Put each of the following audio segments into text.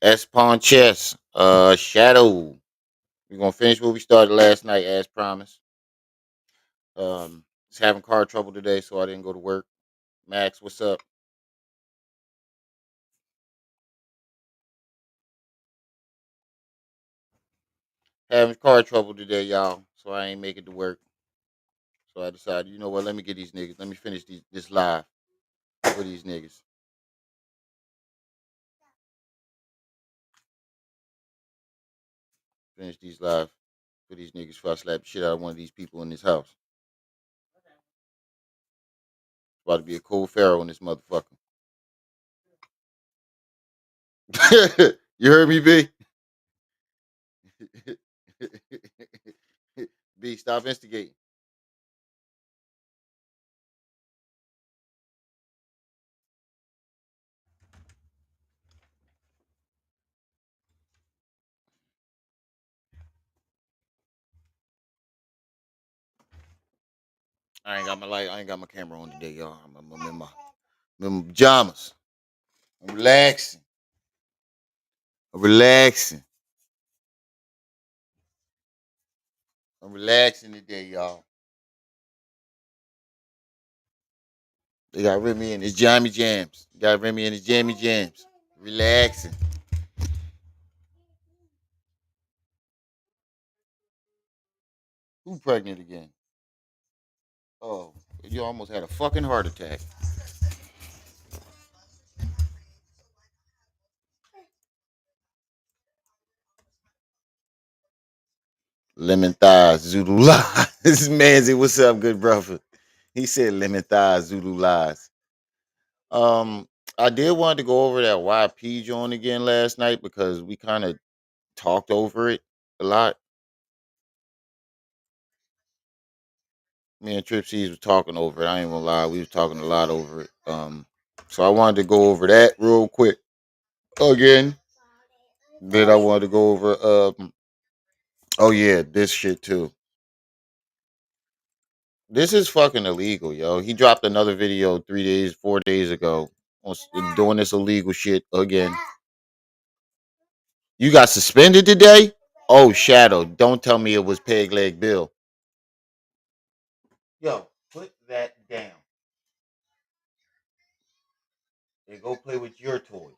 S Pawn Chess. Shadow. We're gonna finish what we started last night, as promised. Just having car trouble today, so I didn't go to work. Max, what's up? Having car trouble today, y'all. So I ain't make it to work. So I decided, you know what? Let me get these niggas. Let me finish this live for these niggas. Finish these live for these niggas before I slap the shit out of one of these people in this house. It's about to be a cold Pharaoh in this motherfucker. You heard me, B? B, stop instigating. I ain't got my light. I ain't got my camera on today, y'all. I'm in my pajamas. I'm relaxing. I'm relaxing. I'm relaxing today, y'all. They got Remy in his jammy jams. Got Remy in his jammy jams. Relaxing. Who pregnant again? Oh, you almost had a fucking heart attack. Lemon thighs, Zulu lies. This man said, "What's up, good brother?" He said, "Lemon thighs, Zulu lies." Um, I did want to go over that YP joint again last night because we kind of talked over it a lot. Me and Trip C's was talking over it. I ain't gonna lie, we was talking a lot over it. So I wanted to go over that real quick again. Then I wanted to go over oh yeah, this shit too. This is fucking illegal, yo. He dropped another video 3 days, 4 days ago doing this illegal shit again. You got suspended today? Oh, Shadow, don't tell me it was Peg Leg Bill. Yo, put that down and go play with your toys.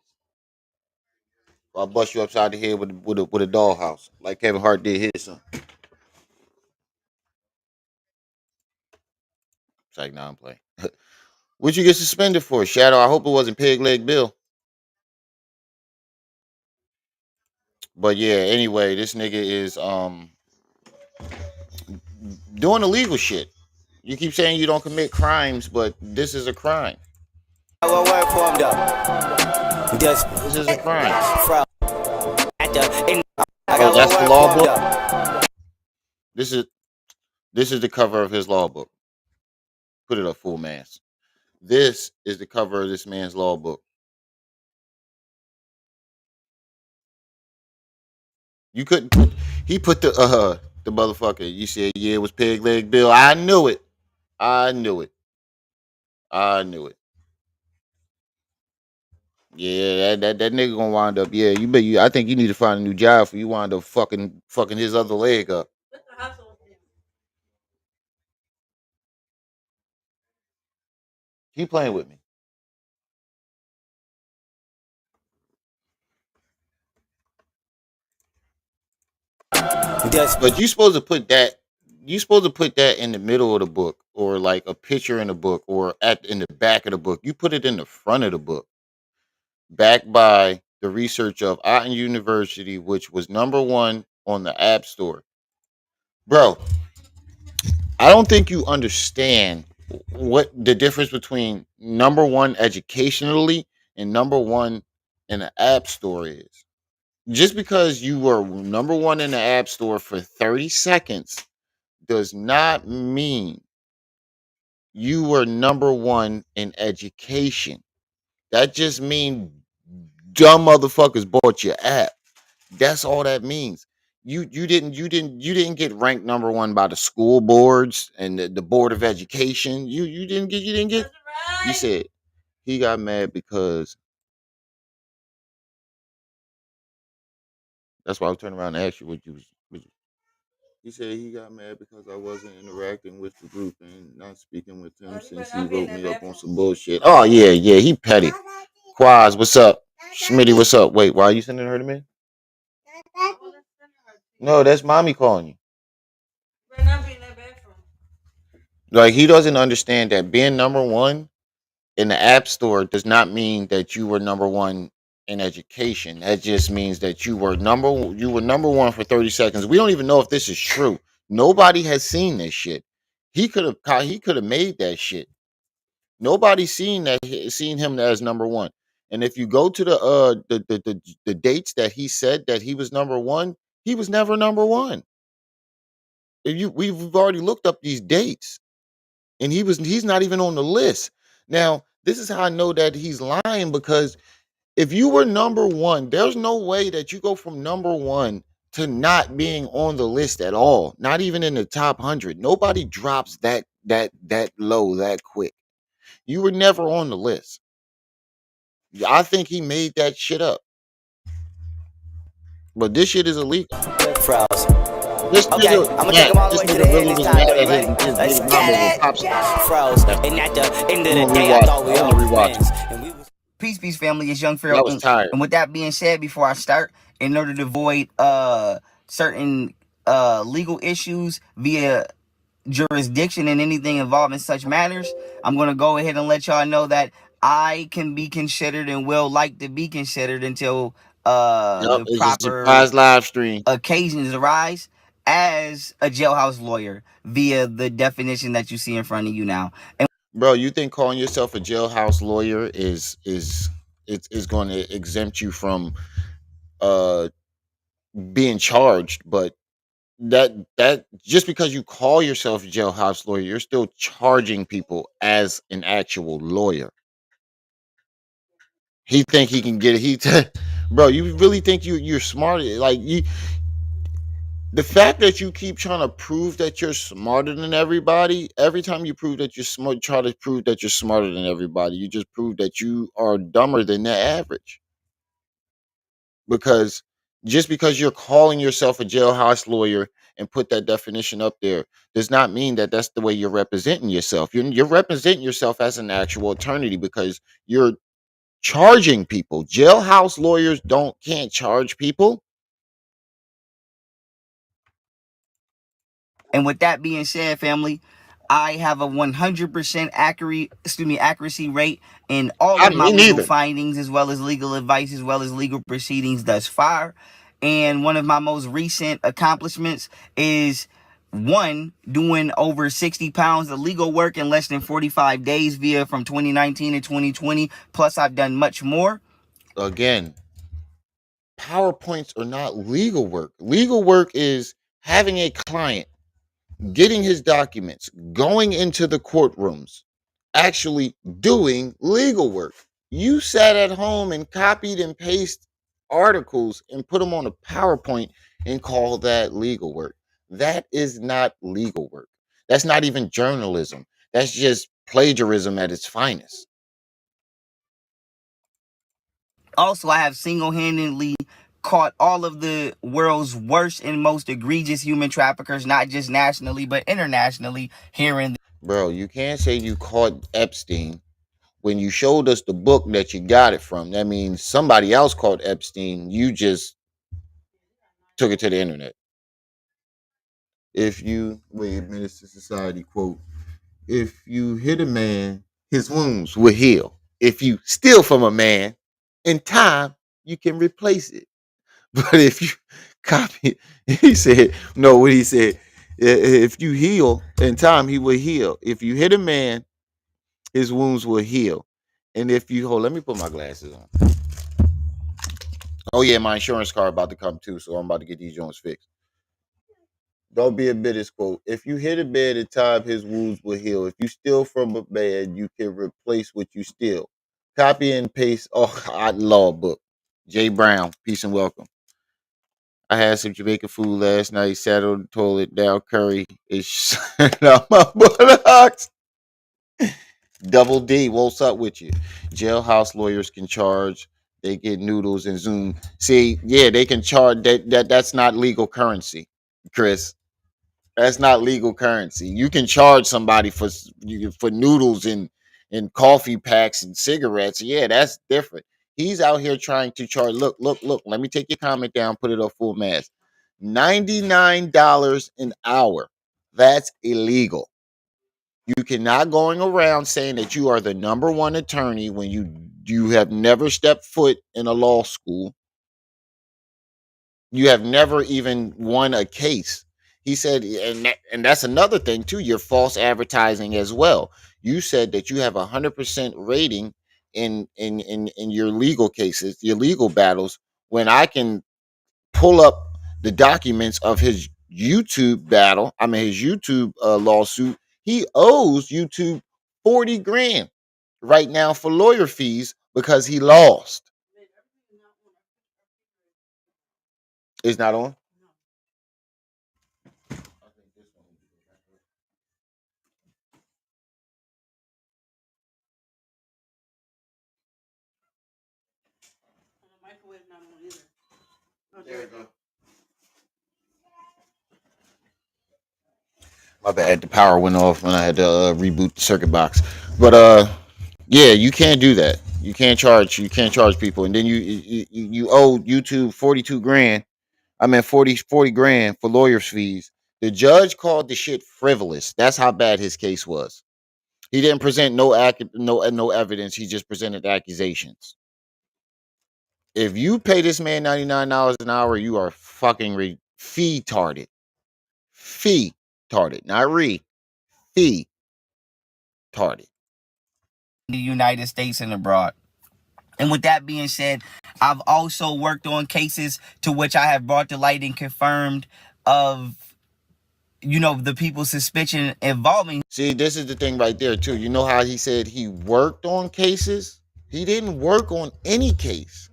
I'll bust you upside the head with a dollhouse, like Kevin Hart did his son. It's like, nah, I'm playing. What'd you get suspended for, Shadow? I hope it wasn't Peg Leg Bill. But yeah, anyway, this nigga is doing illegal shit. You keep saying you don't commit crimes, but this is a crime. This is a crime. Oh, that's the law book. This is this is the cover of his law book. Put it up full mass. This is the cover of this man's law book. You couldn't put. He put the motherfucker. You said yeah, it was Peg Leg Bill. I knew it. I knew it. I knew it. Yeah, that nigga gonna wind up. Yeah, you bet you. I think you need to find a new job for you wind up fucking his other leg up. He playing with me. But you supposed to put that. You supposed to put that in the middle of the book, or like a picture in the book, or in the back of the book. You put it in the front of the book, backed by the research of Otten University, which was number one on the App Store. Bro, I don't think you understand what the difference between number one educationally and number one in the App Store is. Just because you were number one in the App Store for 30 seconds does not mean you were number one in education. That just means dumb motherfuckers bought your app. That's all that means. You didn't get ranked number one by the school boards and the board of education. You didn't get. You said he got mad because That's why I was turning around and asked you what you was. He said he got mad because I wasn't interacting with the group and not speaking with him since he wrote me up on some bullshit. Oh yeah, yeah, he petty. Quaz, what's up? Smitty, what's up? Wait, why are you sending her to me? No, that's mommy calling you. Like he doesn't understand that being number one in the app store does not mean that you were number one in education. That just means that you were number one for 30 seconds. We don't even know if this is true. Nobody has seen this shit. He could have made that shit. Nobody's seen him as number one. And if you go to the dates that he said that he was number one, he was never number one. We've already looked up these dates, and he's not even on the list. Now, this is how I know that he's lying, because if you were number one, there's no way that you go from number one to not being on the list at all, not even in the top 100. Nobody drops that low that quick. You were never on the list. I think he made that shit up. But this shit is illegal. Froze. This Okay, nigga, I'ma take Matt, them all the this way to nigga the end really this was time, mad though. at You ready? his Let's baby get mama with it. Popsicle. Froze. And at the end of I'm the gonna day, I rewatch thought it. we I'm all gonna was rewatch it. friends. And we was peace, family. It's Young I Pharaoh was Inc. tired. And with that being said, before I start, in order to avoid certain legal issues via jurisdiction and anything involving such matters, I'm gonna go ahead and let y'all know that I can be considered and will like to be considered until Yup, the it's a proper surprise live stream. occasions arise as a jailhouse lawyer via the definition that you see in front of you now. And Bro, you think calling yourself a jailhouse lawyer is going to exempt you from uh being charged, but that just because you call yourself a jailhouse lawyer, you're still charging people as an actual lawyer. He think he can get it. Bro, you really think you're smart? Like the fact that you keep trying to prove that you're smarter than everybody, every time you prove that you're smart, try to prove that you're smarter than everybody, you just prove that you are dumber than the average. Because just because you're calling yourself a jailhouse lawyer and put that definition up there does not mean that that's the way you're representing yourself. You're representing yourself as an actual attorney because you're charging people. Jailhouse lawyers can't charge people. with that being said, family, I have a 100% accuracy rate in all I of my Me legal neither. findings, as well as legal advice, as well as legal proceedings thus far. And one of my most recent accomplishments is one, doing over 60 pounds of legal work in less than 45 days via from 2019 to 2020. Plus, I've done much more. Again, PowerPoints are not legal work. Legal work is having a client, getting his documents, going into the courtrooms, actually doing legal work. You sat at home and copied and pasted articles and put them on a PowerPoint and call that legal work. That is not legal work. That's not even journalism. That's just plagiarism at its finest. Also, I have single-handedly caught all of the world's worst and most egregious human traffickers, not just nationally, but internationally, here in Bro, you can't say you caught Epstein when you showed us the book that you got it from. That means somebody else caught Epstein. You just took it to the internet. If you wait, Minister Society quote: "If you hit a man, his wounds will heal. If you steal from a man, in time you can replace it. But if you copy," he said, no, what he said: If you heal in time, he will heal. If you hit a man, his wounds will heal. And if you hold, let me put my glasses on. Oh yeah, my insurance card about to come too, so I'm about to get these joints fixed. Don't be a bitter quote. If you hit a man in time, his wounds will heal. If you steal from a man, you can replace what you steal. Copy and paste. Oh, I law book. Jay Brown, peace and welcome. I had some Jamaican food last night. Sat on the toilet. Down curry is out my buttocks. Double D, what's up with you? Jailhouse lawyers can charge. they get noodles and Zoom. See, yeah, they can charge that's not legal currency, Chris. That's not legal currency. You can charge somebody for noodles and coffee packs and cigarettes. Yeah, that's different. He's out here trying to charge. Look, look, look. Let me take your comment down. Put it up full mass. $99 an hour. That's illegal. You cannot going around saying that you are the number one attorney when you have never stepped foot in a law school. You have never even won a case. He said, and that's another thing too. You're false advertising as well. You said that you have 100% rating in your legal cases, your legal battles. When I can pull up the documents of his YouTube battle, I mean his YouTube lawsuit, he owes YouTube 40 grand right now for lawyer fees because he lost. It's not on. There we go. My bad. The power went off when I had to reboot the circuit box. But yeah, you can't do that. You can't charge. You can't charge people, and then you owe YouTube 42 grand. I mean 40 grand for lawyers' fees. The judge called the shit frivolous. That's how bad his case was. He didn't present no evidence. He just presented accusations. If you pay this man $99 an hour, you are fucking fee tarded. Fee tarded, not fee tarded. The United States and abroad. And with that being said, I've also worked on cases to which I have brought to light and confirmed of, the people's suspicion involving. See, this is the thing right there, too. You know how he said he worked on cases? He didn't work on any case.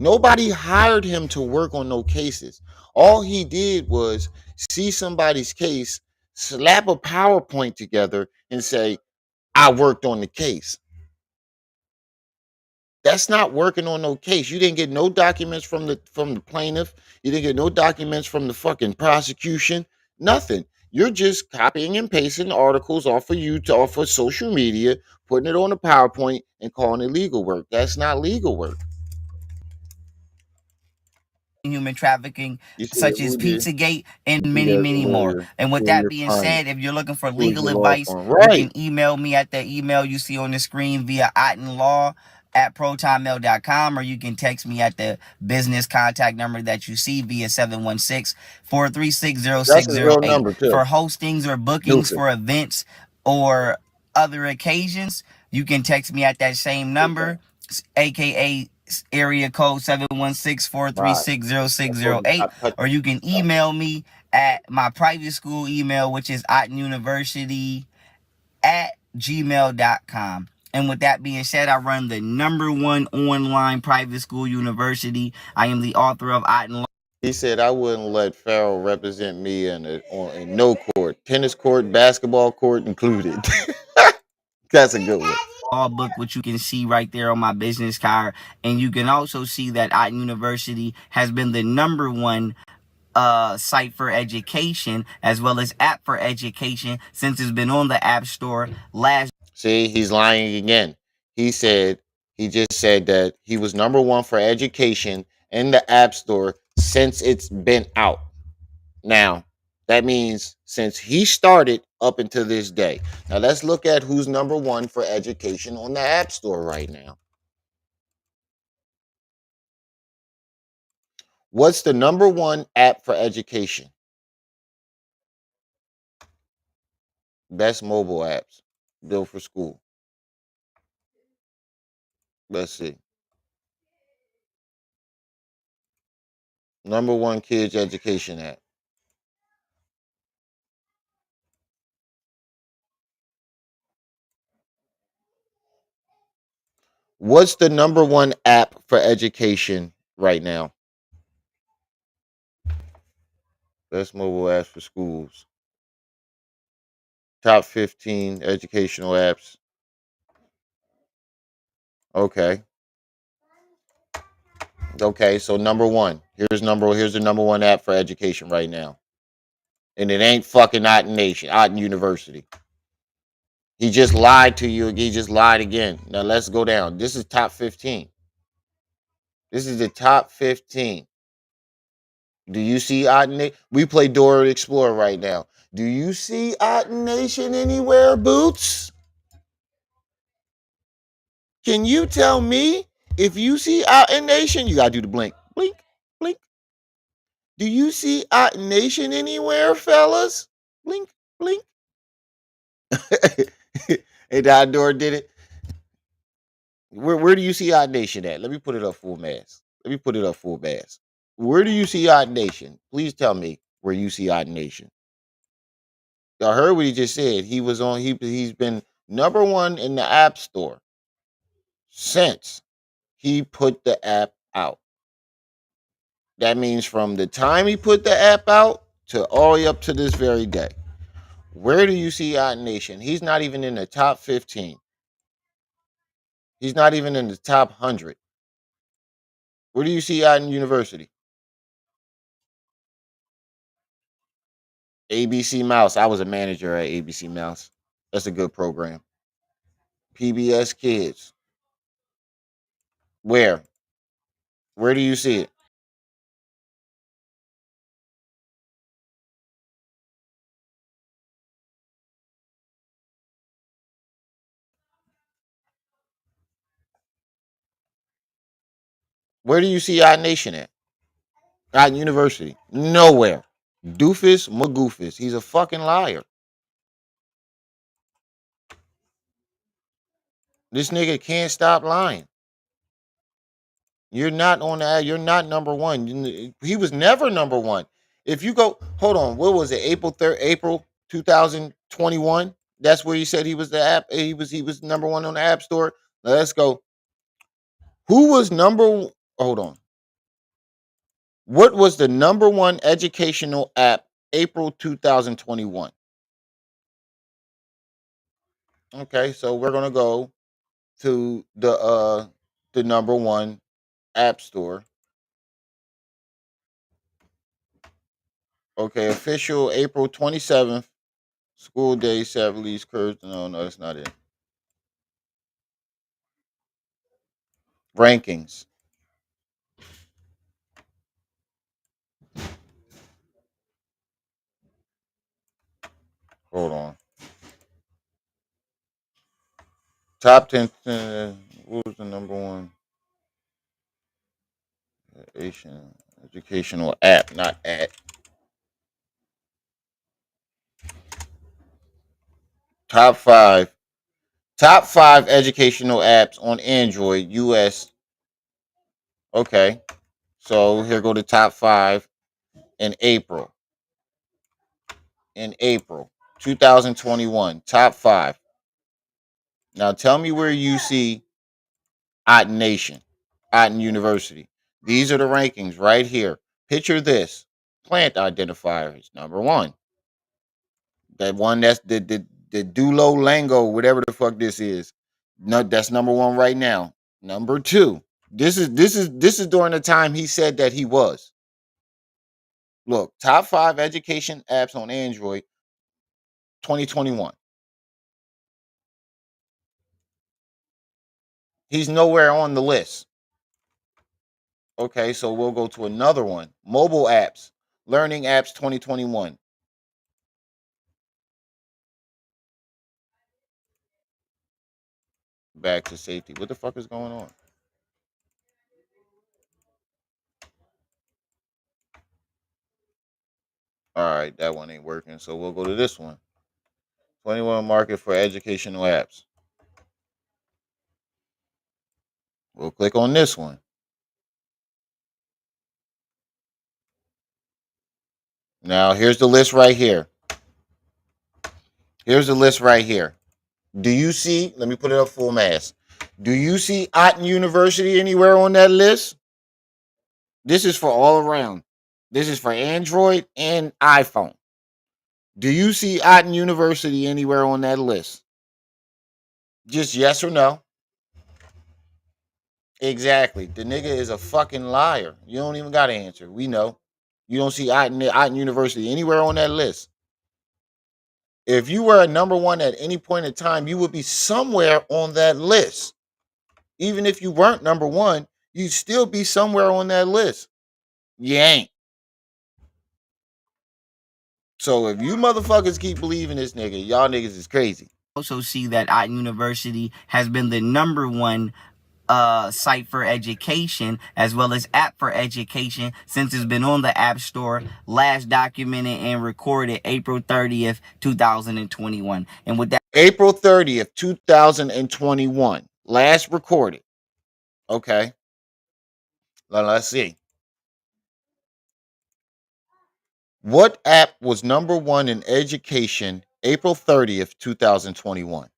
Nobody hired him to work on no cases. All he did was see somebody's case, slap a PowerPoint together, and say, I worked on the case. That's not working on no case. You didn't get no documents from the plaintiff. You didn't get no documents from the fucking prosecution. Nothing. You're just copying and pasting articles off of social media, putting it on a PowerPoint and calling it legal work. That's not legal work. Human trafficking, You said such as who did? Pizzagate, and He many, has a many more. lawyer. And with Who are that your being clients? said, if you're looking for Who's legal your law advice, firm? you Right. can email me at the email you see on the screen via ottenlaw@protonmail.com, or you can text me at the business contact number that you see via 716-436-0608 That's his real number too. for hostings or bookings Newton. for events or other occasions. You can text me at that same number, aka area code 716 four three Right. six zero I six told zero him eight, stop touching. or you can email me at my private school email, which is ottenuniversity@gmail.com. And with that being said, I run the #1 online private school university. I am the author of Otten. He said I wouldn't let Pharaoh represent me in no court, tennis court, basketball court included. That's a good one. Law book, which you can see right there on my business card. And you can also see that Otten University has been the #1 site for education, as well as app for education, since it's been on the App Store last. See, he's lying again. He just said that he was #1 for education in the App Store since it's been out. Now, that means since he started up until this day. Now, let's look at who's #1 for education on the App Store right now. What's the #1 app for education? Best mobile apps built for school. Let's see. #1 kids education app. What's the #1 app for education right now? Best mobile apps for schools. Top 15 educational apps. Okay. Okay, so number one. Here's the number one app for education right now. And it ain't fucking Otten Nation, Otten University. He just lied to you. He just lied again. Now let's go down. This is top 15. This is the top 15. Do you see Otten Nation? We play Dora the Explorer right now. Do you see Otten Nation anywhere, Boots? Can you tell me if you see Otten Nation? You gotta do the blink, blink, blink. Do you see Otten Nation anywhere, fellas? Blink, blink. Hey, Dora did it. Where do you see Odd Nation at? Let me put it up full mass. Let me put it up full mass. Where do you see Odd Nation? Please tell me where you see Odd Nation. Y'all heard what he just said. He's been number one in the app store since he put the app out. That means from the time he put the app out to all the way up to this very day. Where do you see Odd Nation? He's not even in the top 15. He's not even in the top 100. Where do you see Odd University? ABC Mouse. I was a manager at ABC Mouse. That's a good program. PBS Kids. Where? Where do you see it? Where do you see Odd Nation at? Odd University. Nowhere. Doofus Magoofus. He's a fucking liar. This nigga can't stop lying. You're not on that. You're not number one. He was never number one. If you go, hold on, what was it? April 3rd, April 2021. That's where he said he was the app. He was number one on the App Store. Let's go. Who was number? Hold on. What was the number one educational app April 2021? Okay, so we're gonna go to the number one app store. Okay, official April 27th, school day set release curves. No, that's not it. Rankings. Hold on. Top 10. What was the number one educational app? Not at. Top five. Top five educational apps on Android US. Okay. So here go the top five in April. In April 2021, top five. Now tell me where you see Otten Nation, Otten University. These are the rankings right here. Picture this. Plant identifier is number one. That one that's the Dulo Lango, whatever the fuck this is. No, that's number one right now. Number two. This is during the time he said that he was. Look, top five education apps on Android 2021. He's nowhere on the list. Okay, so we'll go to another one. Mobile apps, learning apps 2021. Back to safety. What the fuck is going on? All right, that one ain't working. So we'll go to this one. 21 market for educational apps. We'll click on this one. Now, here's the list right here. Here's the list right here. Do you see? Let me put it up full mass. Do you see Otten University anywhere on that list? This is for all around. This is for Android and iPhone. Do you see Otten University anywhere on that list? Just yes or no. Exactly. The nigga is a fucking liar. You don't even got to answer. We know. You don't see Otten University anywhere on that list. If you were a number one at any point in time, you would be somewhere on that list. Even if you weren't number one, you'd still be somewhere on that list. You ain't. So if you motherfuckers keep believing this nigga, y'all niggas is crazy. Also see that Otten University has been the number one site for education as well as app for education since it's been on the App Store, last documented and recorded April 30th, 2021. And with that, April 30th, 2021. Last recorded. Okay. Let's see. What app was number one in education April 30th, 2021?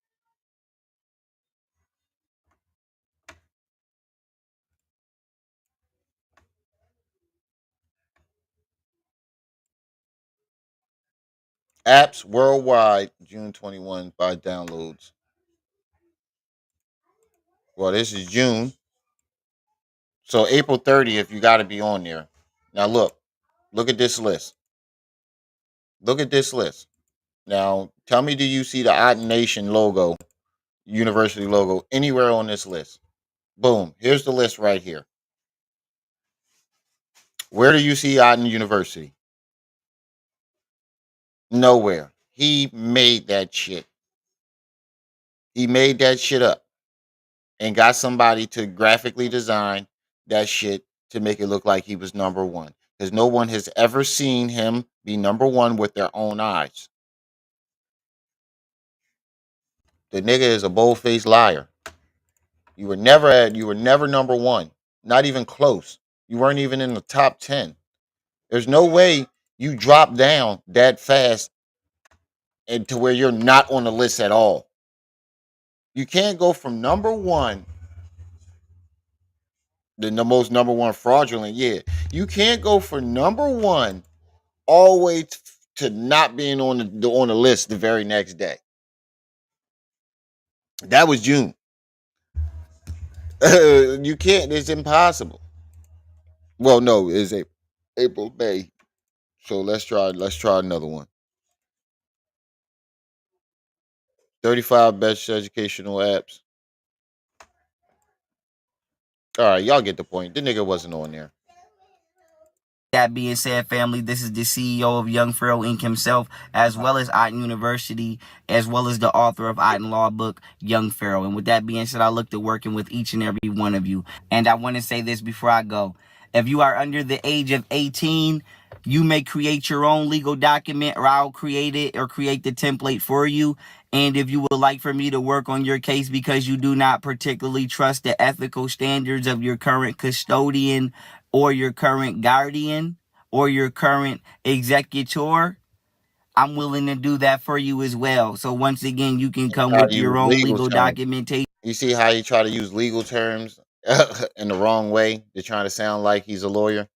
Apps worldwide, June 21 by downloads. Well, this is June. So April 30th, you got to be on there. Now look at this list. Look at this list. Now, tell me, do you see the Odd Nation logo, university logo, anywhere on this list? Boom. Here's the list right here. Where do you see Otten University? Nowhere. He made that shit. He made that shit up and got somebody to graphically design that shit to make it look like he was number one. Because no one has ever seen him be number one with their own eyes. The nigga is a bold-faced liar. You were never number one. Not even close. You weren't even in the top 10. There's no way you drop down that fast and to where you're not on the list at all. You can't go from number one, the most number one fraudulent. Yeah, you can't go for number one all the way to not being on the list the very next day. That was June. You can't. It's impossible. Well, no, it's April, May. So let's try. Let's try another one. 35 best educational apps. All right, y'all get the point. The nigga wasn't on there. that being said, family, this is the CEO of Young Pharaoh Inc. himself, as well as Otten University, as well as the author of Otten Law Book, Young Pharaoh. And with that being said, I look to working with each and every one of you. And I want to say this before I go. If you are under the age of 18, you may create your own legal document, or I'll create it or create the template for you. And if you would like for me to work on your case because you do not particularly trust the ethical standards of your current custodian or your current guardian or your current executor, I'm willing to do that for you as well. So once again, you can come Try to with your use own legal legal terms. documentation. You see how he try to use legal terms in the wrong way? They're trying to sound like he's a lawyer.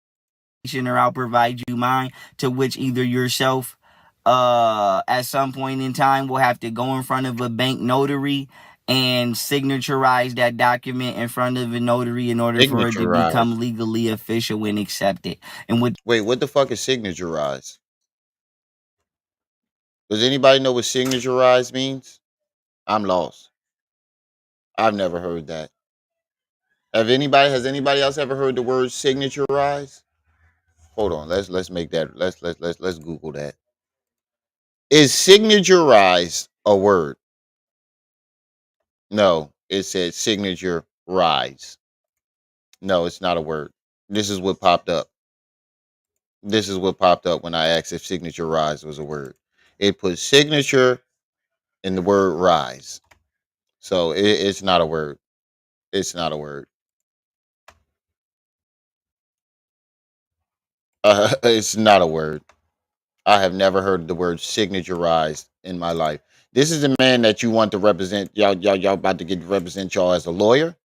Or I'll provide you mine, to which either yourself at some point in time will have to go in front of a bank notary and signaturize that document in front of a notary in order for it to become Signaturized. legally official and accepted. And with Wait, what the fuck is signaturized? Does anybody know what signaturized means? I'm lost. I've never heard that. Has anybody else ever heard the word signaturized? Hold on, let's make that let's Google that. Is signaturized a word? No, it said signature rise. No, it's not a word. This is what popped up. This is what popped up when I asked if signature rise was a word. It put signature in the word rise. So it's not a word. It's not a word. It's not a word. I have never heard the word signaturized in my life. This is the man that you want to represent. Y'all about to get to represent y'all as a lawyer.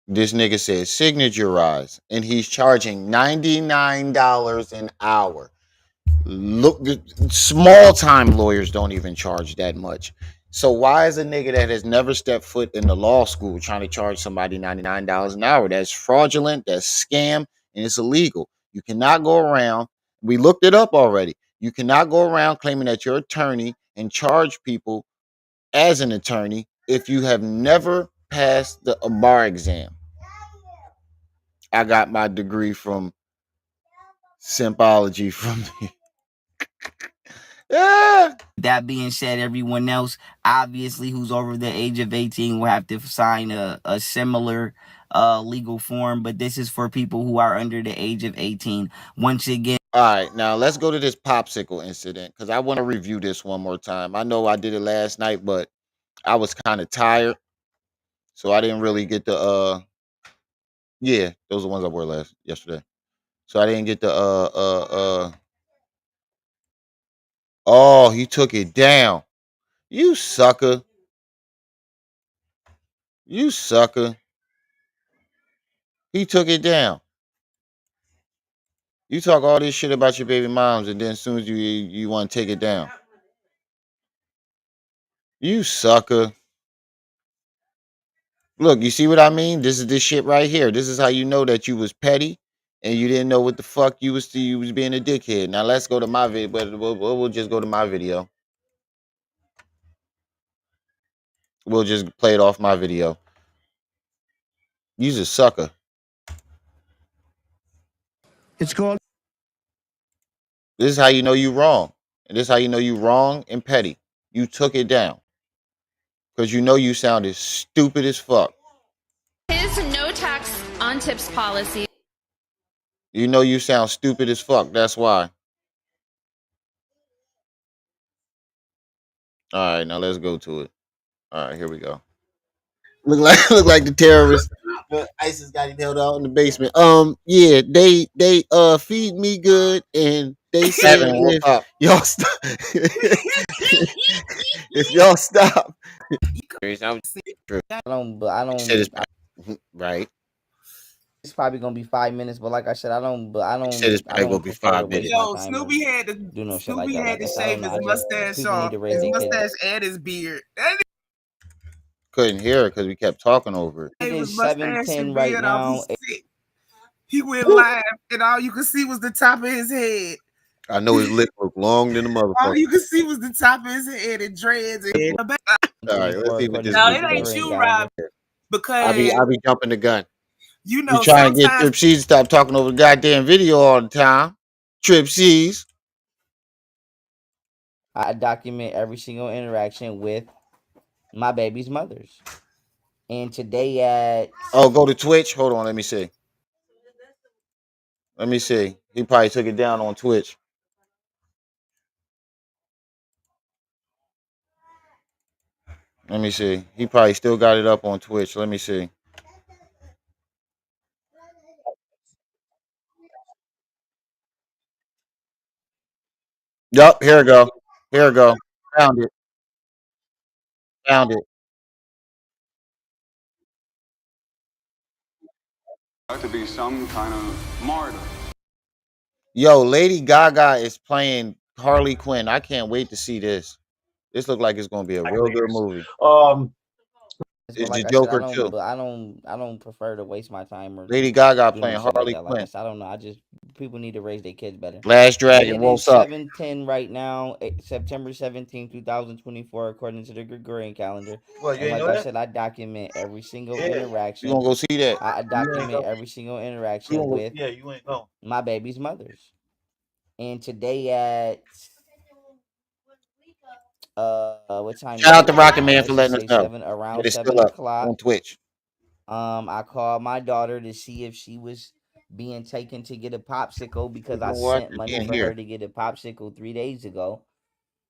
This nigga says signaturized, and he's charging $99 an hour. Look, small time lawyers don't even charge that much. So why is a nigga that has never stepped foot in the law school trying to charge somebody $99 an hour? That's fraudulent, that's scam, and it's illegal. You cannot go around. We looked it up already. You cannot go around claiming that you're attorney and charge people as an attorney if you have never passed the bar exam. I got my degree from symbology from yeah. That being said, everyone else, obviously, who's over the age of 18 will have to sign a similar legal form, but this is for people who are under the age of 18. Once again, All right, now let's go to this popsicle incident because I want to review this one more time. I know I did it last night, but I was kind of tired, so I didn't really get the yeah, those are the ones I wore yesterday. So I didn't get the oh, he took it down. You sucker. You sucker. He took it down. You talk all this shit about your baby moms, and then as soon as you want to take it down. You sucker. Look, you see what I mean? This is this shit right here. This is how you know that you was petty and you didn't know what the fuck you was being a dickhead. Now let's go to my video, but we'll just go to my video. We'll just play it off my video. You's a sucker. it's called. This is how you know you wrong. And this is how you know you wrong and petty. You took it down. Because you know you sounded stupid as fuck. His no tax on tips policy. You know you sound stupid as fuck. That's why. All right, now let's go to it. All right, here we go. Look like the terrorists. ISIS got him held out in the basement. Yeah, they feed me good, and they say if y'all stop, if y'all stop. I don't. Said it's right. It's probably gonna be 5 minutes, but like I said, I don't. Said it's probably gonna be prefer to 5 waste minutes. my Yo, time Snoopy or had to do no shit like Snoopy that. had Like I to said, I shave don't know. his mustache People need off, to raise his their kids. mustache and his beard. That Couldn't hear it because we kept talking over it. It nigga his is mustache 7:10 and right beard off. now. He's sick. He went live, and all you could see was the top of his head. I know his lip looked long than the All motherfucker. you could see was the top of his head and dreads. And All right, let's see what this no, is. it ain't you, Rob, because I be jumping the gun. you You know trying to get sometimes Trip C's to stop talking over the goddamn video all the time. Trip C's. I document every single interaction with my baby's mothers. And today at Oh, go to Twitch. Hold on, let me see. Let me see. He probably took it down on Twitch. Let me see. He probably still got it up on Twitch. Let me see. Yup, here we go. Here we go. Found it. Found it. To be some kind of martyr. Yo, Lady Gaga is playing Harley Quinn. I can't wait to see this. This look like it's gonna be a real good movie. but Is the like I said, Joker too? I don't prefer to waste my time or Lady Gaga do no playing shit like Harley that. Like I Quinn. said, I don't know. I just people need to raise their kids better. Last But Dragon. it is What's up? 7:10 right now, September 17th, 2024, according to the Gregorian calendar. What, you And ain't like know I that? said, I document every single You interaction. gonna go see that? I document every single interaction with You ain't know. my baby's mothers. And today at what time Shout is out it to right Rocket now? Man for Let's just letting us say know around that it's seven still up o'clock. on Twitch. I called my daughter to see if she was being taken to get a popsicle because You I know what? sent You money can't for her hear. to get a popsicle 3 days ago.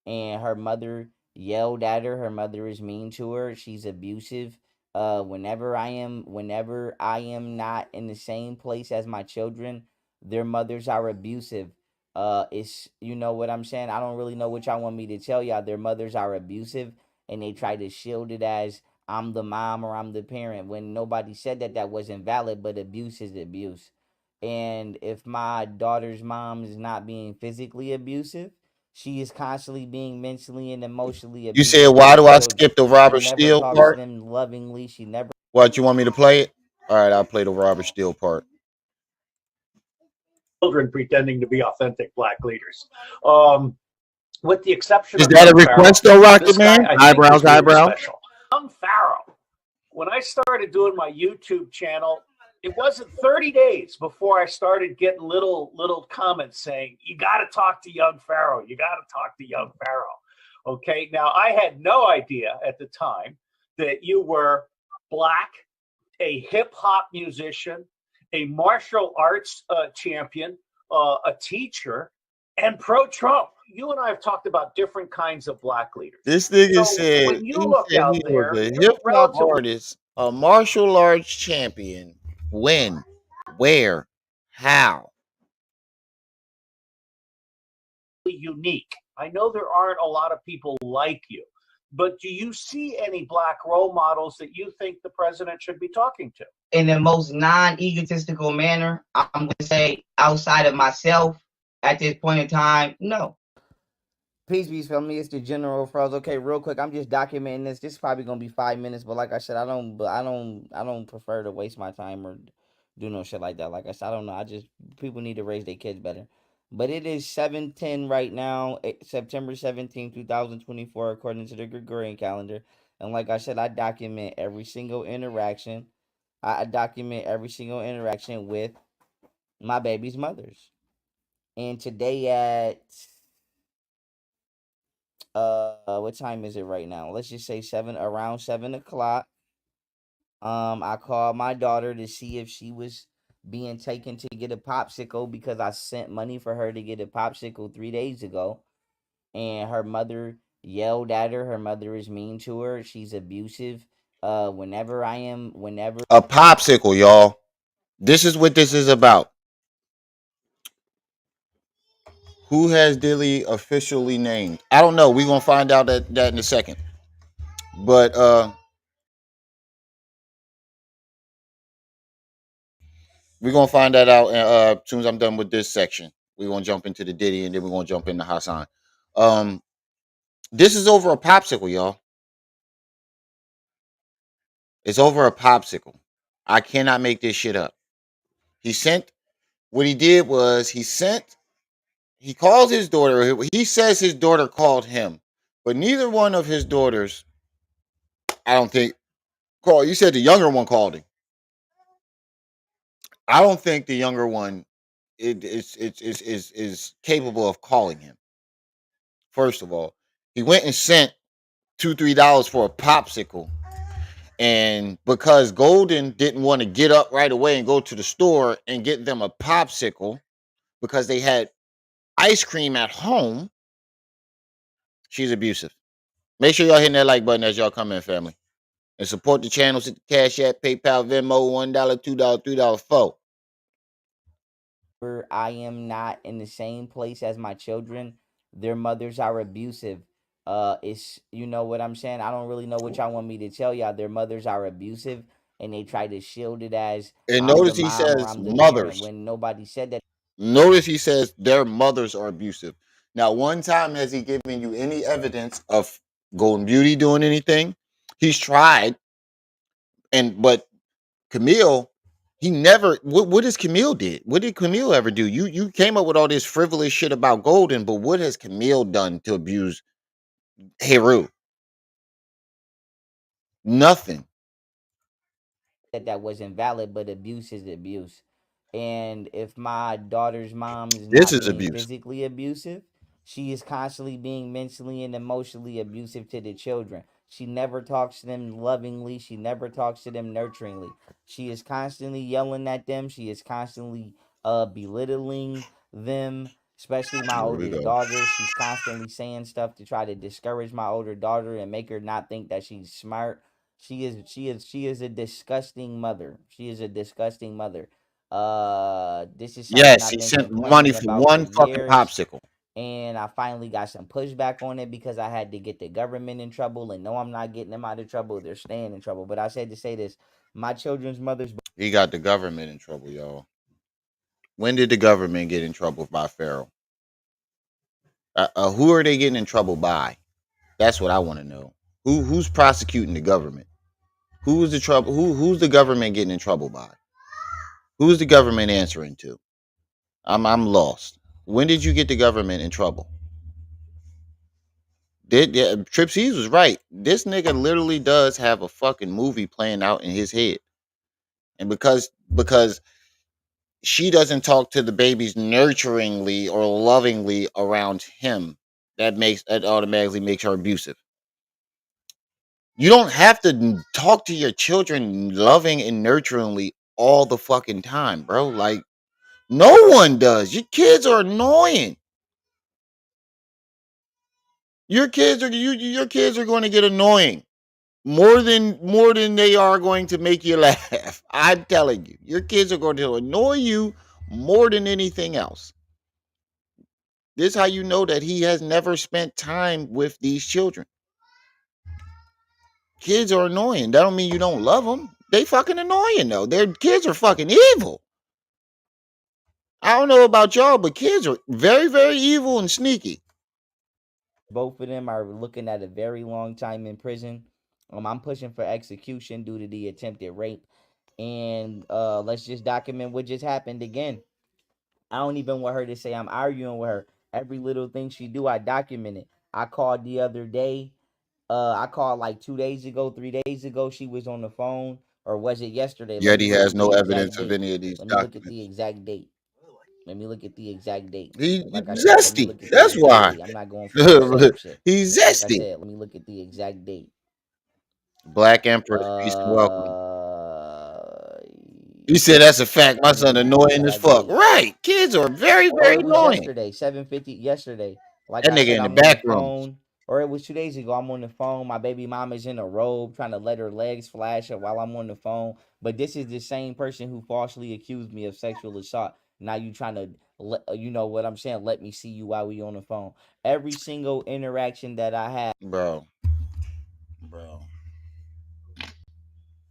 And her mother yelled at her. Her mother is mean to her. She's abusive. Whenever I am not in the same place as my children, their mothers are abusive. It's you know what I'm saying. I don't really know what y'all want me to tell y'all. Their mothers are abusive, and they try to shield it as I'm the mom or I'm the parent when nobody said that wasn't valid. But abuse is abuse, and if my daughter's mom is not being physically abusive, She is constantly being mentally and emotionally You said, abusive to why the do I children. skip the She Robert never Steele talks to part? them lovingly. She never What, you want me to play it? All right, I'll play the Robert Steele part. Children pretending to be authentic black leaders. With the exception Is of that a young Pharaoh, request though, Rocket this guy Man? I think Eyebrows, is really eyebrows. special. Young Pharaoh, when I started doing my YouTube channel, it wasn't 30 days before I started getting little comments saying, you got to talk to young Pharaoh. You got to talk to young Pharaoh. Okay, now I had no idea at the time that you were black, a hip hop musician, a martial arts champion, a teacher, and pro Trump. You and I have talked about different kinds of black leaders. This nigga So said when you look out he was there, a you're hip hop relatively artist, a martial arts champion. When? Where? How? unique. I know there aren't a lot of people like you, but do you see any black role models that you think the president should be talking to? in the most non-egotistical manner, I'm going to say outside of myself at this point in time, no. Peace, family. It's the General Froze. Okay, real quick, I'm just documenting this. This is probably gonna be 5 minutes, but like I said, I don't prefer to waste my time or do no shit like that. Like I said, I don't know. I just people need to raise their kids better. But it is 7:10 right now, September 17th, 2024, according to the Gregorian calendar. And like I said, I document every single interaction. I document every single interaction with my baby's mothers. And today at what time is it right now? Let's just say around 7 o'clock. I called my daughter to see if she was being taken to get a popsicle because I sent money for her to get a popsicle 3 days ago. And her mother yelled at her. Her mother is mean to her. She's abusive. Whenever A popsicle, y'all. This is what this is about. Who has Dilly officially named? I don't know. We're gonna find out that in a second. But we're gonna find that out as soon as I'm done with this section. We're gonna jump into the Diddy and then we're gonna jump into Hassan. Um, this is over a popsicle, y'all. It's over a popsicle. I cannot make this shit up. He sent what he did was he called his daughter. He says his daughter called him, but neither one of his daughters, I don't think, called. You said the younger one called him. I don't think the younger one is capable of calling him. First of all, he went and sent $2-3 for a popsicle, and because Golden didn't want to get up right away and go to the store and get them a popsicle because they had ice cream at home, she's abusive. Make sure y'all hitting that like button as y'all come in, family. And support the channels at the Cash App, PayPal, Venmo, $1, $2, $3, $4. I am not in the same place as my children, their mothers are abusive. It's you know what I'm saying. I don't really know what y'all want me to tell y'all. Their mothers are abusive, and they try to shield it as And I'm the notice he mom or says I'm the parent mothers. when nobody said that. Notice he says their mothers are abusive. Now, one time has he given you any evidence of Golden Beauty doing anything? He's tried, but Camille, he never. What has Camille did? What did Camille ever do? You came up with all this frivolous shit about Golden, but what has Camille done to abuse Heru? Nothing. That wasn't valid, but abuse is abuse. And if my daughter's mom is This not is being abuse. physically abusive, she is constantly being mentally and emotionally abusive to the children. She never talks to them lovingly. She never talks to them nurturingly. She is constantly yelling at them. She is constantly belittling them, especially my Here we oldest go. daughter. She's constantly saying stuff to try to discourage my older daughter and make her not think that she's smart. She is a disgusting mother. She is a disgusting mother. This is something Yes, I've he been sent money complaining for about for one fucking years, popsicle. and I finally got some pushback on it because I had to get the government in trouble, and no, I'm not getting them out of trouble. They're staying in trouble. But I said to say this: my children's mothers He got the government in trouble, y'all. When did the government get in trouble by Pharaoh? Who are they getting in trouble by? That's what I want to know. Who's prosecuting the government? Who's the trouble? Who's the government getting in trouble by? Who's the government answering to? I'm lost. When did you get the government in trouble? Trip C's was right. This nigga literally does have a fucking movie playing out in his head, and because she doesn't talk to the babies nurturingly or lovingly around him, that automatically makes her abusive. You don't have to talk to your children loving and nurturingly all the fucking time, bro. Like no one does. Your kids are annoying. Your kids are going to get annoying more than they are going to make you laugh. I'm telling you, your kids are going to annoy you more than anything else. This is how you know that he has never spent time with these children. Kids are annoying. That don't mean you don't love them. They fucking annoying though. Their kids are fucking evil. I don't know about y'all, but kids are very, very evil and sneaky. Both of them are looking at a very long time in prison. I'm pushing for execution due to the attempted rape. And let's just document what just happened again. I don't even want her to say I'm arguing with her. Every little thing she do, I document it. I called the other day. I called like 2 days ago, 3 days ago. She was on the phone, or was it yesterday? Let Yet me he look has at the no exact evidence of date. any of these Let me look at the documents. exact date. Let me look at the exact date. He Like I said, let me zesty. look at the That's exact why. date. I'm not going for no soft shit. He's Like I zesty. said, let me look at the exact date. Black Empress, peace and welcome. Uh, He said that's a fact. let My me look son at the annoying as exact fuck. date. Right. Kids are very, Or very it was annoying. yesterday, 7:50 yesterday. Like That I nigga said, in the I'm on the back rooms. phone. Or it was 2 days ago. I'm on the phone. My baby mom is in a robe trying to let her legs flash up while I'm on the phone. But this is the same person who falsely accused me of sexual assault. Now you trying to you know what I'm saying? Let me see you while we on the phone. Every single interaction that I have. Bro.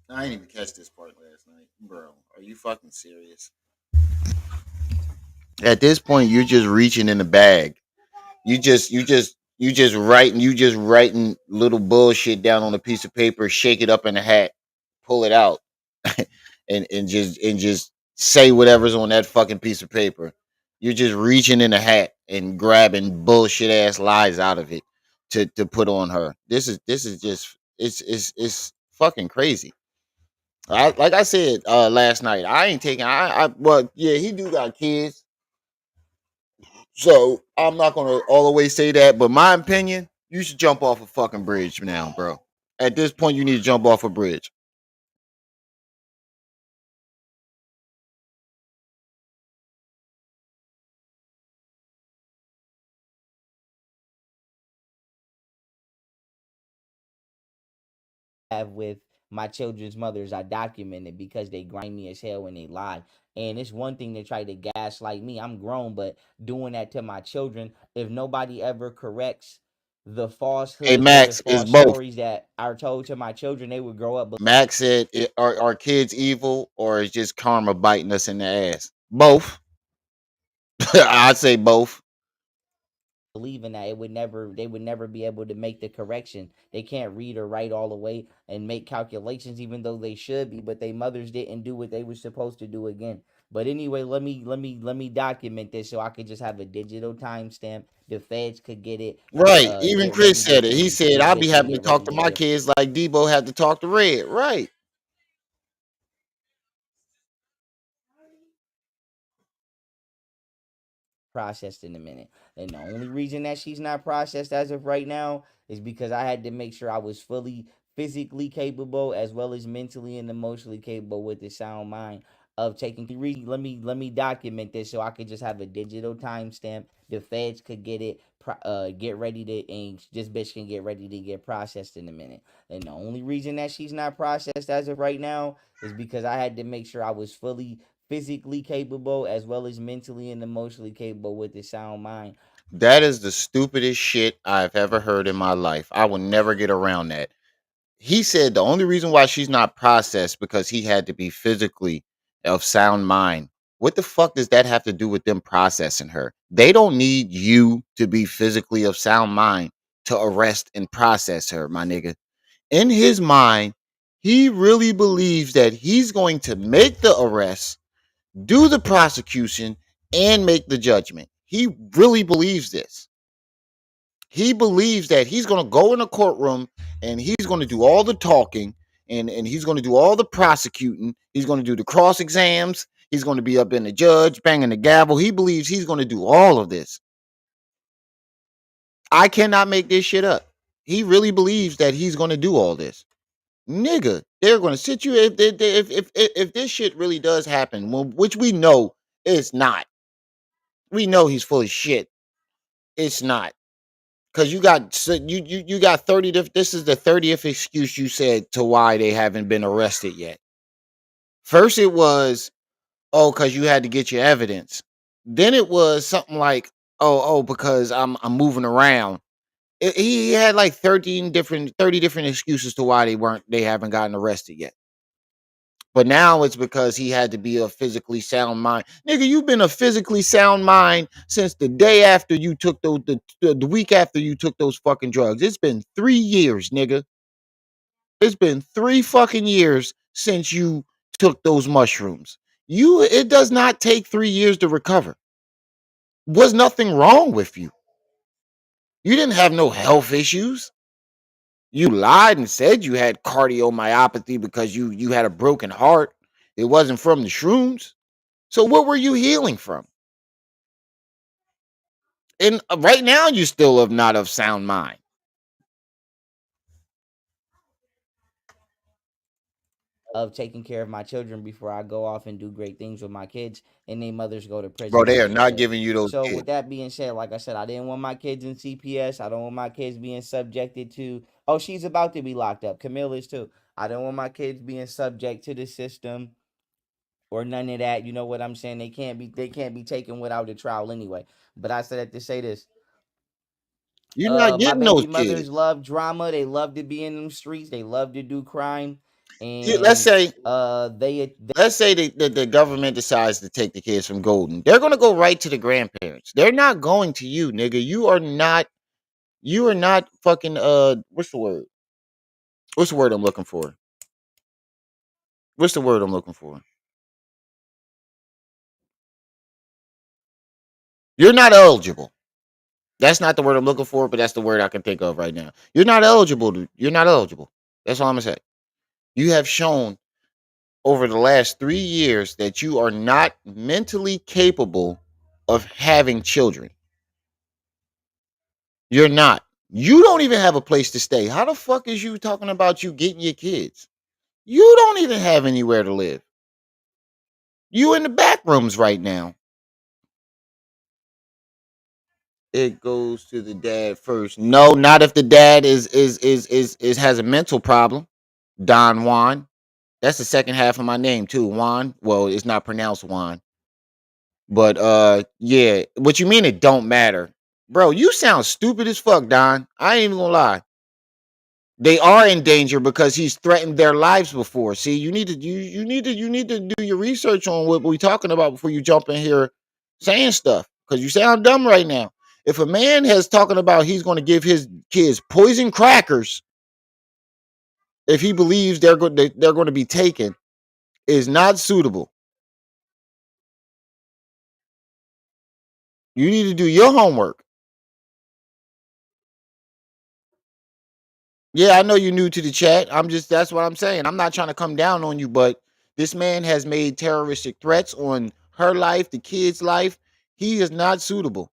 I didn't even catch this part last night. Bro, are you fucking serious? At this point, you're just reaching in the bag. You just writing little bullshit down on a piece of paper, shake it up in a hat, pull it out, and just say whatever's on that fucking piece of paper. You're just reaching in a hat and grabbing bullshit ass lies out of it to put on her. This is just it's fucking crazy. Like I said last night, I ain't taking. Well, yeah, he do got kids, so I'm not gonna all the way say that. But my opinion, you should jump off a fucking bridge now, bro. At this point, you need to jump off a bridge. With my children's mothers, I document it because they grimy as hell when they lie. And it's one thing to try to gaslight me. I'm grown, but doing that to my children, if nobody ever corrects the Hey, falsehoods or the Max, is false both. stories that are told to my children, they would grow up Max said, "Are kids evil, or is just karma biting us in the ass?" Both. I'd say both. believing that they would never be able to make the correction. They can't read or write all the way and make calculations even though they should be, but they mothers didn't do what they were supposed to do again. But anyway, let me document this so I could just have a digital timestamp. The feds could get it. Right. Even Get Chris ready said to it. He and said, this "I'll be bitch can having to get talk ready to to my get kids like Debo had to talk to Red." Right. processed in a minute. And the only reason that she's not processed as of right now is because I had to make sure I was fully physically capable as well as mentally and emotionally capable with the sound mind of taking let me document this so I could just have a digital timestamp. The feds could get it get ready to and this bitch can get ready to get processed in a minute. And the only reason that she's not processed as of right now is because I had to make sure I was fully physically capable as well as mentally and emotionally capable with a sound mind. That is the stupidest shit I've ever heard in my life. I will never get around that. He said the only reason why she's not processed because he had to be physically of sound mind. What the fuck does that have to do with them processing her? They don't need you to be physically of sound mind to arrest and process her, my nigga. In his mind, he really believes that he's going to make the arrest, do the prosecution, and make the judgment. He really believes this. He believes that he's going to go in a courtroom and he's going to do all the talking and he's going to do all the prosecuting. He's going to do the cross exams. He's going to be up in the judge, banging the gavel. He believes he's going to do all of this. I cannot make this shit up. He really believes that he's going to do all this. Nigga, they're going to sit you if this shit really does happen, which we know it's not. We know he's full of shit. It's not. Because you got 30. This is the 30th excuse you said to why they haven't been arrested yet. First it was, oh, because you had to get your evidence. Then it was something like, because I'm moving around. He had like 30 different excuses to why they haven't gotten arrested yet. But now it's because he had to be a physically sound mind. Nigga, you've been a physically sound mind since the day after you took the week after you took those fucking drugs. It's been 3 years, nigga. It's been 3 fucking years since you took those mushrooms. It does not take 3 years to recover. Was nothing wrong with you. You didn't have no health issues. You lied and said you had cardiomyopathy because you had a broken heart. It wasn't from the shrooms. So what were you healing from? And right now you still not of sound mind. Of taking care of my children before I go off and do great things with my kids and their mothers go to prison. Bro, they are not giving you those So kids. with that being said, like I said, I didn't want my kids in CPS. I don't want my kids being subjected to, oh, she's about to be locked up. Camille is too. I don't want my kids being subject to the system or none of that. You know what I'm saying? They can't be taken without a trial anyway. But I said that to say this. You're not My getting baby those mothers kids. love drama. They love to be in them streets. They love to do crime. And Let's say they the government decides to take the kids from Golden. They're going to go right to the grandparents. They're not going to you, nigga. You are not fucking what's the word? What's the word I'm looking for? What's the word I'm looking for? You're not eligible. That's not the word I'm looking for, but that's the word I can think of right now. You're not eligible. You're not eligible. That's all I'm gonna say. You have shown over the last 3 years that you are not mentally capable of having children. You're not. You don't even have a place to stay. How the fuck is you talking about you getting your kids? You don't even have anywhere to live. You in the back rooms right now. It goes to the dad first. No, not if the dad is has a mental problem. Don Juan. That's the second half of my name too. Juan. Well, it's not pronounced Juan. But yeah. What you mean it don't matter? Bro, you sound stupid as fuck, Don. I ain't even gonna lie. They are in danger because he's threatened their lives before. See, you need to do your research on what we're talking about before you jump in here saying stuff. Because you sound dumb right now. If a man has talking about he's going to give his kids poison crackers if he believes they're going to be taken, is not suitable. You need to do your homework. Yeah, I know you're new to the chat. That's what I'm saying. I'm not trying to come down on you, but this man has made terroristic threats on her life, the kid's life. He is not suitable.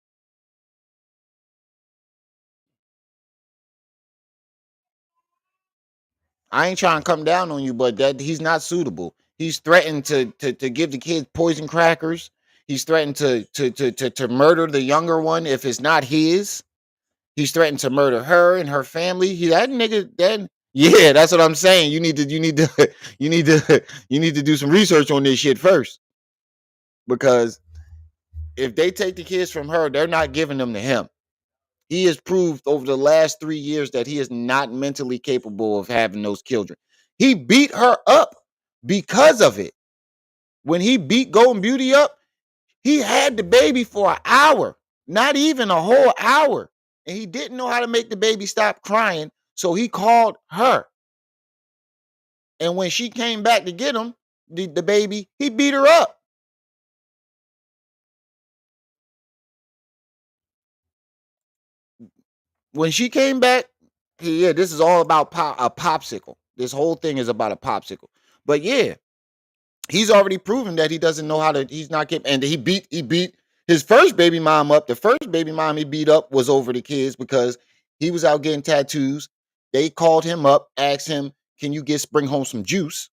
I ain't trying to come down on you, but that he's not suitable. He's threatened to give the kids poison crackers. He's threatened to murder the younger one if it's not his. He's threatened to murder her and her family. That nigga, yeah, that's what I'm saying. You need to you need to do some research on this shit first. Because if they take the kids from her, they're not giving them to him. He has proved over the last 3 years that he is not mentally capable of having those children. He beat her up because of it. When he beat Golden Beauty up, He had the baby for an hour, not even a whole hour. And he didn't know how to make the baby stop crying. So he called her. And when she came back to get him, the baby, he beat her up. When she came back, yeah, this is all about a popsicle. This whole thing is about a popsicle. But yeah, he's already proven that he doesn't know how to. He's not capable, and he beat his first baby mom up. The first baby mom he beat up was over the kids because he was out getting tattoos. They called him up, asked him, "Can you bring home some juice?"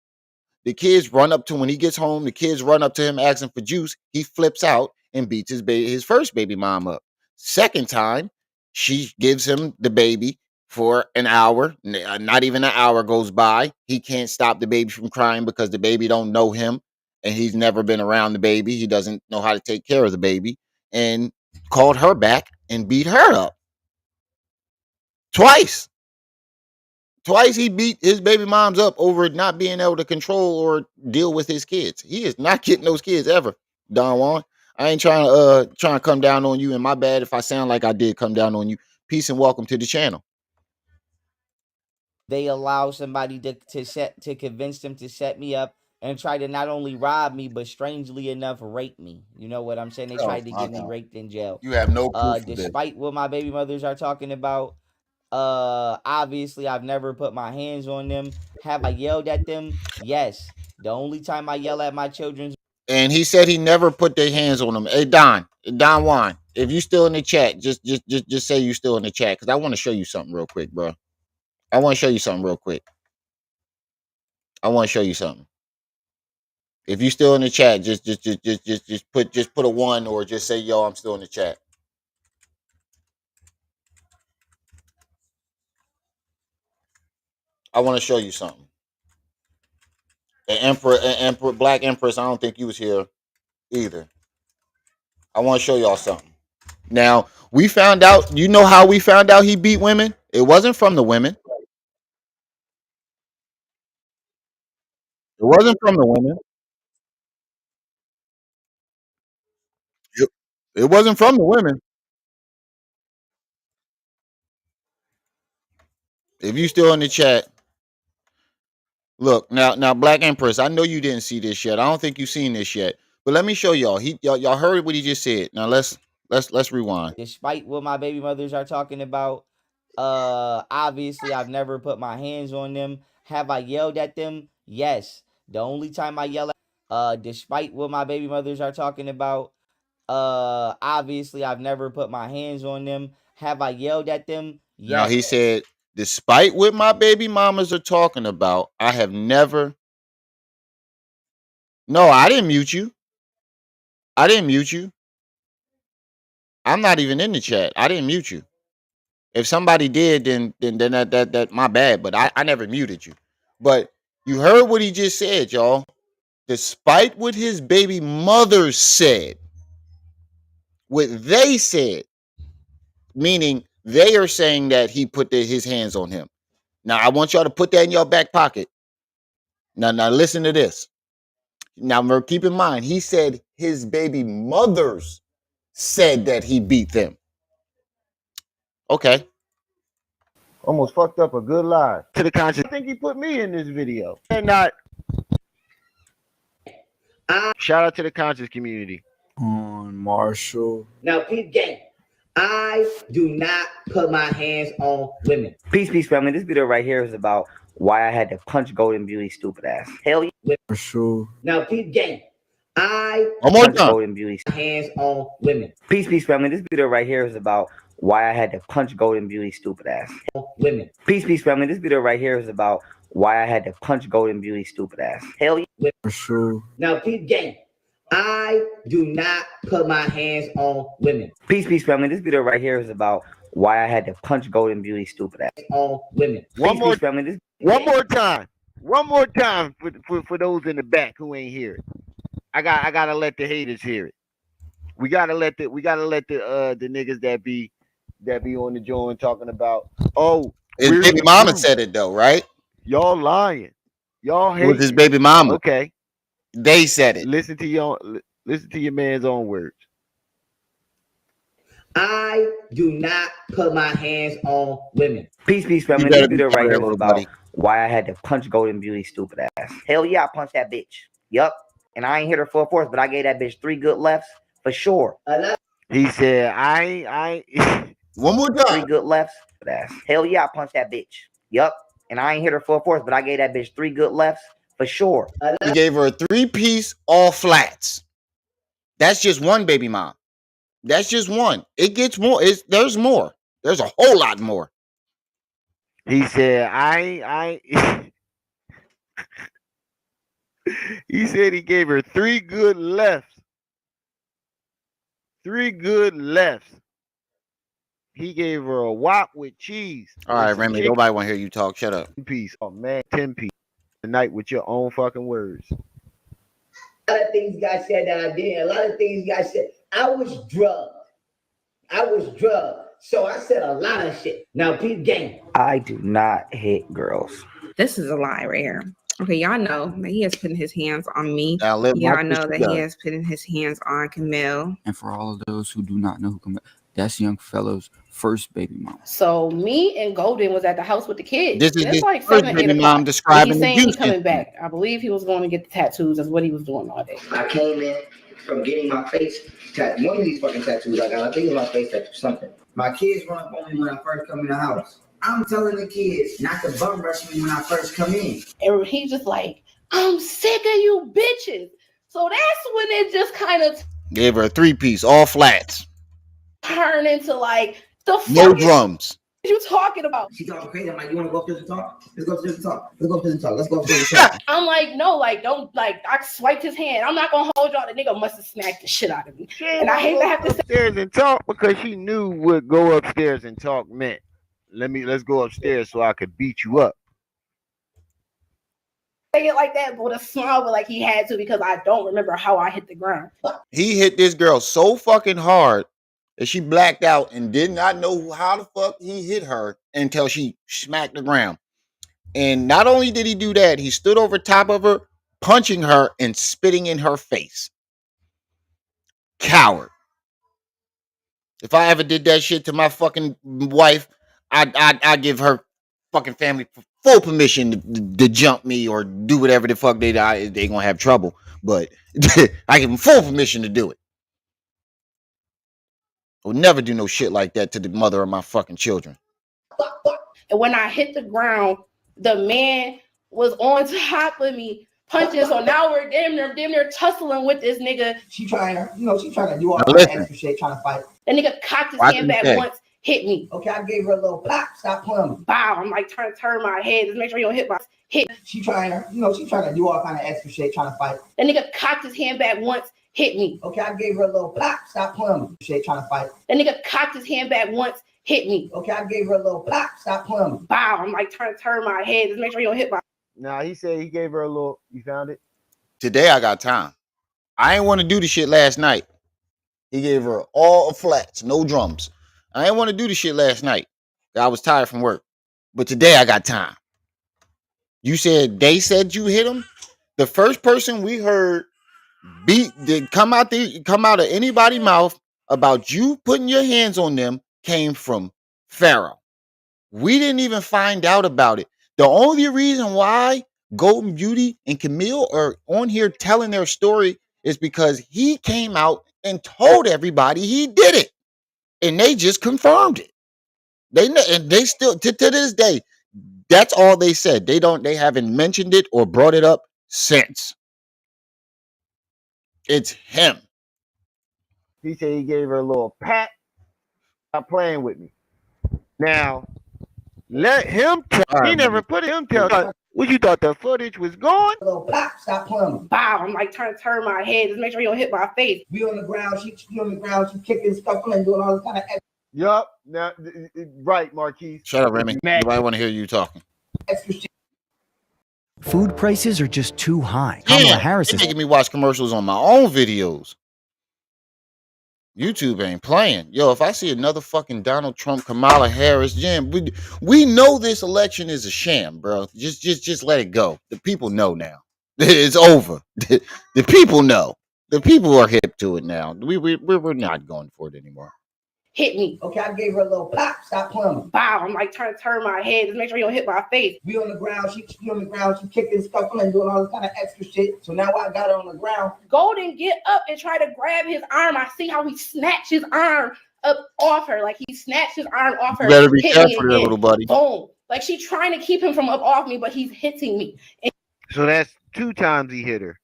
The kids run up to him when he gets home. The kids run up to him asking for juice. He flips out and beats his first baby mom up. Second time, she gives him the baby for an hour. Not even an hour goes by. He can't stop the baby from crying because the baby don't know him and he's never been around the baby. He doesn't know how to take care of the baby and called her back and beat her up twice. Twice he beat his baby moms up over not being able to control or deal with his kids. He is not getting those kids ever, Don Juan. I ain't trying to come down on you, and my bad if I sound like I did come down on you. Peace and welcome to the channel. They allow somebody to convince them to set me up and try to not only rob me, but strangely enough, rape me. You know what I'm saying? They tried to get me raped in jail. You have no proof of this. Despite what my baby mothers are talking about, obviously I've never put my hands on them. Have I yelled at them? Yes. The only time I yell at my children. And he said he never put their hands on them. Hey Don Juan, if you still in the chat, just say you still in the chat because I want to show you something real quick, bro. I want to show you something real quick. I want to show you something. If you still in the chat, just put a 1 or just say yo, I'm still in the chat. I want to show you something. An emperor, Black Empress. I don't think you was here either. I want to show y'all something. Now we found out. You know how we found out he beat women? It wasn't from the women. It wasn't from the women. It wasn't from the women. If you still in the chat, look now, Black Empress. I know you didn't see this yet. I don't think you've seen this yet. But let me show y'all. Y'all heard what he just said. Now let's rewind. Despite what my baby mothers are talking about, obviously I've never put my hands on them. Have I yelled at them? Yes. The only time I yell at, despite what my baby mothers are talking about, obviously I've never put my hands on them. Have I yelled at them? Yes. Now he said, despite what my baby mamas are talking about, I have never. No, I didn't mute you. I didn't mute you. I'm not even in the chat. I didn't mute you. If somebody did, then that my bad. But I never muted you. But you heard what he just said, y'all. Despite what his baby mother said, what they said, meaning they are saying that he put his hands on him. Now I want y'all to put that in your back pocket. Now listen to this. Now keep in mind, he said his baby mothers said that he beat them. Okay. Almost fucked up a good lie to the conscience. I think he put me in this video. And not. Shout out to the conscious community. On Marshall. Now, peep game. I do not put my hands on women. Peace, family. This video right here is about why I had to punch Golden Beauty's stupid ass. Hell yeah. Marshall. Now, peep game. I one more punch time. Golden Beauty's hands on women. Peace, family. This video right here is about why I had to punch Golden Beauty's stupid ass. Women. Peace, family. This video right here is about why I had to punch Golden Beauty's stupid ass. Hell yeah. Marshall. Now, peep game. I do not put my hands on women. Peace, family. This video right here is about why I had to punch Golden Beauty's stupid ass on women. One more family. One more time. One more time for those in the back who ain't hear it. I gotta let the haters hear it. We gotta let the niggas that be on the joint talking about, oh, his baby mama said it though, right? Y'all lying. Y'all hate his baby mama. Okay. They said it. Listen to y'all. Listen to your man's own words. I do not put my hands on women. Peace, family. You This better be video right here quiet, was little about buddy. why I had to punch Golden Beauty stupid ass. Hell yeah, I punched that bitch. Yup. And I ain't hit her full force, but I gave that bitch 3 good lefts for sure. He said, I One more 3 time. good lefts. Hell yeah, I punched that bitch. Yup. And I ain't hit her full force, but I gave that bitch 3 good lefts for sure. He gave her a 3-piece all flats. That's just one, baby mom. That's just one. It gets more. There's more. There's a whole lot more. He said, he said he gave her 3 good lefts. 3 good lefts. He gave her a wop with cheese. All right, Remy. Nobody want to hear you talk. Shut up. 10 piece. Oh man, 10 piece. Tonight with your own fucking words. A lot of things God said that I did. A lot of things God said. I was drugged. So I said a lot of shit. Now, peep game. I do not hit girls. This is a lie right here. Okay, y'all know that he has put his hands on me. Now, Y'all know that he has put his hands on Campbell. And for all of those who do not know who Campbell, that's young fellow's first baby mama. So me and Golden was at the house with the kids. This is it's his like first 7, baby 8 mom o'clock. describing He's the saying he's Houston. coming back. I believe he was going to get the tattoos. That's what he was doing all day. I came in from getting my face tattooed. One of these fucking tattoos I got. I think it was my face tattoo, something. My kids run up on me when I first come in the house. I'm telling the kids not to bum rush me when I first come in. And he's just like, I'm sick of you bitches. So that's when it just kind of Gave her a 3-piece, all flats. turned into like, the No fuck drums. is you talking about? She talking crazy. I'm like, you want to go upstairs and talk? Let's go upstairs and talk. Let's go upstairs and talk. I'm like, no, like, don't, like, I swiped his hand. I'm not going to hold y'all. The nigga must have smacked the shit out of me. And I hate to have to say upstairs and talk because she knew what go upstairs and talk meant. Let's go upstairs so I could beat you up. it like that, but with a smile, but like he had to because I don't remember how I hit the ground. He hit this girl so fucking hard that she blacked out and did not know how the fuck he hit her until she smacked the ground. And not only did he do that, he stood over top of her, punching her and spitting in her face. Coward. If I ever did that shit to my fucking wife, I'd give her fucking family full permission to jump me or do whatever the fuck they gonna have trouble. But I give them full permission to do it. I would never do no shit like that to the mother of my fucking children. And when I hit the ground, the man was on top of me punching. So now we're damn near tussling with this nigga. She trying to do all that extra shit, trying to fight. The nigga cocked his hand back once, hit me. Okay, I gave her a little pop. Stop playing. Bow. I'm like trying to turn my head. Just make sure you don't hit my hit. She trying to do all kind of extra shit, trying to fight. The nigga cocked his hand back once, hit me. Okay, I gave her a little pop. Stop playing. Shit, trying to fight. The nigga cocked his hand back once, hit me. Okay, I gave her a little pop. Stop playing. Bow. I'm like trying to turn my head. Just make sure you don't hit my. Nah, he said he gave her a little. You found it? Today I got time. I ain't want to do the shit last night. He gave her all flats, no drums. I ain't want to do the shit last night. I was tired from work. But today I got time. You said they said you hit him? The first person we heard come out of anybody's mouth about you putting your hands on them came from Pharaoh. We didn't even find out about it. The only reason why Golden Beauty and Camille are on here telling their story is because he came out and told everybody he did it. And they just confirmed it. They still to this day, that's all they said. They haven't mentioned it or brought it up since. It's him. He said he gave her a little pat. Stop playing with me. Now, let him tell. All right, He never put him tell. What you thought the footage was gone? A little pop. Stop playing. Bow. I'm like trying to turn my head. Just make sure you don't hit my face. We on the ground. She on the ground. She kicking stuff and doing all this kind of extra. Yup. Now, right, Marquise. Shut up, Remy. Nobody want to hear you talking. Extra shit. Food prices are just too high. Kamala Harris They're is making me watch commercials on my own videos. YouTube ain't playing. Yo, if I see another fucking Donald Trump, Kamala Harris, Jim, we know this election is a sham, bro. Just let it go. The people know now. It's over. The people know. The people are hip to it now. We're not going for it anymore. Hit me. Okay, I gave her a little pop. Stop playing. Bow. I'm like trying to turn my head. Just make sure you don't hit my face. We on the ground. She on the ground. She kicking stuff and doing all this kind of extra shit. So now I got her on the ground. Golden get up and try to grab his arm. I see how he snatched his arm up off her. Like he snatched his arm off her. You better be hit careful me there, again. little buddy. Boom. Like she trying to keep him from up off me, but he's hitting me. And So that's 2 times he hit her.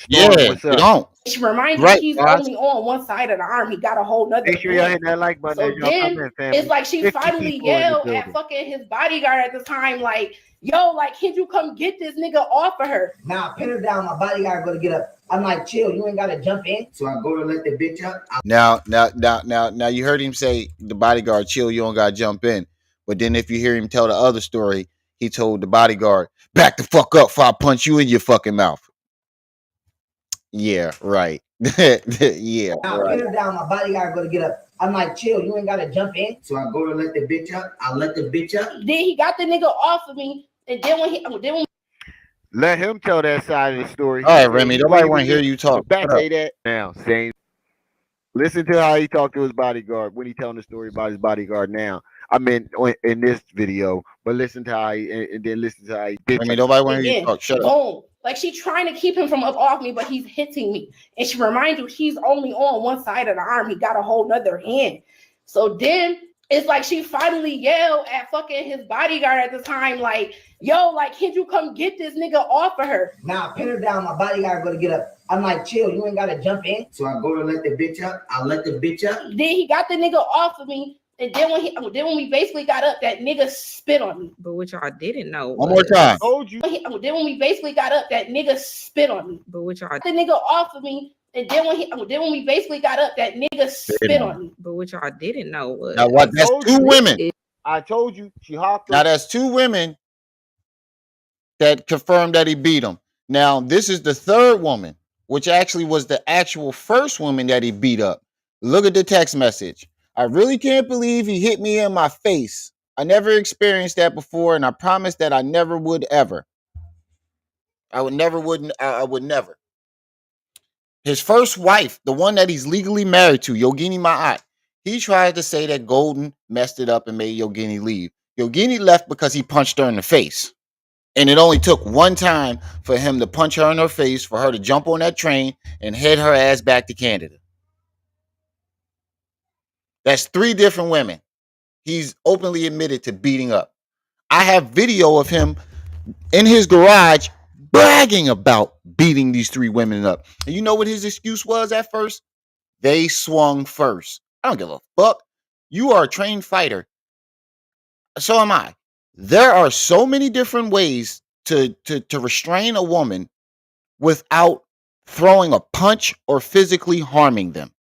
Yeah, What's you up? don't. she reminds you Right, he's guys. only on one side of the arm. He got a whole nother. Make sure y'all hit that like button So as y'all come then in, family. it's like she 50 finally people in the yelled building. at fucking his bodyguard at the time, like, yo, like, can you come get this nigga off of her? Now, pin her down. My bodyguard gonna get up. I'm like, chill. You ain't gotta jump in. So I go to let the bitch up. Now, you heard him say the bodyguard, chill, you don't gotta jump in. But then if you hear him tell the other story, he told the bodyguard, back the fuck up before I punch you in your fucking mouth. Yeah, right. Yeah, Now, right. pin her down. My bodyguard gonna get up. I'm like, chill. You ain't gotta jump in. So I go to let the bitch up. I let the bitch up. Then he got the nigga off of me. And then when Let him tell that side of the story. All right, Remy, nobody want to hear you talk. Back Shut up. say that now. Same. Listen to how he talked to his bodyguard when he telling the story about his bodyguard now. I mean, in this video, but listen to how he, and then listen to how he did. Remy, nobody want to hear you again, talk. Shut up. boom. Like she trying to keep him from up off me, but he's hitting me. And she reminds you he's only on one side of the arm. He got a whole nother hand. So then it's like she finally yelled at fucking his bodyguard at the time, like, yo, like, can you come get this nigga off of her? Now, pin her down. My bodyguard gonna get up. I'm like, chill. You ain't gotta jump in. So I go to let the bitch up. I let the bitch up. Then he got the nigga off of me. And then when we basically got up, that nigga spit on me. But what y'all didn't know. One more time. Told you. Then when we basically got up, that nigga spit on me. But what y'all The nigga off of me. And then when we basically got up, that nigga spit on me. But what y'all didn't know was Now what? That's told 2 you. women. I told you. She hopped. Now that's 2 women that confirmed that he beat him. Now this is the 3rd woman, which actually was the actual first woman that he beat up. Look at the text message. I really can't believe he hit me in my face. I never experienced that before, and I promise that I never would ever. I would never. His first wife, the one that he's legally married to, Yogini Ma'at, he tried to say that Golden messed it up and made Yogini leave. Yogini left because he punched her in the face. And it only took one time for him to punch her in her face, for her to jump on that train and head her ass back to Canada. That's 3 different women he's openly admitted to beating up. I have video of him in his garage bragging about beating these 3 women up. And you know what his excuse was at first? They swung first. I don't give a fuck. You are a trained fighter. So am I. There are so many different ways to restrain a woman without throwing a punch or physically harming them.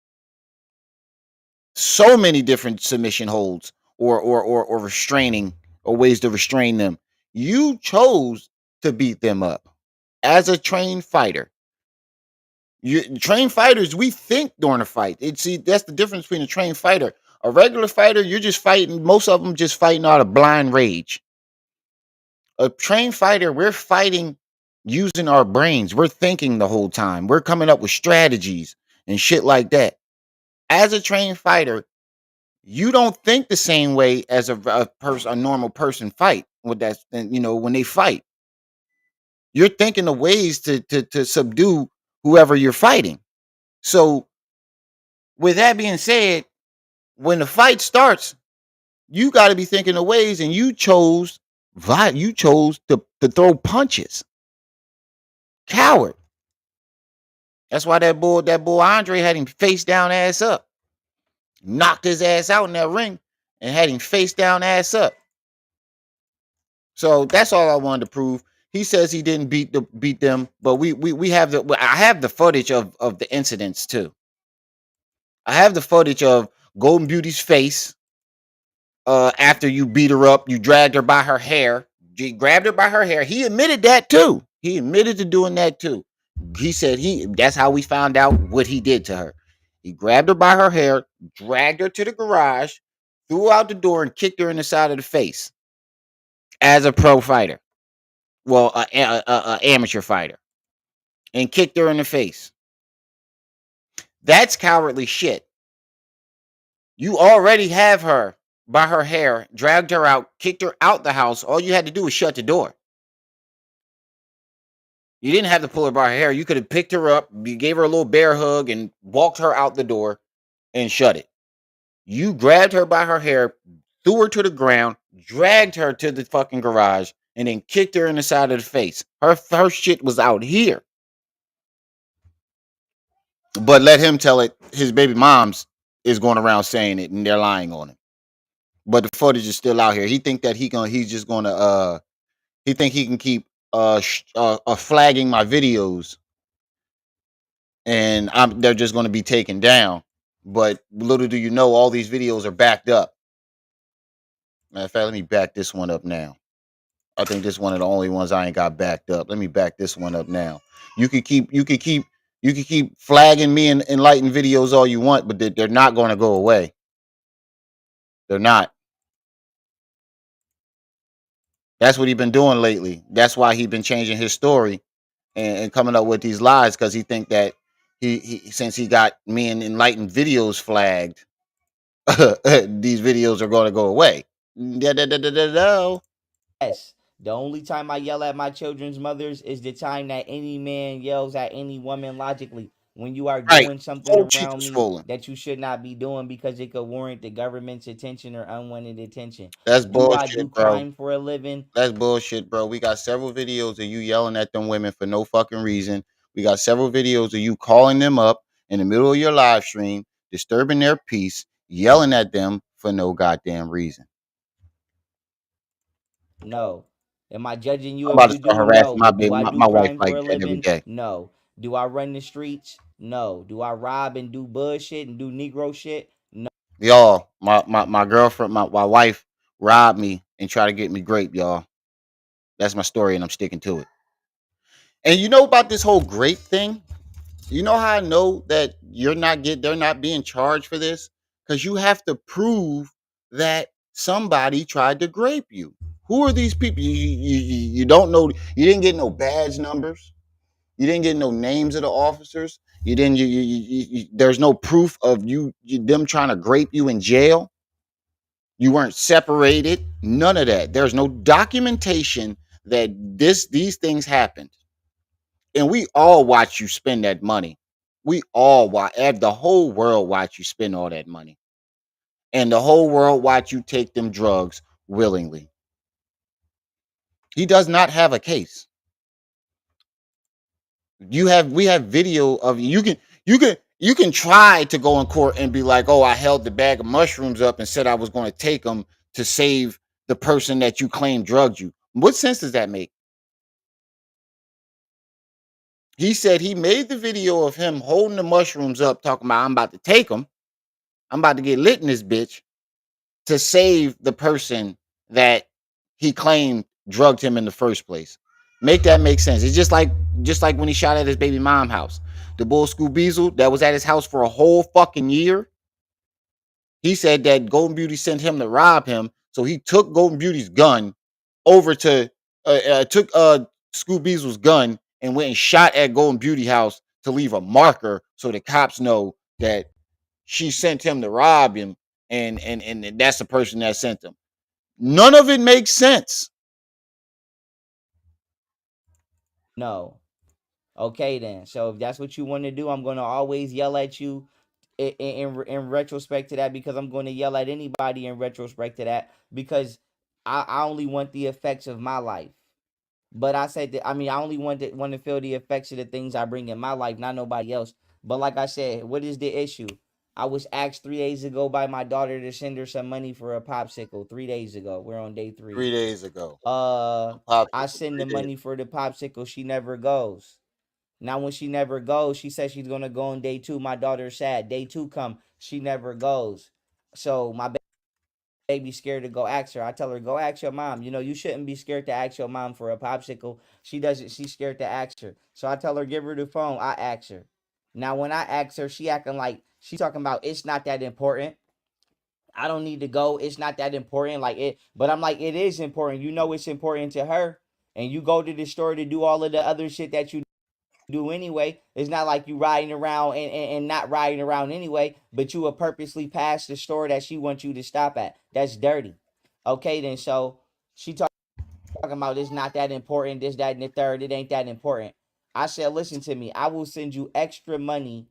So many different submission holds or restraining or ways to restrain them. You chose to beat them up as a trained fighter. Trained fighters, we think during a fight. That's the difference between a trained fighter. A regular fighter, you're just fighting. Most of them just fighting out of blind rage. A trained fighter, we're fighting using our brains. We're thinking the whole time. We're coming up with strategies and shit like that. As a trained fighter, you don't think the same way as a normal person fight with that. When they fight, you're thinking of ways to subdue whoever you're fighting. So, with that being said, when the fight starts, you got to be thinking of ways, and you chose to throw punches. Coward. That's why that boy Andre had him face down, ass up. Knocked his ass out in that ring and had him face down, ass up. So that's all I wanted to prove. He says he didn't beat them, but we have I have the footage of the incidents too. I have the footage of Golden Beauty's face after you beat her up. You dragged her by her hair. You grabbed her by her hair. He admitted that too. He admitted to doing that too. He said that's how we found out what he did to her. He grabbed her by her hair, dragged her to the garage, threw her out the door, and kicked her in the side of the face as a pro fighter. Well, a amateur fighter. And kicked her in the face. That's cowardly shit. You already have her by her hair, dragged her out, kicked her out the house. All you had to do was shut the door. You didn't have to pull her by her hair. You could have picked her up, you gave her a little bear hug, and walked her out the door and shut it. You grabbed her by her hair, threw her to the ground, dragged her to the fucking garage, and then kicked her in the side of the face. Her shit was out here. But let him tell it. His baby moms is going around saying it, and they're lying on him. But the footage is still out here. He think that he's just gonna he think he can keep flagging my videos, and they're just gonna be taken down. But little do you know, all these videos are backed up. Matter of fact, let me back this one up now. I think this is one of the only ones I ain't got backed up. Let me back this one up now. You could keep flagging me and enlighten videos all you want, but they're not going to go away. They're not. That's what he's been doing lately. That's why he's been changing his story and coming up with these lies, because he think that he since he got me and enlightened videos flagged, these videos are going to go away. No. Yes. The only time I yell at my children's mothers is the time that any man yells at any woman logically. When you are Right. doing something Whole cheek around was me swollen. that you should not be doing because it could warrant the government's attention or unwanted attention. That's Do I do bullshit, bro. crime for a living? That's bullshit, bro. We got several videos of you yelling at them women for no fucking reason. We got several videos of you calling them up in the middle of your live stream, disturbing their peace, yelling at them for no goddamn reason. No. Am I judging you I'm if about to you start do? harassing No. my But do baby, I do my wife crime for like a that every living? day. No. Do I run the streets? No. Do I rob and do bullshit and do Negro shit? No. Y'all, my girlfriend, my wife robbed me and tried to get me grape, y'all. That's my story, and I'm sticking to it. And you know about this whole grape thing? You know how I know that they're not being charged for this? Because you have to prove that somebody tried to grape you. Who are these people? You don't know. You didn't get no badge numbers. You didn't get no names of the officers. You didn't. There's no proof of them trying to grape you in jail. You weren't separated. None of that. There's no documentation that these things happened. And we all watch you spend that money. We all watch, the whole world watch you spend all that money. And the whole world watch you take them drugs willingly. He does not have a case. We have video of you can try to go in court and be like, "Oh, I held the bag of mushrooms up and said I was going to take them to save the person that you claim drugged you." What sense does that make? He said he made the video of him holding the mushrooms up, talking about, "I'm about to take them. I'm about to get lit in this bitch to save the person that he claimed drugged him in the first place." Make that make sense. It's just like when he shot at his baby mom house. The bull Scoob Beazle that was at his house for a whole fucking year. He said that Golden Beauty sent him to rob him, so he took Golden Beauty's gun over to took Scoob Beazle's gun and went and shot at Golden Beauty house to leave a marker so the cops know that she sent him to rob him, and that's the person that sent him. None of it makes sense. No. Okay, then. So if that's what you want to do, I'm going to always yell at you in retrospect to that, because I'm going to yell at anybody in retrospect to that, because I only want the effects of my life. But I said that, I mean, I only want to feel the effects of the things I bring in my life, not nobody else. But like I said, what is the issue? I was asked 3 days ago by my daughter to send her some money for a popsicle. 3 days ago. We're on day 3. 3 days ago. I send the money for the popsicle. She never goes. Now, when she never goes, she says she's gonna go on day 2. My daughter's sad. Day 2 come, she never goes. So my baby scared to go ask her. I tell her, go ask your mom. You know, you shouldn't be scared to ask your mom for a popsicle. She doesn't. She's scared to ask her. So I tell her, give her the phone. I ask her. Now, when I ask her, she acting like she talking about it's not that important. I don't need to go. It's not that important. Like it, but I'm like, it is important. You know, it's important to her. And you go to the store to do all of the other shit that you do anyway. It's not like you riding around and not riding around anyway, but you will purposely pass the store that she wants you to stop at. That's dirty. Okay, then so she talking about it's not that important, this, that, and the third. It ain't that important. I said, listen to me. I will send you extra money.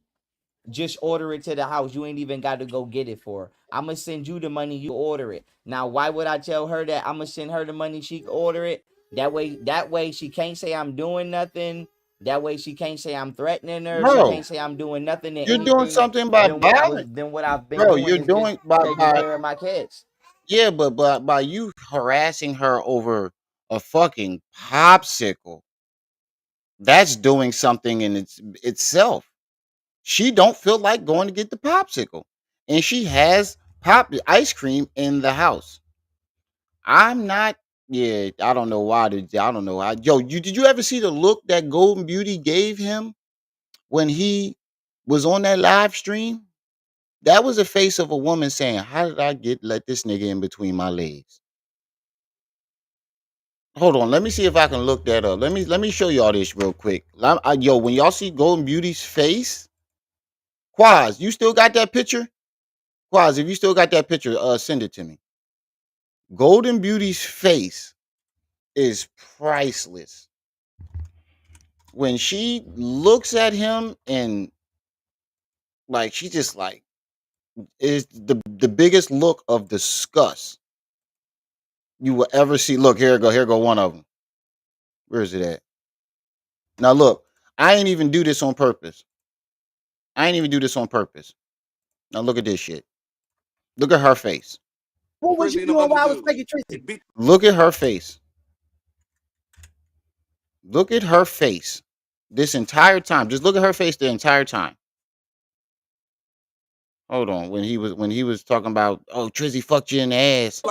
Just order it to the house. You ain't even got to go get it for her. I'm going to send you the money. You order it. Now, why would I tell her that I'm going to send her the money? She can order it. That way she can't say I'm doing nothing. That way she can't say I'm threatening her. She Bro, can't say I'm doing nothing than you're doing anything something by buying. than what I've been Bro, doing you're is just doing taking by care of my kids. yeah, but by you harassing her over a fucking popsicle, that's doing something in itself. She don't feel like going to get the popsicle, and she has pop ice cream in the house. I'm not. Yeah, I don't know why. I don't know. Yo, did you ever see the look that Golden Beauty gave him when he was on that live stream? That was the face of a woman saying, "How did I let this nigga in between my legs?" Hold on, let me see if I can look that up. Let me show y'all this real quick. Yo, when y'all see Golden Beauty's face, Quaz, you still got that picture? Quaz, if you still got that picture, send it to me. Golden Beauty's face is priceless. When she looks at him and like she just like is the biggest look of disgust you will ever see. Look, here go one of them. Where is it at? Now look, I ain't even do this on purpose. I ain't even do this on purpose. Now look at this shit. Look at her face. What was you doing while I was making Tracy? Look at her face. Look at her face. This entire time. Just look at her face the entire time. Hold on. When he was talking about, oh, Trizzy fucked you in the ass.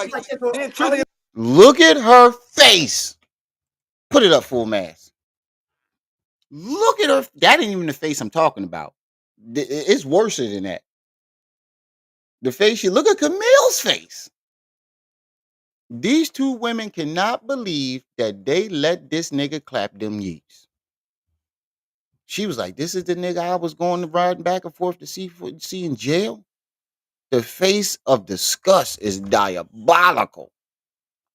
Look at her face. Put it up full mass. Look at her. That ain't even the face I'm talking about. It's worse than that. The face you look at Camille's face. These two women cannot believe that they let this nigga clap them yeets. She was like, this is the nigga I was going to ride back and forth to see in jail. The face of disgust is diabolical.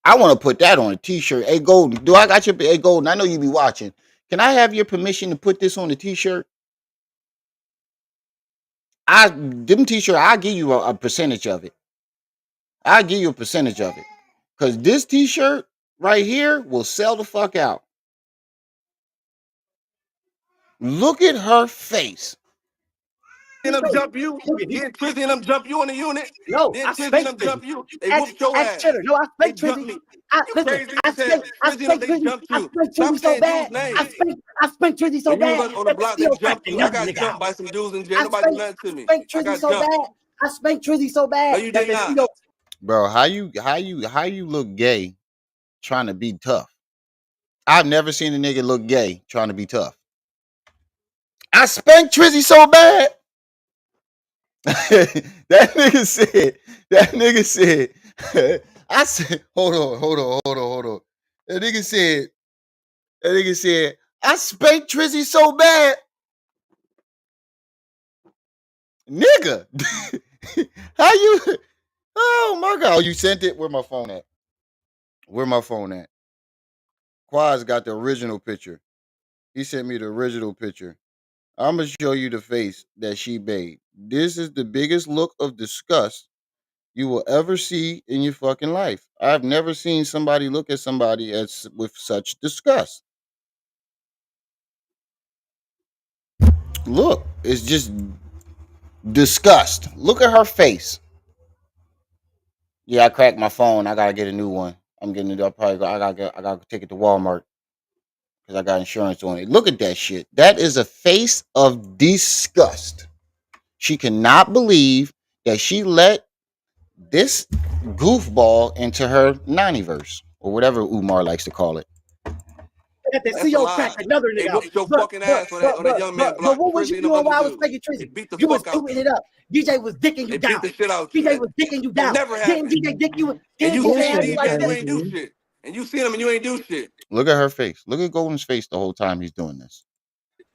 I want to put that on a t-shirt. Hey, Golden, do I got your, hey, Golden, I know you be watching. Can I have your permission to put this on a t-shirt? Them t-shirt, I'll give you a percentage of it. I'll give you a percentage of it. Because this t-shirt right here will sell the fuck out. Look at her face. Then them jump you. Then Trizzy and them jump you on the unit. No, then Trizzy and them jump you. They whooped your ass. No, I spanked Trizzy. I spanked Trizzy so bad. I spanked Trizzy so bad. On the block, they jumped you. I got jumped by some dudes in jail. Nobody do nothing to me. I spanked Trizzy so bad. I spanked Trizzy so bad. No, you did not. Bro, how you look gay trying to be tough? I've never seen a nigga look gay trying to be tough. I spanked Trizzy so bad. that nigga said, I said, hold on. That nigga said, I spanked Trizzy so bad. Nigga, how you, oh my God, you sent it? Where my phone at? Quaz got the original picture. He sent me the original picture. I'm going to show you the face that she made. This is the biggest look of disgust you will ever see in your fucking life. I've never seen somebody look at somebody with such disgust. Look, it's just disgust. Look at her face. Yeah, I cracked my phone. I gotta get a new one. I'm getting it up. I gotta take it to Walmart because I got insurance on it. Look at that shit. That is a face of disgust. She cannot believe that she let this goofball into her naniverse or whatever Umar likes to call it. At the CO crack another nigga. They whooped your fucking ass on that young man block. But what was you doing while I was making Trizzy? You was doing it up. DJ was dicking you down. Beat the shit out you. DJ was dicking you down. Never happened. Didn't DJ dick you? And you DJ see ass DJ, like you ain't do shit. And you see him and you ain't do shit. Look at her face. Look at Golden's face the whole time he's doing this.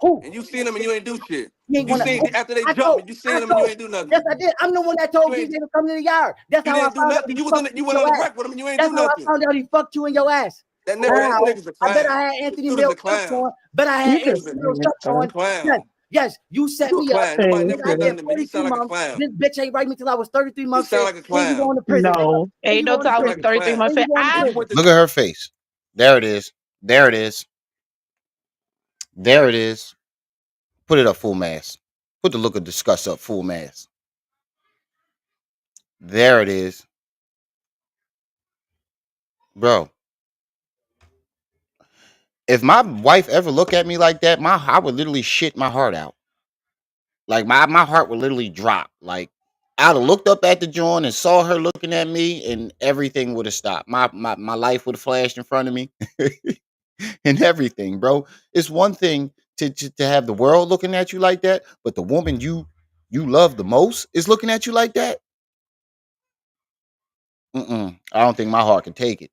Who? And you seen them and you ain't do shit. You ain't You wanna. seen after they I jumped told. me, you seen them and you ain't do nothing. Yes, I did. I'm the one that told You DJ ain't to come to the yard. That's you how I didn't do found out nothing. he You was fucked you you went your on the ass. wreck with him and you ain't That's do how I nothing. found out he fucked you in your ass. That How? nigga's a I bet clown. I had This Anthony dude is Mill a shirts clown. on. Bet I had That Anthony nigga's Mill shirts a on. clown. Yes. You set You a me up. clown. Nobody And never then I did did nothing to me. You 42 sound like a months. clown. This bitch ain't right me till I was 33 You months in. sound like a And you clown. going to prison. No, And ain't you no going to time You I was like prison. a 33 clown. months. And you going to I You prison. went to Look at her face. There it is. There it is. There it is. Put it up full mass. Put the look of disgust up full mass. There it is. Bro, if my wife ever look at me like that, I would literally shit my heart out. Like my heart would literally drop. Like I'd have looked up at the joint and saw her looking at me, and everything would have stopped. My life would have flashed in front of me, and everything, bro. It's one thing to have the world looking at you like that, but the woman you love the most is looking at you like that. I don't think my heart can take it.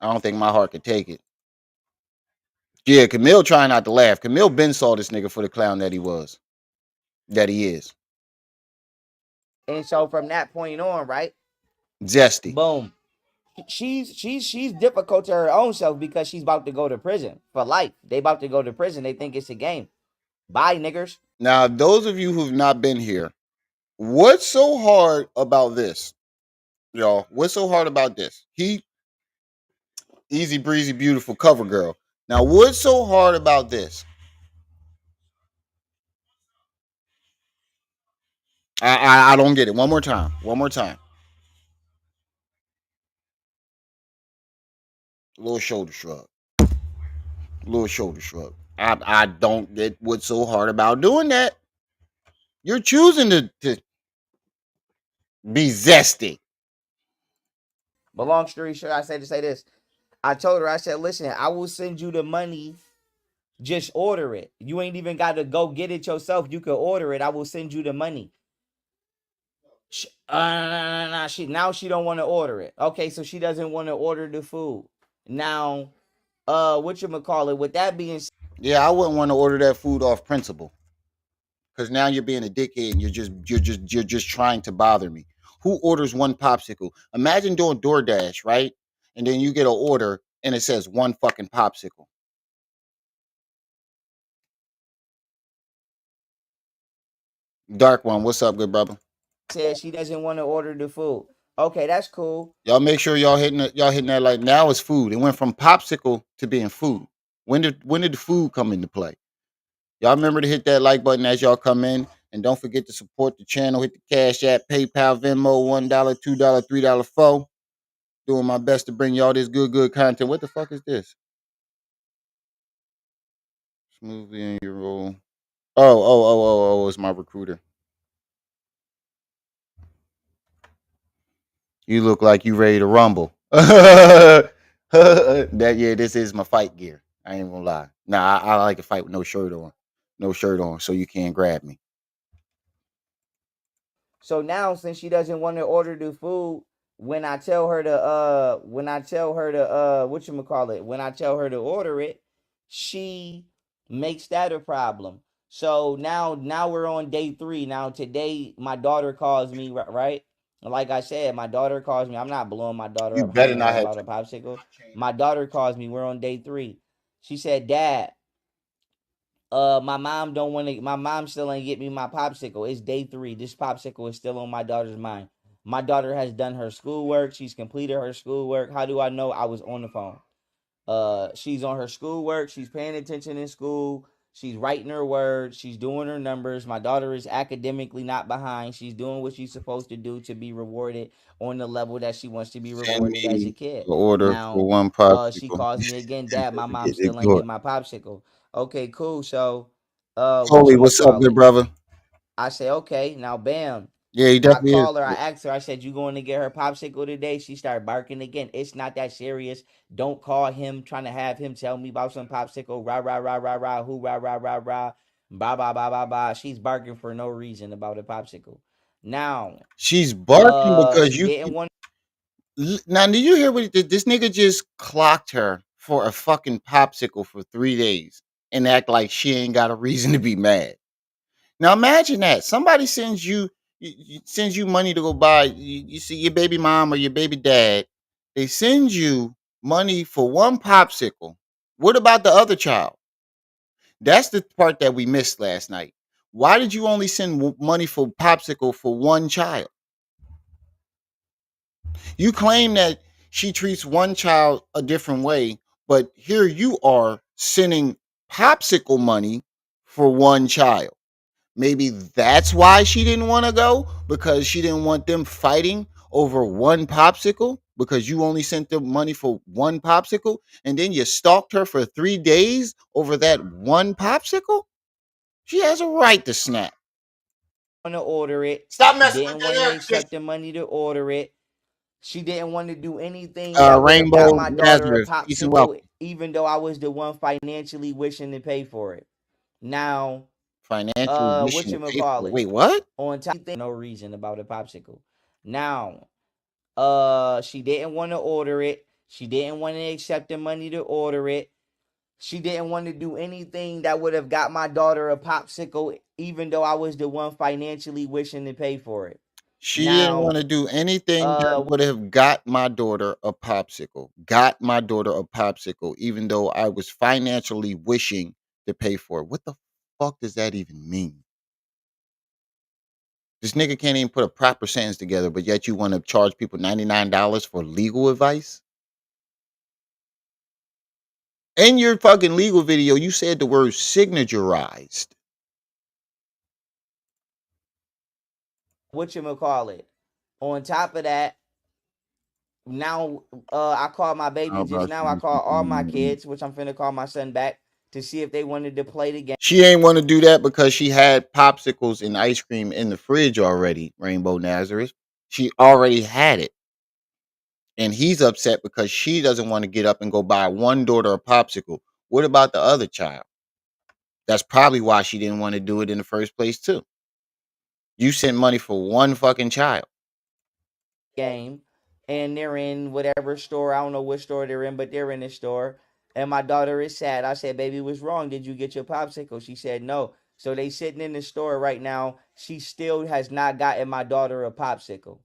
I don't think my heart can take it. Yeah, Camille trying not to laugh. Camille been saw this nigga for the clown that he was, that he is. And so from that point on, right? Zesty. Boom. She's difficult to her own self because she's about to go to prison for life. They about to go to prison. They think it's a game. Bye, niggers. Now, those of you who've not been here, what's so hard about this, y'all? What's so hard about this? Easy breezy, beautiful cover girl. Now, what's so hard about this? I don't get it. One more time. One more time. Little shoulder shrug. Little shoulder shrug. I don't get what's so hard about doing that. You're choosing to be zesty. But long story short, I said to say this. I told her, I said, listen, I will send you the money. Just order it. You ain't even got to go get it yourself. You can order it. I will send you the money. Now she don't want to order it. Okay, so she doesn't want to order the food. Now, whatchamacallit, with that being said, Yeah, I wouldn't want to order that food off principle. Because now you're being a dickhead and you're just trying to bother me. Who orders one popsicle? Imagine doing DoorDash, right? And then you get an order and it says one fucking popsicle. Dark one, what's up, good brother? said she doesn't want to order the food. Okay, that's cool. Y'all make sure y'all hitting that like now it's food. It went from popsicle to being food. When did the food come into play? Y'all remember to hit that like button as y'all come in, and don't forget to support the channel. Hit the Cash App, PayPal, Venmo, $1, $2, $3, $4. Doing my best to bring y'all this good content. What the fuck is this? Smoothly in your roll. Oh, it's my recruiter. You look like you ready to rumble. This is my fight gear. I ain't gonna lie. Nah, I like to fight with no shirt on. No shirt on, so you can't grab me. So now, since she doesn't want to order the food, when I tell her to when I tell her to when I tell her to order it, she makes that a problem. So now we're on day 3. Now today my daughter calls me, right? Like I said, my daughter calls me. I'm not blowing my daughter You up, better hounding not her have. about a popsicle. My daughter calls me. We're on day 3. She said, "Dad, my mom still ain't get me my popsicle. It's day 3. This popsicle is still on my daughter's mind. My daughter has done her schoolwork. She's completed her schoolwork. How do I know? I was on the phone. She's on her schoolwork. She's paying attention in school. She's writing her words. She's doing her numbers. My daughter is academically not behind. She's doing what she's supposed to do to be rewarded on the level that she wants to be Send rewarded as a me kid. the order for Now, one she popsicle. calls me again, Dad, my mom Get still ain't ignored. get my popsicle. Okay, cool. So, Foley, what's up, good brother? I say, okay, now bam. Yeah, he I definitely is. call her, I asked her, I said, you going to get her popsicle today? She started barking again. It's not that serious. Don't call him trying to have him tell me about some popsicle. Rah, rah, rah, rah, rah, who, rah, rah, rah, rah. Bah, bah, bah, bah, bah. She's barking for no reason about a popsicle. Now, She's barking because she you didn't want. now. Did you hear what he did? This nigga just clocked her for a fucking popsicle for 3 days. and act like she ain't got a reason to be mad. Now imagine that somebody sends you money to go buy. You see your baby mom or your baby dad. They send you money for one popsicle. What about the other child? That's the part that we missed last night. Why did you only send money for popsicle for one child? You claim that she treats one child a different way, but here you are sending popsicle money for one child. Maybe that's why she didn't want to go, because she didn't want them fighting over one popsicle, because you only sent them money for one popsicle, and then you stalked her for 3 days over that one popsicle? She has a right to snap. Want to order it. Stop She messing with didn't that want to air accept the money to order it. She didn't want to do anything that would have got Rainbow my daughter a Nazareth, peace and welcome. popsicle, even though I was the one financially wishing to pay for it. Now, Financially wishing to pay for it. whatchamacallit, Wait, what? on top of no reason about a popsicle. Now, she didn't want to order it. She didn't want to accept the money to order it. She didn't want to do anything that would have got my daughter a popsicle, even though I was the one financially wishing to pay for it. She didn't want to do anything that would have got my daughter a popsicle. Got my daughter a popsicle, even though I was financially wishing to pay for it. What the fuck does that even mean? This nigga can't even put a proper sentence together, but yet you want to charge people $99 for legal advice? In your fucking legal video, you said the word signaturized. Whatchamacallit. On top of that, now I called my baby just now. I called all my kids, which I'm finna call my son back to see if they wanted to play the game. She ain't want to do that because she had popsicles and ice cream in the fridge already, Rainbow Nazareth. She already had it. And he's upset because she doesn't want to get up and go buy one daughter a popsicle. What about the other child? That's probably why she didn't want to do it in the first place, too. You sent money for one fucking child. Game, and they're in whatever store. I don't know what store they're in, but they're in the store. And my daughter is sad. I said, "Baby, what's wrong? Did you get your popsicle?" She said, "No." So they sitting in the store right now. She still has not gotten my daughter a popsicle.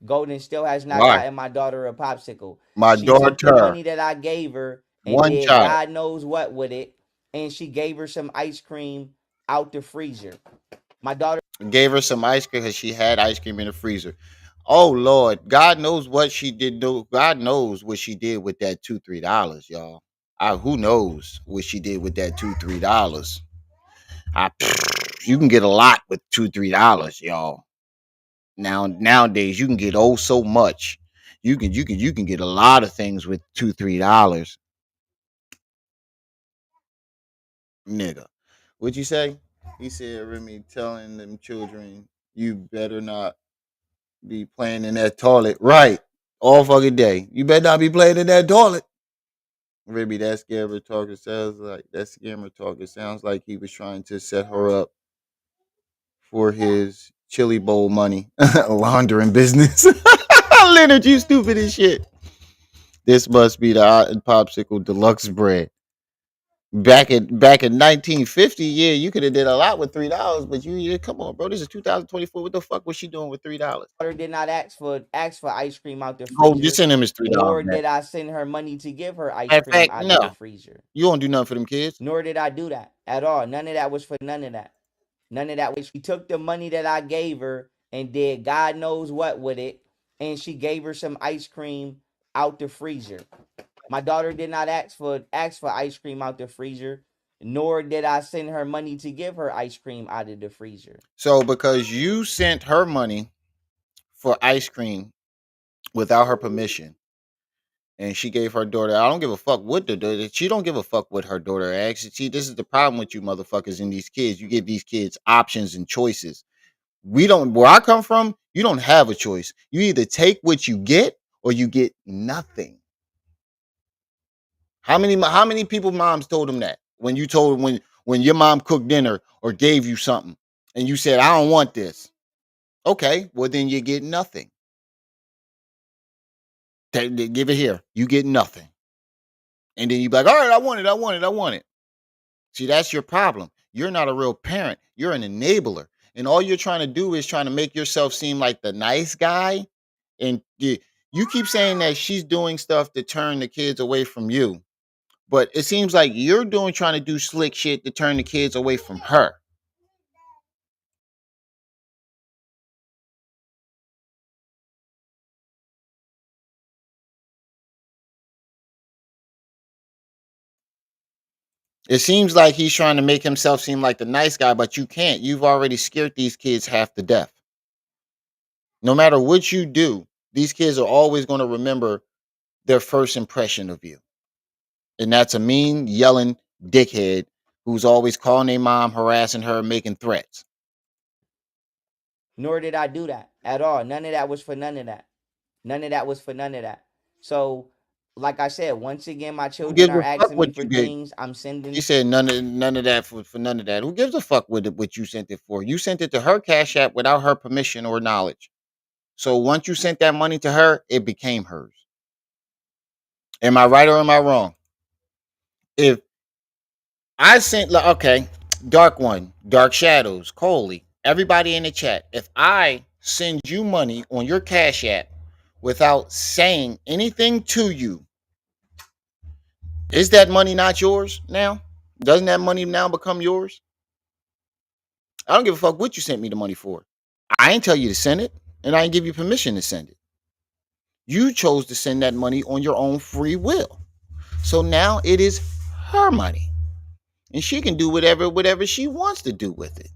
Golden still has not Why? gotten my daughter a popsicle. My She took the daughter, money that I gave her and one did child. God knows what with it. And she gave her some ice cream out the freezer. My daughter Gave her some ice cream because she had ice cream in the freezer. Oh Lord, God knows what she did. God knows what she did with that $2-3, y'all. Who knows what she did with that $2-3? You can get a lot with $2-3, y'all. Nowadays you can get oh so much. You can get a lot of things with $2-3. Nigga. What'd you say? He said, Remy telling them children, you better not be playing in that toilet. Right. All fucking day. You better not be playing in that toilet. Remy, that scammer talker sounds like he was trying to set her up for his chili bowl money laundering business. Leonard, you stupid as shit. This must be the popsicle deluxe bread. Back in 1950, yeah, you could have did a lot with $3, but you come on, bro. This is 2024. What the fuck was she doing with $3? did not ask for ice cream out the Oh, just freezer, send him his $3, nor man. did I send her money to give her ice Matter of cream fact, out of the no. freezer. You don't do nothing for them kids. Nor did I do that at all. None of that was for none of that. None of that was. She took the money that I gave her and did God knows what with it, and she gave her some ice cream out the freezer. My daughter did not ask for ice cream out the freezer, nor did I send her money to give her ice cream out of the freezer. So because you sent her money for ice cream without her permission, and she gave her daughter, I don't give a fuck what the daughter. She don't give a fuck what her daughter asks. See, this is the problem with you motherfuckers and these kids. You give these kids options and choices. We don't. Where I come from, you don't have a choice. You either take what you get or you get nothing. How many people moms told them that when you told when your mom cooked dinner or gave you something and you said I don't want this? Okay, well then you get nothing. Give it here. You get nothing. And then you be like, all right, I want it. See, that's your problem. You're not a real parent. You're an enabler. And all you're trying to do is trying to make yourself seem like the nice guy. And you keep saying that she's doing stuff to turn the kids away from you. But it seems like you're trying to do slick shit to turn the kids away from her. It seems like he's trying to make himself seem like the nice guy, but you can't. You've already scared these kids half to death. No matter what you do, these kids are always going to remember their first impression of you. And that's a mean, yelling dickhead who's always calling their mom, harassing her, making threats. Nor did I do that at all. None of that was for none of that. None of that was for none of that. So, like I said, once again, my Who children gives are a fuck asking me what for you did? things. I'm sending. He said none of that for none of that. Who gives a fuck with it, what you sent it for? You sent it to her Cash App without her permission or knowledge. So once you sent that money to her, it became hers. Am I right or am I wrong? If I sent, like, okay, Dark One, Dark Shadows, Coley, everybody in the chat, if I send you money on your Cash App without saying anything to you, is that money not yours now? Doesn't that money now become yours? I don't give a fuck what you sent me the money for. I ain't tell you to send it, and I ain't give you permission to send it. You chose to send that money on your own free will. So now it is her money. And she can do whatever she wants to do with it.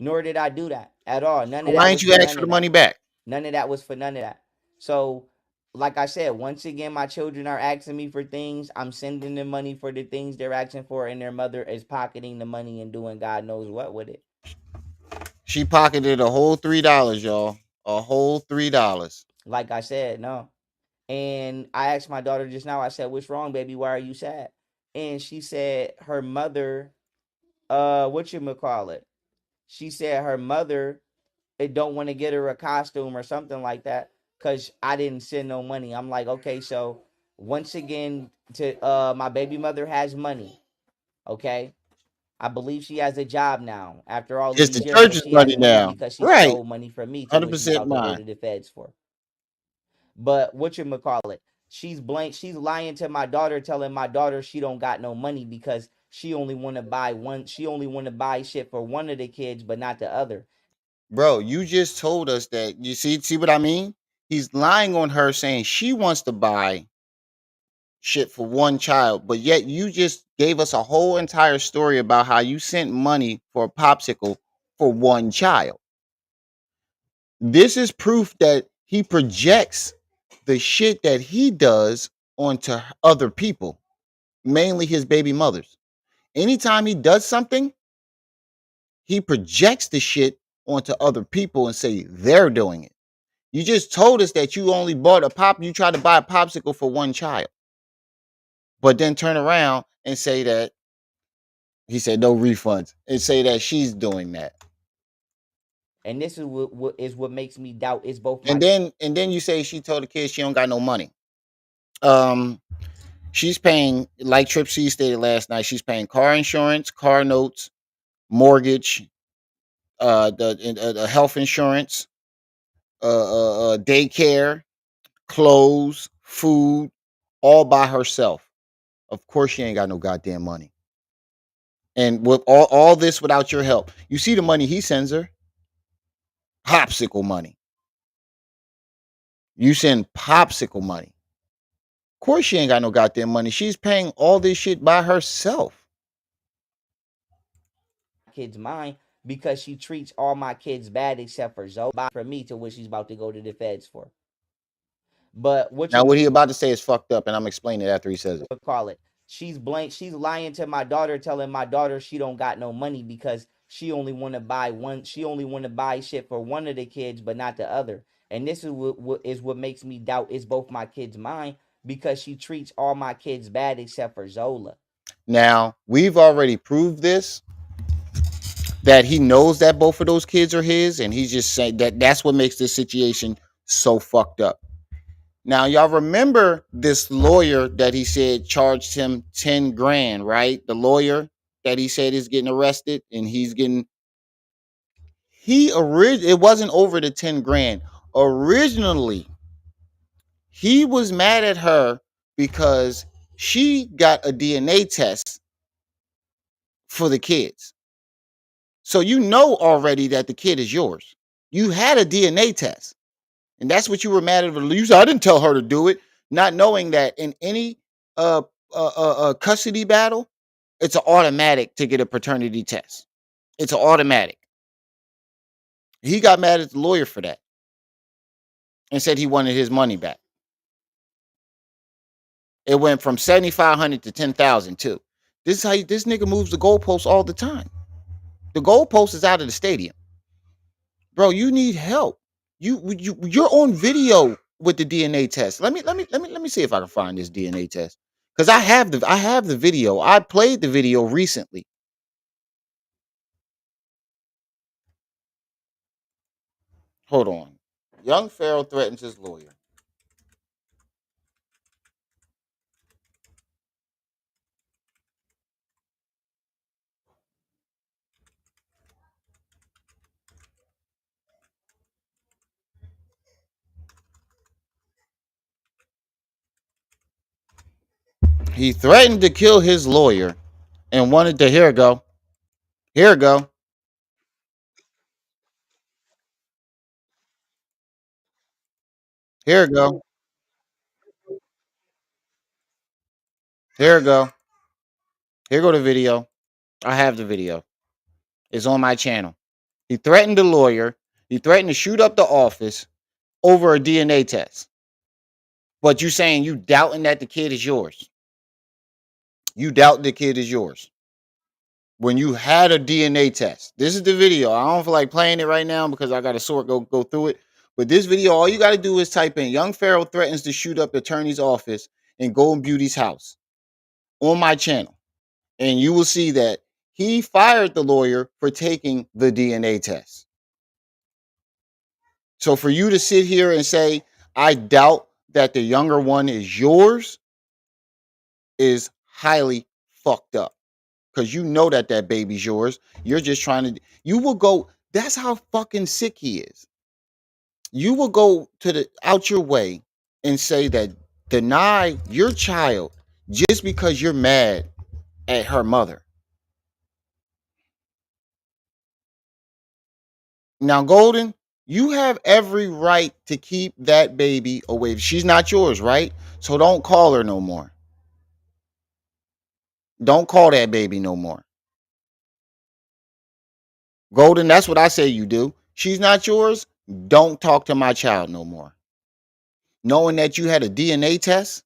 Nor did I do that at all. None of Why that ain't was you for ask none for of the that. money back? None of that was for none of that. So, like I said, once again, my children are asking me for things. I'm sending them money for the things they're asking for, and their mother is pocketing the money and doing God knows what with it. She pocketed a whole $3, y'all. A whole $3. Like I said, no. And I asked my daughter just now, I said, "What's wrong, baby? Why are you sad?" And she said her mother, whatchamacallit? She said her mother don't want to get her a costume or something like that because I didn't send no money. I'm like, okay, so once again, my baby mother has money. Okay. I believe she has a job now after all It's these the years, and church's she has money money now. because she Right. stole money from me to what she's 100% about to go mine. to the feds for. But whatchamacallit? She's blank. She's lying to my daughter, telling my daughter she don't got no money because she only want to buy one. She only want to buy shit for one of the kids, but not the other. Bro, you just told us that. You see what I mean? He's lying on her saying she wants to buy shit for one child, but yet you just gave us a whole entire story about how you sent money for a popsicle for one child. This is proof that he projects the shit that he does onto other people, mainly his baby mothers. Anytime he does something, he projects the shit onto other people and say they're doing it. You just told us that you only bought you tried to buy a popsicle for one child, but then turn around and say that he said no refunds and say that she's doing that. And this is what makes me doubt it's both my. And then you say she told the kids she don't got no money. She's paying, like Trip C stated last night, she's paying car insurance, car notes, mortgage, the health insurance, daycare, clothes, food, all by herself. Of course, she ain't got no goddamn money. And with all this without your help, you see the money he sends her? Popsicle money. You send popsicle money. Of course, she ain't got no goddamn money. She's paying all this shit by herself. Kids mine because she treats all my kids bad except for Zoe. For me to what she's about to go to the feds for. But Now, what he about to say is fucked up, and I'm explaining it after he says it. Call it. She's blank. She's lying to my daughter, telling my daughter she don't got no money because she only want to buy one. She only want to buy shit for one of the kids, but not the other. And this is what makes me doubt it's both my kids mine because she treats all my kids bad except for Zola. Now, we've already proved this, that he knows that both of those kids are his, and he's just saying that's what makes this situation so fucked up. Now, y'all remember this lawyer that he said charged him 10 grand, right? The lawyer that he said is getting arrested and he's getting, it wasn't over the 10 grand. Originally, he was mad at her because she got a DNA test for the kids. So you know already that the kid is yours. You had a DNA test. And that's what you were mad at her. You said, I didn't tell her to do it. Not knowing that in any custody battle, it's an automatic to get a paternity test. It's an automatic. He got mad at the lawyer for that and said he wanted his money back. It went from 7,500 to 10,000 too. This is how this nigga moves the goalposts all the time. The goalpost is out of the stadium. Bro, you need help. You're on video with the DNA test. Let me see if I can find this DNA test. Because I have the video. I played the video recently. Hold on. Young Pharaoh threatens his lawyer. He threatened to kill his lawyer and wanted to, here it go. Here it go. Here it go. Here it go. Here go the video. I have the video. It's on my channel. He threatened the lawyer. He threatened to shoot up the office over a DNA test. But you saying you doubting that the kid is yours. You doubt the kid is yours. When you had a DNA test. This is the video. I don't feel like playing it right now because I got to go through it. But this video, all you got to do is type in Young Pharaoh threatens to shoot up attorney's office in Golden Beauty's house on my channel. And you will see that he fired the lawyer for taking the DNA test. So for you to sit here and say, I doubt that the younger one is yours is highly fucked up. Because you know that baby's yours. You're just trying to, you will go, that's how fucking sick he is. You will go out your way and say that deny your child just because you're mad at her mother. Now, Golden, you have every right to keep that baby away. She's not yours, right? So don't call her no more. Don't call that baby no more. Golden, that's what I say you do. She's not yours. Don't talk to my child no more. Knowing that you had a DNA test,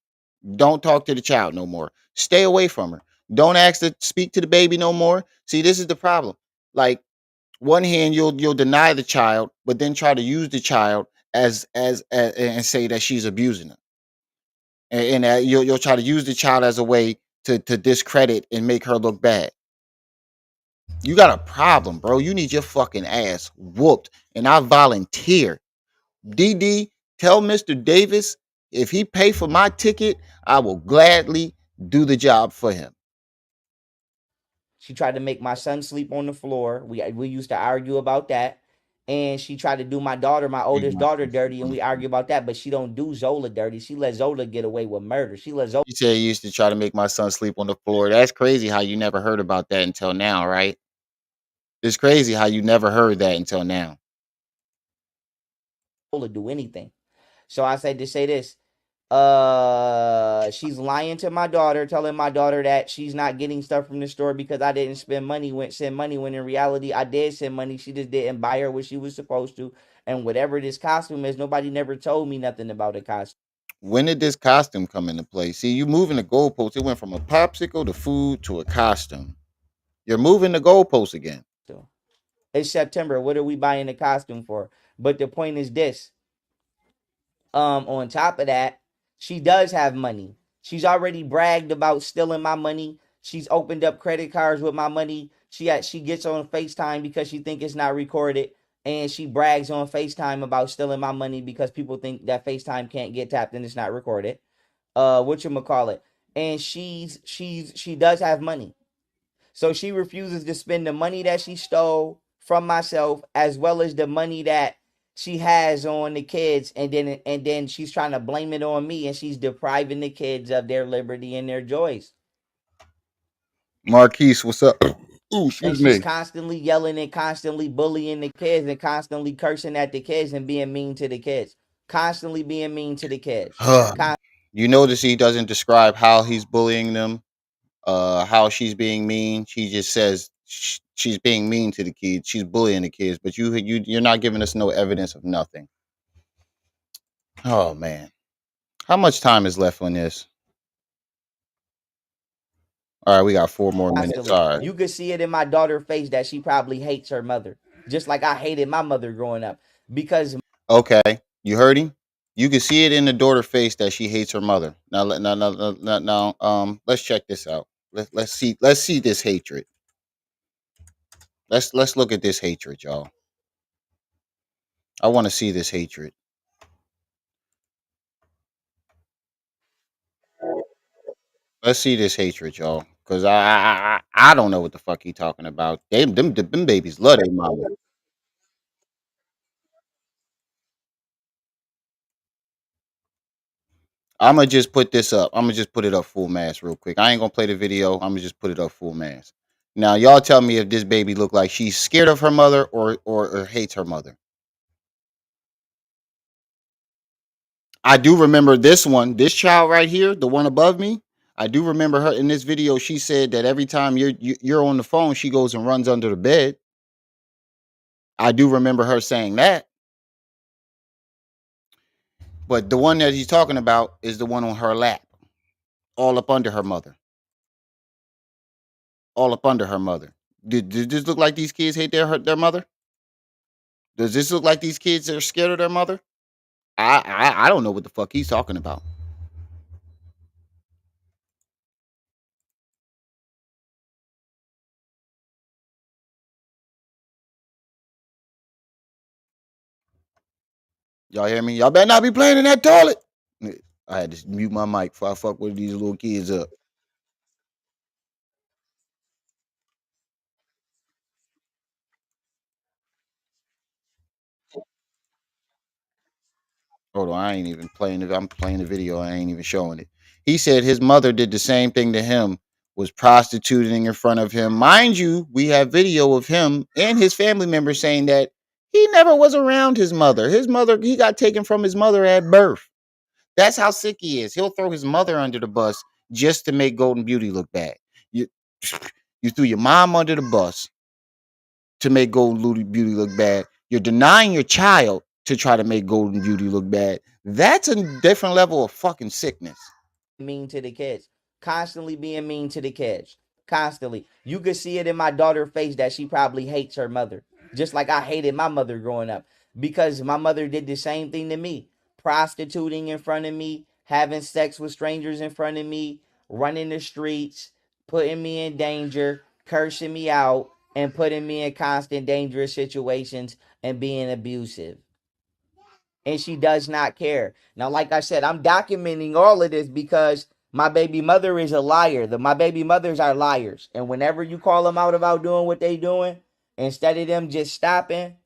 don't talk to the child no more. Stay away from her. Don't ask to speak to the baby no more. See, this is the problem. Like, one hand you'll deny the child, but then try to use the child as and say that she's abusing her, and you'll try to use the child as a way to discredit and make her look bad. You got a problem, bro. You need your fucking ass whooped, and I volunteer. DD, tell Mr. Davis if he pay for my ticket, I will gladly do the job for him. She tried to make my son sleep on the floor. We used to argue about that. And she tried to do my oldest daughter dirty, and we argue about that. But she don't do Zola dirty. She let Zola get away with murder. She let Zola. You said you used to try to make my son sleep on the floor. That's crazy how you never heard about that until now, right? It's crazy how you never heard that until now. Zola do anything. So I said to say this. She's lying to my daughter, telling my daughter that she's not getting stuff from the store because I didn't send money when in reality I did send money. She just didn't buy her what she was supposed to. And whatever this costume is, nobody never told me nothing about the costume. When did this costume come into play? See, you moving the goalpost. It went from a popsicle to food to a costume. You're moving the goalpost again. It's September. What are we buying the costume for? But the point is this. On top of that, she does have money. She's already bragged about stealing my money. She's opened up credit cards with my money. She gets on FaceTime because she think it's not recorded. and she brags on FaceTime about stealing my money because people think that FaceTime can't get tapped and it's not recorded. Whatchamacallit. And she does have money. So she refuses to spend the money that she stole from myself as well as the money that she has on the kids, and then she's trying to blame it on me, and she's depriving the kids of their liberty and their joys. Marquise, what's up? Ooh, And excuse she's me. constantly yelling and constantly bullying the kids and constantly cursing at the kids and being mean to the kids. Constantly being mean to the kids. You notice he doesn't describe how he's bullying them, how she's being mean. She just says she's being mean to the kids. She's bullying the kids, but you're not giving us no evidence of nothing. Oh man, how much time is left on this? All right, we got 4 more minutes. All right. You could see it in my daughter's face that she probably hates her mother, just like I hated my mother growing up. Because Okay, you heard him. You can see it in the daughter face that she hates her mother. Now, let's check this out. Let's see this hatred. Let's look at this hatred, y'all. I want to see this hatred. Let's see this hatred, y'all. Cause I don't know what the fuck he talking about. Them babies love their mama. I'm gonna just put this up. I'm gonna just put it up full mass real quick. I ain't gonna play the video. I'm gonna just put it up full mass. Now, y'all tell me if this baby look like she's scared of her mother or hates her mother. I do remember this one, this child right here, the one above me. I do remember her in this video. She said that every time you're on the phone, she goes and runs under the bed. I do remember her saying that. But the one that he's talking about is the one on her lap, all up under her mother, all up under her mother. Did this look like these kids hate their mother? Does this look like these kids are scared of their mother? I don't know what the fuck he's talking about. Y'all hear me? Y'all better not be playing in that toilet. I had to mute my mic before I fuck with these little kids up. Hold on, I ain't even playing it. I'm playing the video. I ain't even showing it. He said his mother did the same thing to him, was prostituting in front of him. Mind you, we have video of him and his family members saying that he never was around his mother. His mother, he got taken from his mother at birth. That's how sick he is. He'll throw his mother under the bus just to make Golden Beauty look bad. You, you threw your mom under the bus to make Golden Beauty look bad. You're denying your child to try to make Golden Beauty look bad. That's a different level of fucking sickness. Mean to the kids, constantly being mean to the kids, constantly. You could see it in my daughter's face that she probably hates her mother, just like I hated my mother growing up. Because my mother did the same thing to me, prostituting in front of me, having sex with strangers in front of me, running the streets, putting me in danger, cursing me out, and putting me in constant dangerous situations and being abusive. And she does not care. Now, like I said, I'm documenting all of this because my baby mother is a liar. My baby mothers are liars. And whenever you call them out about doing what they doing, instead of them just stopping,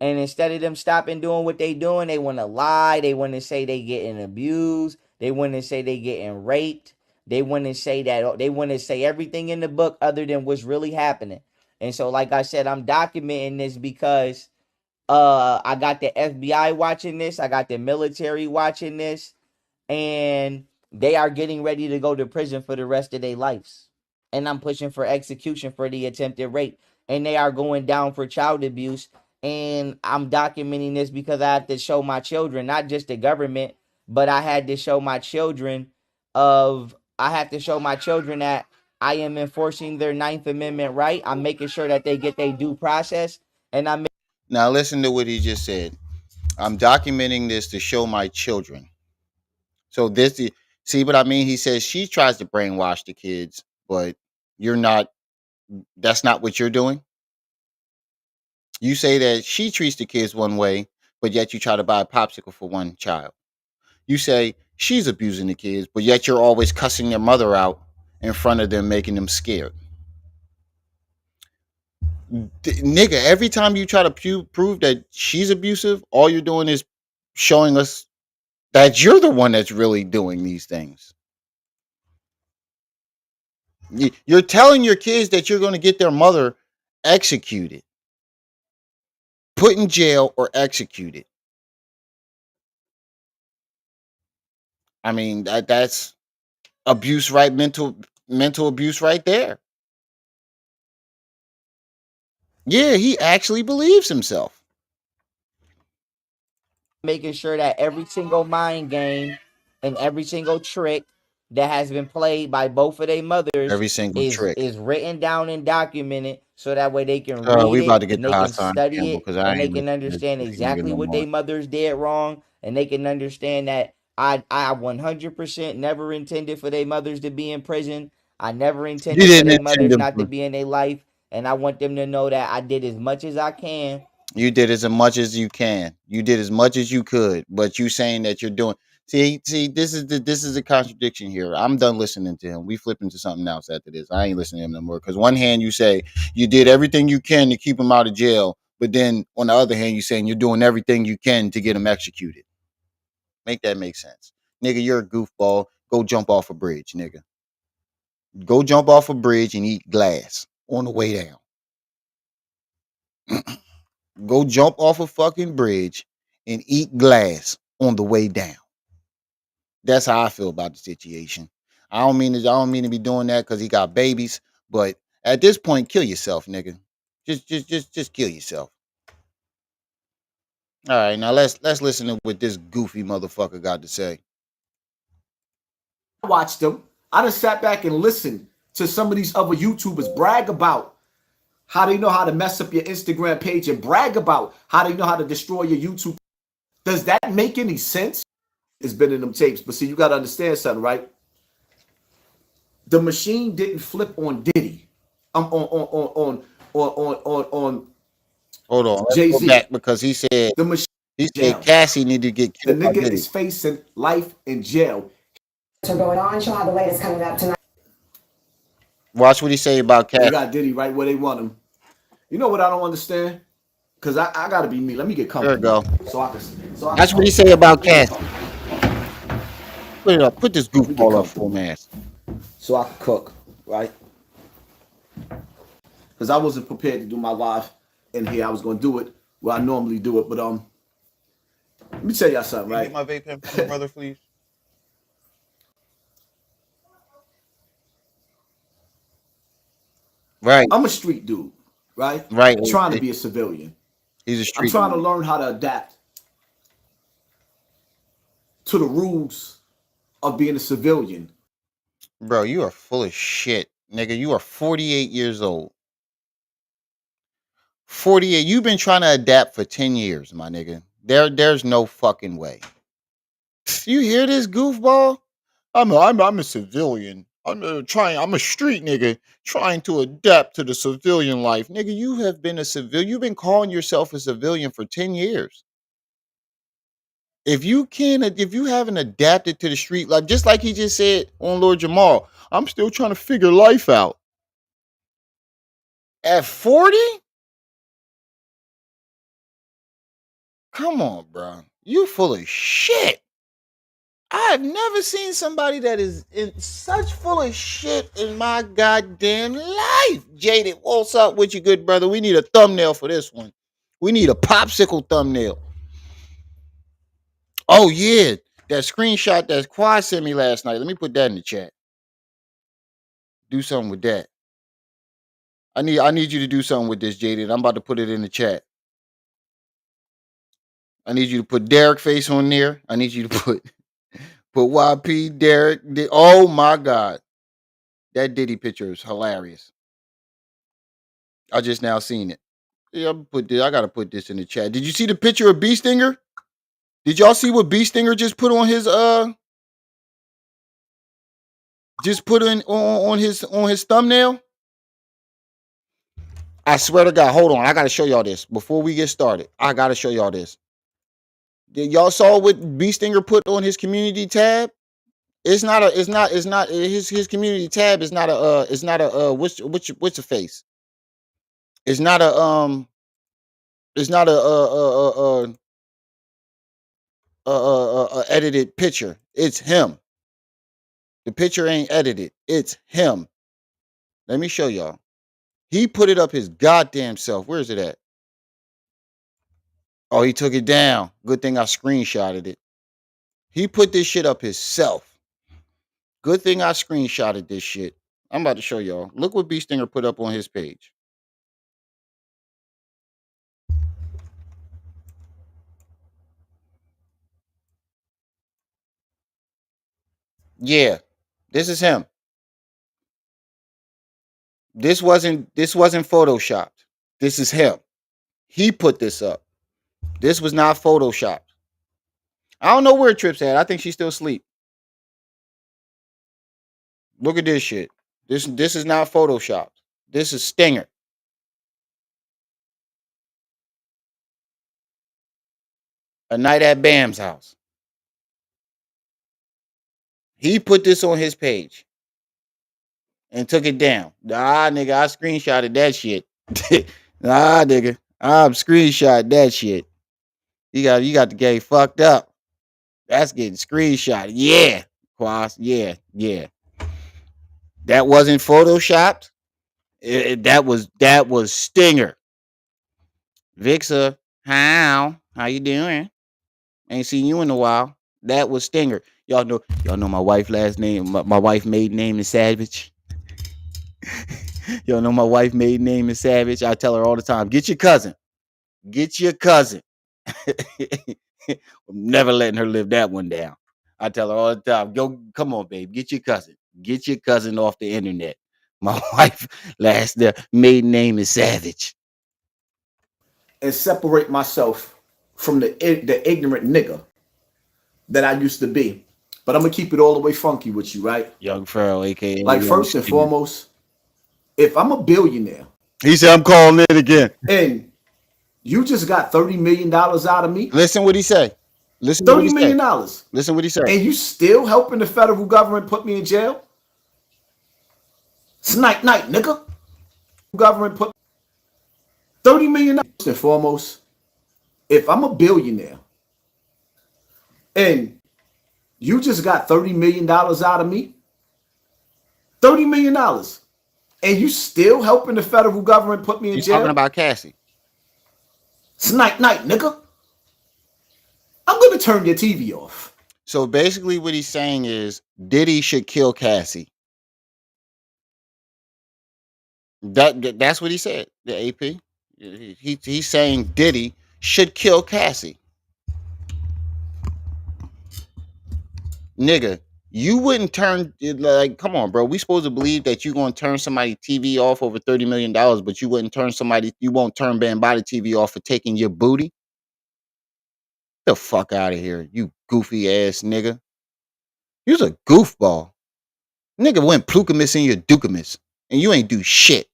and instead of them stopping doing what they doing, they want to lie. They want to say they getting abused. They want to say they getting raped. They want to say that they want to say everything in the book other than what's really happening. And so, like I said, I'm documenting this because I got the FBI watching this, I got the military watching this, and they are getting ready to go to prison for the rest of their lives. And I'm pushing for execution for the attempted rape, and they are going down for child abuse. And I'm documenting this because I have to show my children, not just the government, but I had to show my children that I am enforcing their 9th Amendment right. I'm making sure that they get their due process, and I'm Now listen to what he just said. I'm documenting this to show my children. So this is, see what I mean? He says she tries to brainwash the kids, but you're not, that's not what you're doing. You say that she treats the kids one way, but yet you try to buy a popsicle for one child. You say she's abusing the kids, but yet you're always cussing their mother out in front of them, making them scared. Nigga, every time you try to prove that she's abusive, all you're doing is showing us that you're the one that's really doing these things. You're telling your kids that you're going to get their mother executed, put in jail, or executed. I mean, that's abuse, right? Mental abuse right there. Yeah, he actually believes himself. Making sure that every single mind game and every single trick that has been played by both of their mothers Every single trick is written down and documented, so that way they can We read about it to get and to they can Hassan study Campbell it because I and they ain't can listening to this understand goofy nigga exactly no what more. their mothers did wrong, and they can understand that I 100% never intended for their mothers to be in prison. I never You intended for didn't their intend mothers them not to for. be in their life, and I want them to know that I did as much as I can. You did as much as you can. You did as much as you could, but you saying that you're doing. See, this is the contradiction here. I'm done listening to him. We flip into something else after this. I ain't listening to him no more. Because one hand you say you did everything you can to keep him out of jail, but then on the other hand you saying you're doing everything you can to get him executed. Make that make sense, nigga? You're a goofball. Go jump off a bridge, nigga. Go jump off a bridge and eat glass on the way down. Go jump off a fucking bridge and eat glass on the way down. That's how I feel about the situation. I don't mean to be doing that because he got babies, but at this point, kill yourself, nigga. Just kill yourself. All right, now let's listen to what this goofy motherfucker got to say. I watched them. I just sat back and listened to some of these other YouTubers brag about how they know how to mess up your Instagram page and brag about how they know how to destroy your YouTube. Does that make any sense? It's been in them tapes, but see, you got to understand something, right? The machine didn't flip on Diddy. On Hold on, let's go Jay-Z. back because he said The machine Cassie needed to get the killed by nigga Diddy. is facing life in jail. Going on, she'll have the latest coming up tonight. Watch what he say about Cassie. They got Diddy right where they want him. You know what I don't understand? Because I gotta be me. Let me get comfortable. There we go. So I can. That's what he say about Cassie. Put it up. Put this goofball up for him ass. So I can cook, right? Because I wasn't prepared to do my live in here. I was gonna do it where I normally do it, but let me tell y'all something, right? Get my vape pen for my brother, please. Right. I'm a street dude, right? Right. Trying to be a civilian. He's a street. I'm trying to learn how to adapt to the rules of being a civilian. Bro, you are full of shit, nigga. You are 48 years old. 48. You've been trying to adapt for 10 years, my nigga. There's no fucking way. You hear this goofball? I'm a civilian. I'm a street nigga trying to adapt to the civilian life. Nigga, you have been a civilian. You've been calling yourself a civilian for 10 years. If you haven't adapted to the street life, just like he just said on Lord Jamal, I'm still trying to figure life out. At 40? Come on, bro. You full of shit. I've never seen somebody that is in such full of shit in my goddamn life. Jaded, what's up with you, good brother? We need a thumbnail for this one. We need a popsicle thumbnail. Oh, yeah. That screenshot that Quad sent me last night. Let me put that in the chat. Do something with that. I need you to do something with this, Jaded. I'm about to put it in the chat. I need you to put Derek face on there. I need you to put YP, Derek. Oh my God. That Diddy picture is hilarious. I just now seen it. Yeah, I gotta put this in the chat. Did you see the picture of B Stinger? Did y'all see what B Stinger just put on his just put in on his thumbnail? I swear to God, hold on. I gotta show y'all this before we get started. I gotta show y'all this. Y'all saw what B Stinger put on his community tab? It's not his community tab is not a what's the face? It's not it's not a edited picture. It's him. The picture ain't edited. It's him. Let me show y'all. He put it up his goddamn self. Where is it at? Oh, he took it down. Good thing I screenshotted it. He put this shit up himself. Good thing I screenshotted this shit. I'm about to show y'all. Look what B Stinger put up on his page. Yeah, this is him. This wasn't photoshopped. This is him. He put this up. This was not photoshopped. I don't know where Trip's at. I think she's still asleep. Look at this shit. This is not photoshopped. This is Stinger. A night at Bam's house. He put this on his page and took it down. Nah, nigga, I screenshotted that shit. Nah, nigga, I'm screenshot that shit. You got the game fucked up. That's getting screenshotted. Yeah, Quas. Yeah. That wasn't photoshopped. That was Stinger. Vixa, how you doing? Ain't seen you in a while. That was Stinger. Y'all know my wife's last name. My wife maiden name is Savage. Y'all know my wife maiden name is Savage. I tell her all the time, get your cousin. Get your cousin. I'm never letting her live that one down. I tell her all the time, come on, babe, get your cousin. Get your cousin off the internet. My wife maiden name is Savage. And separate myself from the ignorant nigga that I used to be. But I'm gonna keep it all the way funky with you, right? Young Pharaoh, aka like first and foremost, if I'm a billionaire, he said I'm calling it again. And you just got $30 million out of me. Listen what he say. Listen $30 million. Listen what he said. And you still helping the federal government put me in jail? It's night, nigga. Government put $30 million. First and foremost, if I'm a billionaire and you just got $30 million out of me, $30 million, and you still helping the federal government put me in jail? Talking about Cassie. It's night, nigga. I'm gonna turn your TV off. So basically what he's saying is Diddy should kill Cassie. That's what he said, the AP. He's saying Diddy should kill Cassie. Nigga, you wouldn't turn, like, come on, bro. We supposed to believe that you gonna turn somebody's TV off over $30 million, but you won't turn Bambaataa TV off for taking your booty? Get the fuck out of here, you goofy ass nigga. You's a goofball. Nigga went plukamus in your dukamus, and you ain't do shit.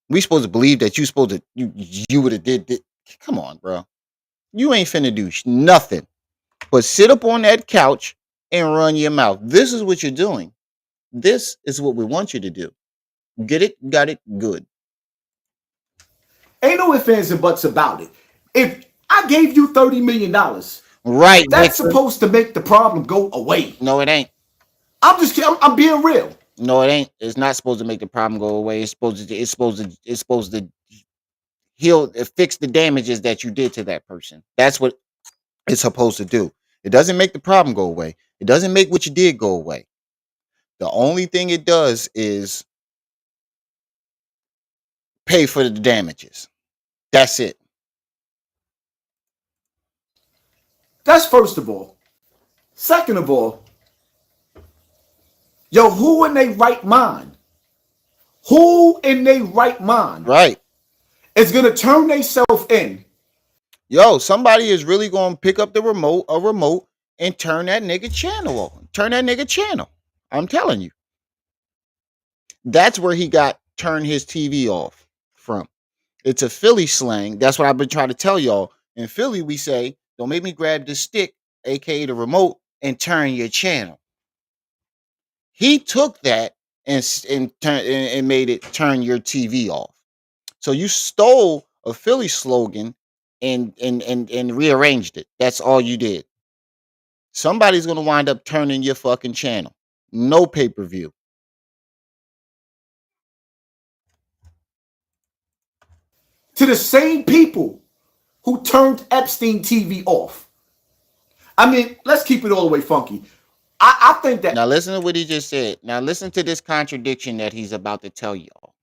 We supposed to believe that you would have did this. Come on, bro. You ain't finna do nothing but sit up on that couch and run your mouth. This is what you're doing. This is what we want you to do. Get it? Got it? Good. Ain't no ifs, ands, and buts about it. If I gave you $30 million, right, that's supposed to make the problem go away. No, it ain't. I'm being real. No, it ain't. It's not supposed to make the problem go away. It's supposed to heal, fix the damages that you did to that person. That's what it's supposed to do. It doesn't make the problem go away. It doesn't make what you did go away. The only thing it does is pay for the damages. That's it. That's first of all. Second of all, yo, who in their right mind? Who in their right mind? Right. Is gonna turn themselves in. Yo, somebody is really gonna pick up a remote, and turn that nigga channel on. Turn that nigga channel. I'm telling you. That's where he got turned his TV off from. It's a Philly slang. That's what I've been trying to tell y'all. In Philly, we say, "Don't make me grab the stick, aka the remote, and turn your channel." He took that and made it turn your TV off. So you stole a Philly slogan and rearranged it. That's all you did. Somebody's gonna wind up turning your fucking channel. No pay-per-view. To the same people who turned Epstein TV off. I mean, let's keep it all the way funky. I think that. Now listen to what he just said. Now listen to this contradiction that he's about to tell y'all.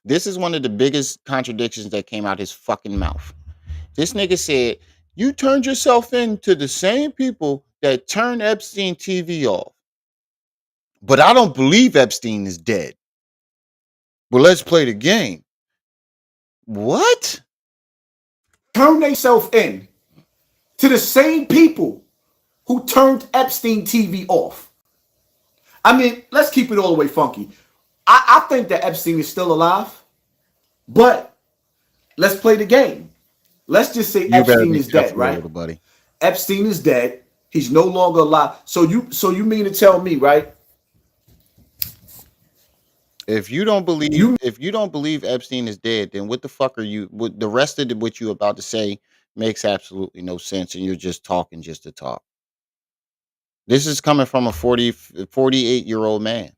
This is one of the biggest contradictions that came out his fucking mouth. This nigga said, "You turned yourself in to the same people that turned Epstein TV off. But I don't believe Epstein is dead. But let's play the game." What? Turn themselves in to the same people who turned Epstein TV off. I mean, let's keep it all the way funky. I think that Epstein is still alive, but let's play the game. Let's just say You better Epstein be is dead, careful, right? little buddy. Epstein is dead. He's no longer alive. So you mean to tell me, right? If you don't believe Epstein is dead, then what the fuck are you? What the rest of what you about to say makes absolutely no sense, and you're just talking just to talk. This is coming from a 48-year-old man.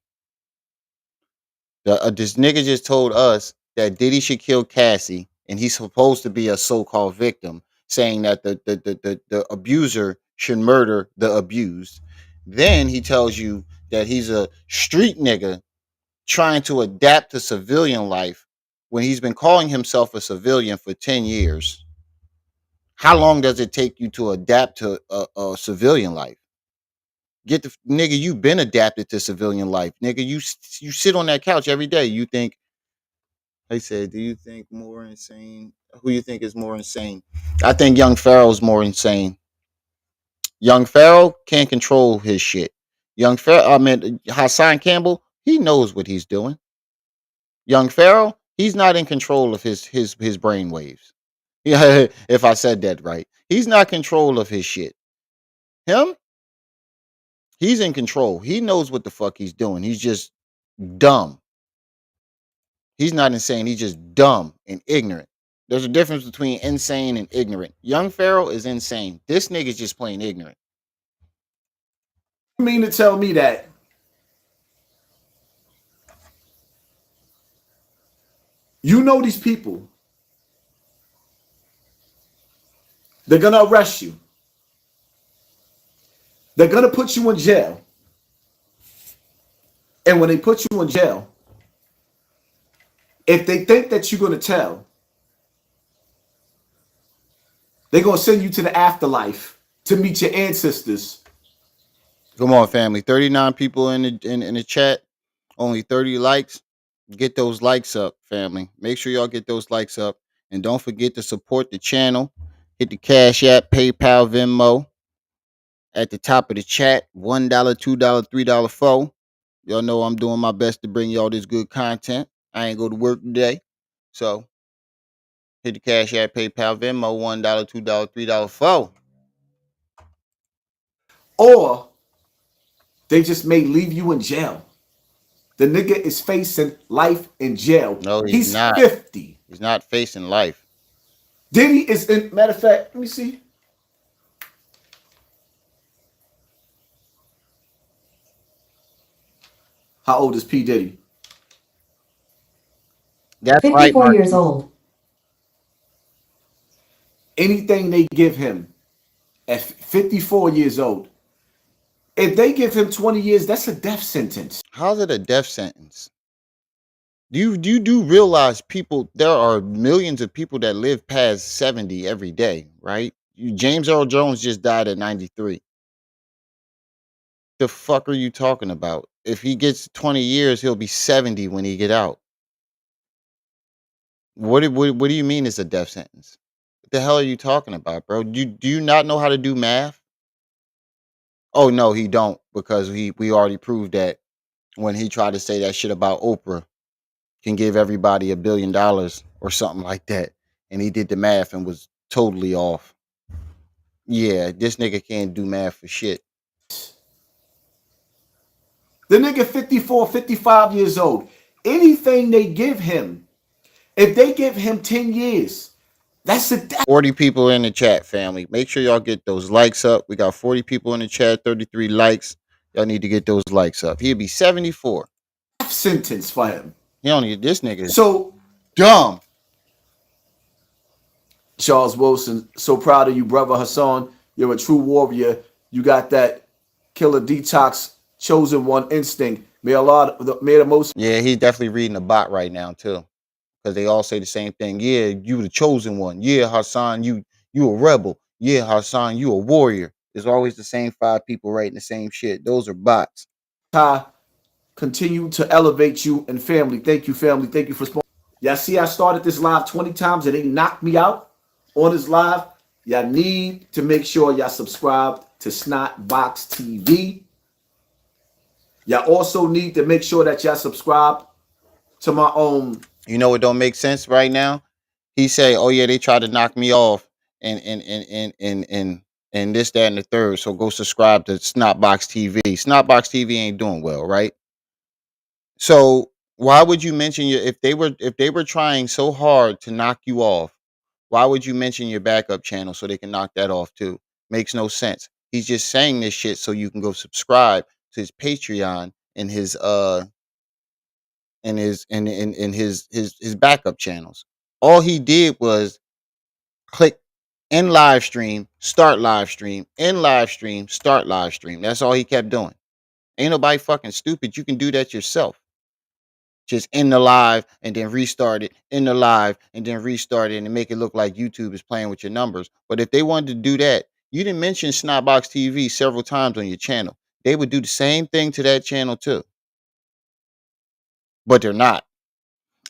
This nigga just told us that Diddy should kill Cassie, and he's supposed to be a so-called victim, saying that the abuser should murder the abused. Then he tells you that he's a street nigga trying to adapt to civilian life when he's been calling himself a civilian for 10 years. How long does it take you to adapt to a civilian life? Get the nigga, you've been adapted to civilian life. Nigga, you sit on that couch every day. You think, they said, do you think more insane? Who you think is more insane? I think young Pharaoh's more insane. Young Pharaoh can't control his shit. Hassan Campbell, he knows what he's doing. Young Pharaoh, he's not in control of his brain waves. Yeah, if I said that right. He's not control of his shit. Him, he's in control. He knows what the fuck he's doing. He's just dumb. He's not insane. He's just dumb and ignorant. There's a difference between insane and ignorant. Young Pharaoh is insane. This nigga's just plain ignorant. You mean to tell me that you know these people, they're gonna arrest you. They're gonna put you in jail. And when they put you in jail, if they think that you're gonna tell, they're gonna send you to the afterlife to meet your ancestors. Come on, family. 39 people in the chat. Only 30 likes. Get those likes up, family. Make sure y'all get those likes up. And don't forget to support the channel. Hit the Cash App, PayPal, Venmo at the top of the chat. $1, $2, $3, $4. Y'all know I'm doing my best to bring y'all this good content. I ain't go to work today. So hit the Cash App, PayPal, Venmo, $1, $2, $3, $4. Or they just may leave you in jail. The nigga is facing life in jail. No, he's not. 50. He's not facing life. Diddy is in, matter of fact, let me see. How old is P. Diddy? That's 54 right, years old. Anything they give him at 54 years old, if they give him 20 years, that's a death sentence. How's it a death sentence? You do realize people, there are millions of people that live past 70 every day, right? James Earl Jones just died at 93. The fuck are you talking about? If he gets 20 years, he'll be 70 when he get out. What do you mean it's a death sentence? What the hell are you talking about, bro? Do you not know how to do math? Oh no, he don't, because we already proved that when he tried to say that shit about Oprah can give everybody $1 billion or something like that. And he did the math and was totally off. Yeah, this nigga can't do math for shit. The nigga 54, 55 years old. Anything they give him, if they give him 10 years, that's a 40 people in the chat, family. Make sure y'all get those likes up. We got 40 people in the chat, 33 likes. Y'all need to get those likes up. He'll be 74. death sentence for him. He only this nigga is So dumb. Charles Wilson, so proud of you, brother Hassan. You're a true warrior. You got that killer detox, chosen one instinct. May the most. Yeah, he's definitely reading a bot right now too, because they all say the same thing. Yeah, you the chosen one. Yeah, Hassan, you a rebel. Yeah, Hassan, you a warrior. There's always the same 5 people writing the same shit. Those are bots. Continue to elevate you and family. Thank you, family. Thank you for sponsoring. Y'all see I started this live 20 times and they knocked me out on this live. Y'all need to make sure y'all subscribe to Snotbox TV. Y'all also need to make sure that y'all subscribe to my own. You know what don't make sense right now? He say, "Oh yeah, they tried to knock me off and this, that, and the third. So go subscribe to Snotbox TV. Snotbox TV ain't doing well, right? So why would you mention if they were trying so hard to knock you off? Why would you mention your backup channel so they can knock that off too? Makes no sense. He's just saying this shit so you can go subscribe to his Patreon and his his backup channels. All he did was click end live stream, start live stream, end live stream, start live stream. That's all he kept doing. Ain't nobody fucking stupid. You can do that yourself. Just end the live and then restart it, end the live and then restart it and make it look like YouTube is playing with your numbers. But if they wanted to do that, you didn't mention Snotbox TV several times on your channel. They would do the same thing to that channel too. But they're not.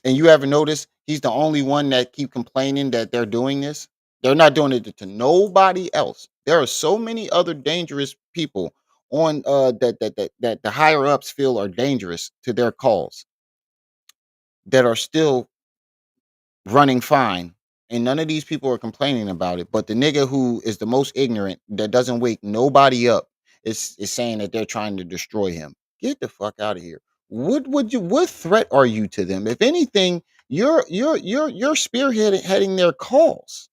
And you ever notice he's the only one that keep complaining that they're doing this? They're not doing it to nobody else. There are so many other dangerous people on that the higher ups feel are dangerous to their calls that are still running fine. And none of these people are complaining about it. But the nigga who is the most ignorant, that doesn't wake nobody up, is saying that they're trying to destroy him. Get the fuck out of here. What threat are you to them? If anything, you're spearheading their calls.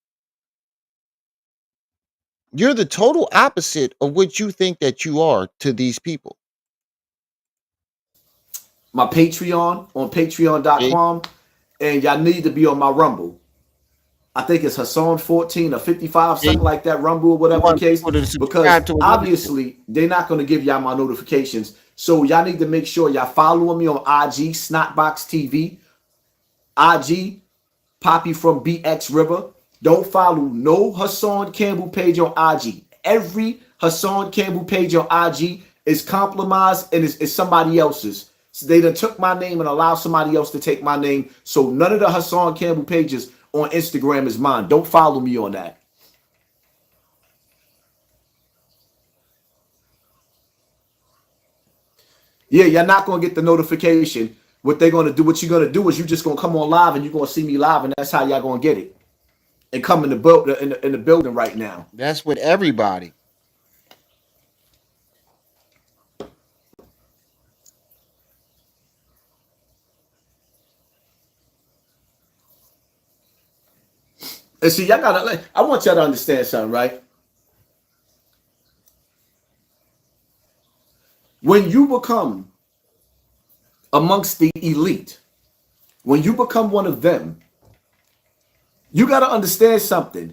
You're the total opposite of what you think that you are to these people. My Patreon on patreon.com, and y'all need to be on my Rumble. I think it's Hassan 14 or 55, something like that, Rumble or whatever the case. Because obviously they're not going to give y'all my notifications. So y'all need to make sure y'all following me on IG, Snotbox TV, IG, Poppy from BX River. Don't follow no Hassan Campbell page on IG. Every Hassan Campbell page on IG is compromised and is somebody else's. So they done took my name and allowed somebody else to take my name. So none of the Hassan Campbell pages on Instagram is mine. Don't follow me on that. Yeah, you're not going to get the notification. What they're going to do, what you're going to do is you're just going to come on live and you're going to see me live, and that's how y'all going to get it. And come in the building right now. That's with everybody. And see, y'all gotta. I want y'all to understand something, right? When you become amongst the elite, when you become one of them, you gotta understand something.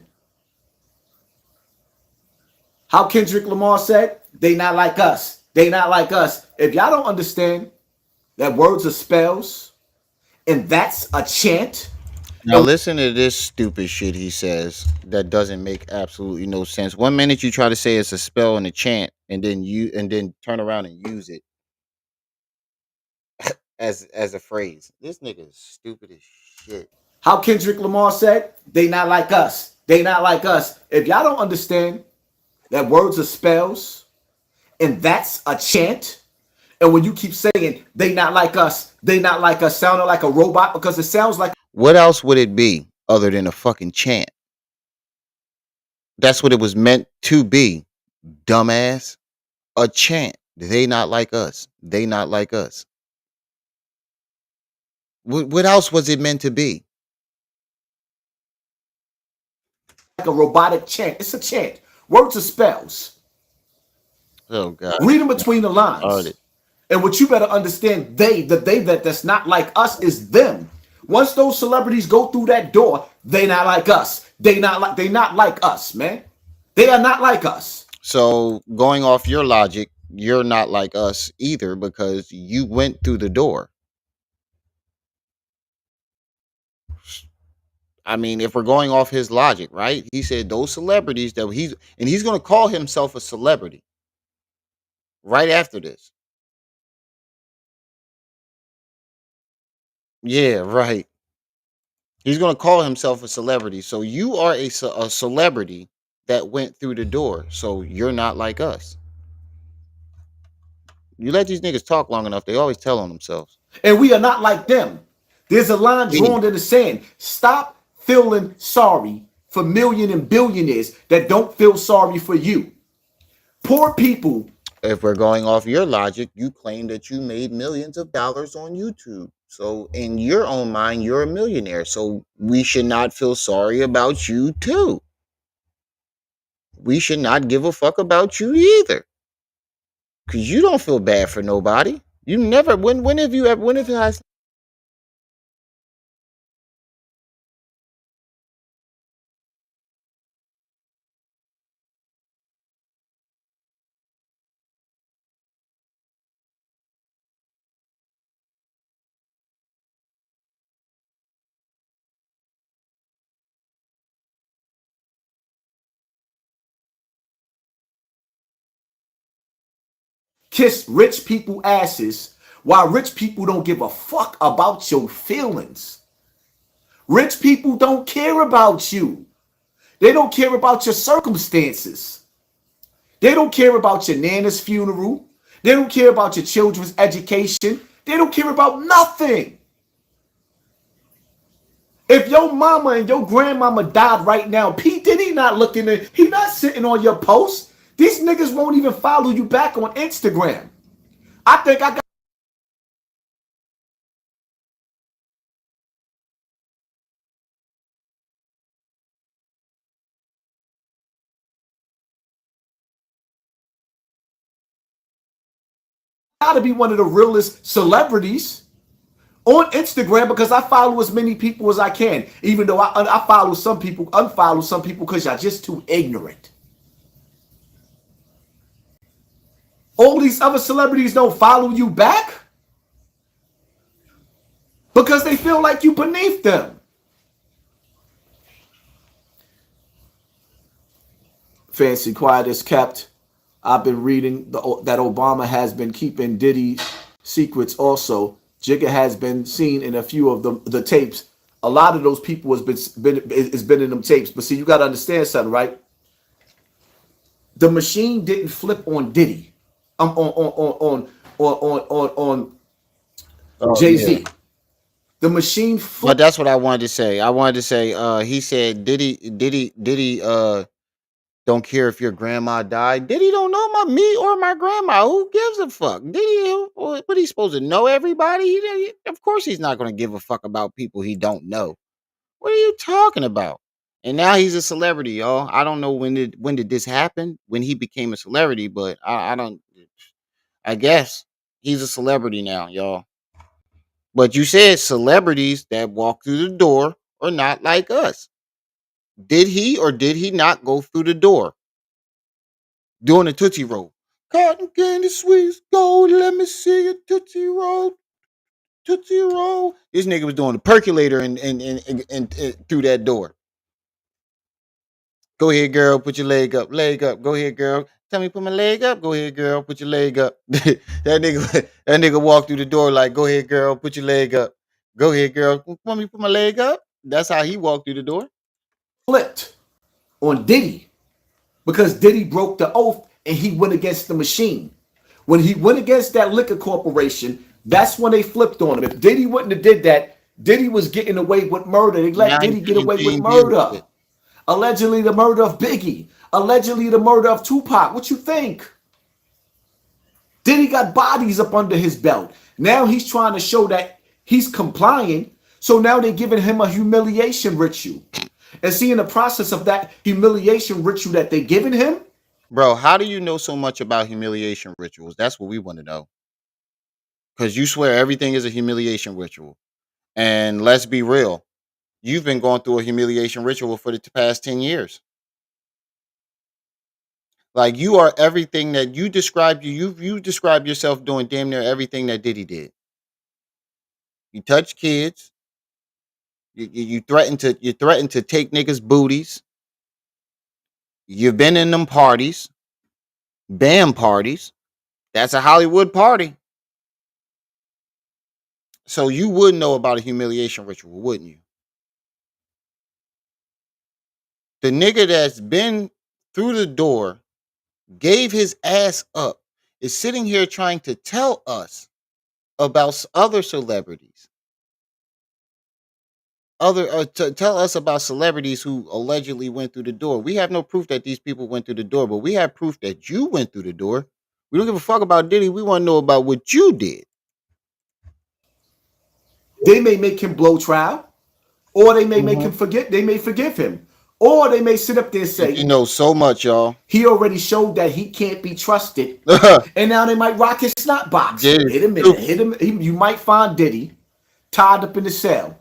How Kendrick Lamar said, "They not like us. They not like us." If y'all don't understand that words are spells, and that's a chant. Now listen to this stupid shit he says that doesn't make absolutely no sense. 1 minute you try to say it's a spell and a chant, and then turn around and use it as a phrase. This nigga is stupid as shit. How Kendrick Lamar said, "They not like us. They not like us." If y'all don't understand that words are spells, and that's a chant, and when you keep saying "they not like us," sounding like a robot, because it sounds like. What else would it be other than a fucking chant? That's what it was meant to be, dumbass. A chant. They not like us. They not like us. What else was it meant to be? Like a robotic chant. It's a chant. Words are spells. Oh God. Read them between the lines. Started. And what you better understand, that's not like us is them. Once those celebrities go through that door, they not like us. They not like us, man. They are not like us. So going off your logic, you're not like us either because you went through the door. I mean, if we're going off his logic, right? He said those celebrities that he's going to call himself a celebrity right after this. Yeah, right. He's going to call himself a celebrity. So you are a celebrity that went through the door. So you're not like us. You let these niggas talk long enough, they always tell on themselves. And we are not like them. There's a line drawn in the sand. Stop feeling sorry for million and billionaires that don't feel sorry for you. Poor people. If we're going off your logic, you claim that you made millions of dollars on YouTube. So in your own mind, you're a millionaire. So we should not feel sorry about you too. We should not give a fuck about you either. Cause you don't feel bad for nobody. You never when have you ever when have you had Kiss rich people asses while rich people don't give a fuck about your feelings. Rich people don't care about you. They don't care about your circumstances. They don't care about your nana's funeral. They don't care about your children's education. They don't care about nothing. If your mama and your grandmama died right now, P. Diddy not looking at, he not sitting on your post. These niggas won't even follow you back on Instagram. I think I gotta be one of the realest celebrities on Instagram because I follow as many people as I can. Even though I follow some people, unfollow some people because y'all just too ignorant. All these other celebrities don't follow you back because they feel like you beneath them. Fancy quiet is kept. I've been reading that Obama has been keeping Diddy secrets also. Jigga has been seen in a few of the tapes. A lot of those people has been in them tapes. But see, you got to understand something, right? The machine didn't flip on Diddy. On Jay-Z. Yeah. The machine flipped. But that's what I wanted to say. I wanted to say he said Diddy don't care if your grandma died. Diddy don't know me or my grandma. Who gives a fuck? Diddy, what he supposed to know everybody? Of course he's not going to give a fuck about people he don't know. What are you talking about? And now he's a celebrity, y'all. I don't know when did this happen, when he became a celebrity, but I guess he's a celebrity now, y'all. But you said celebrities that walk through the door are not like us. Did he or did he not go through the door doing a Tootsie Roll? Cotton candy sweets, gold, let me see your Tootsie Roll. Tootsie Roll. This nigga was doing a percolator and through that door. Go ahead, girl, put your leg up. Leg up. Go ahead, girl. Tell me put my leg up. Go ahead, girl, put your leg up. that nigga walked through the door like, go ahead, girl, put your leg up. Go ahead, girl. Want me to put my leg up? That's how he walked through the door. Flipped on Diddy because Diddy broke the oath and he went against the machine. When he went against that liquor corporation, that's when they flipped on him. If Diddy wouldn't have did that, Diddy was getting away with murder. They let Now Diddy he's get paying away with G&G and murder. shit. Allegedly the murder of Biggie. Allegedly the murder of Tupac. What you think? Diddy got bodies up under his belt. Now he's trying to show that he's complying. So now they're giving him a humiliation ritual. And see, in the process of that humiliation ritual that they're giving him. Bro, how do you know so much about humiliation rituals? That's what we want to know. Because you swear everything is a humiliation ritual. And let's be real. You've been going through a humiliation ritual for the past 10 years. Like you are everything that you described. You describe yourself doing damn near everything that Diddy did. You touch kids. You threaten to take niggas' booties. You've been in them parties, bam parties. That's a Hollywood party. So you would know about a humiliation ritual, wouldn't you? The nigga that's been through the door, gave his ass up, is sitting here trying to tell us about other celebrities. To tell us about celebrities who allegedly went through the door. We have no proof that these people went through the door, but we have proof that you went through the door. We don't give a fuck about Diddy. We want to know about what you did. They may make him blow trial, or they may make him forget. They may forgive him, or they may sit up there and say, "You know so much, y'all. He already showed that he can't be trusted." And now they might rock his snot box. Diddy. Hit him in, hit him. You might find Diddy tied up in the cell,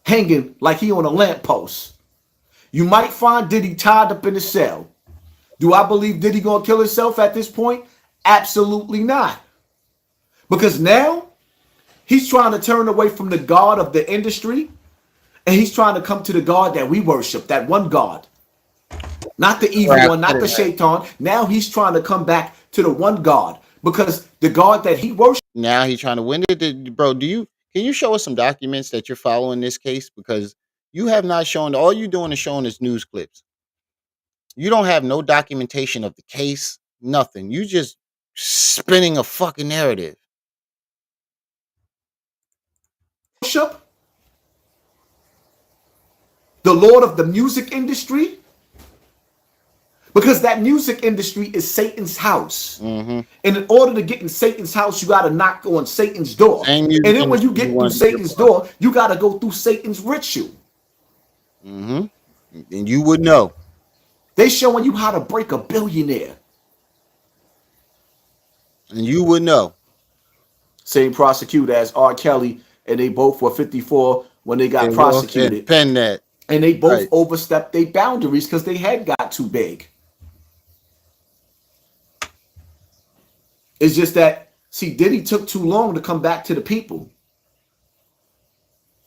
hanging like he on a lamppost. You might find Diddy tied up in the cell. Do I believe Diddy gonna kill himself at this point? Absolutely not. Because now he's trying to turn away from the God of the industry, and he's trying to come to the God that we worship, that one God. Not the evil one, not the shaitan. Now he's trying to come back to the one God, because the God that he worships. Now he's trying to win it. Bro, can you show us some documents that you're following this case? Because you have not shown, all you're doing is showing us news clips. You don't have no documentation of the case, nothing. You just spinning a fucking narrative. Worship the Lord of the music industry, because that music industry is Satan's house. And in order to get in Satan's house, you got to knock on Satan's door. And then when you get through Satan's door, you got to go through Satan's ritual. And you would know. They showing you how to break a billionaire. And you would know. Same prosecutor as R. Kelly, and they both were 54 when they got prosecuted. Pen that. And they both overstepped their boundaries because they head got too big. It's just that, see, Diddy took too long to come back to the people.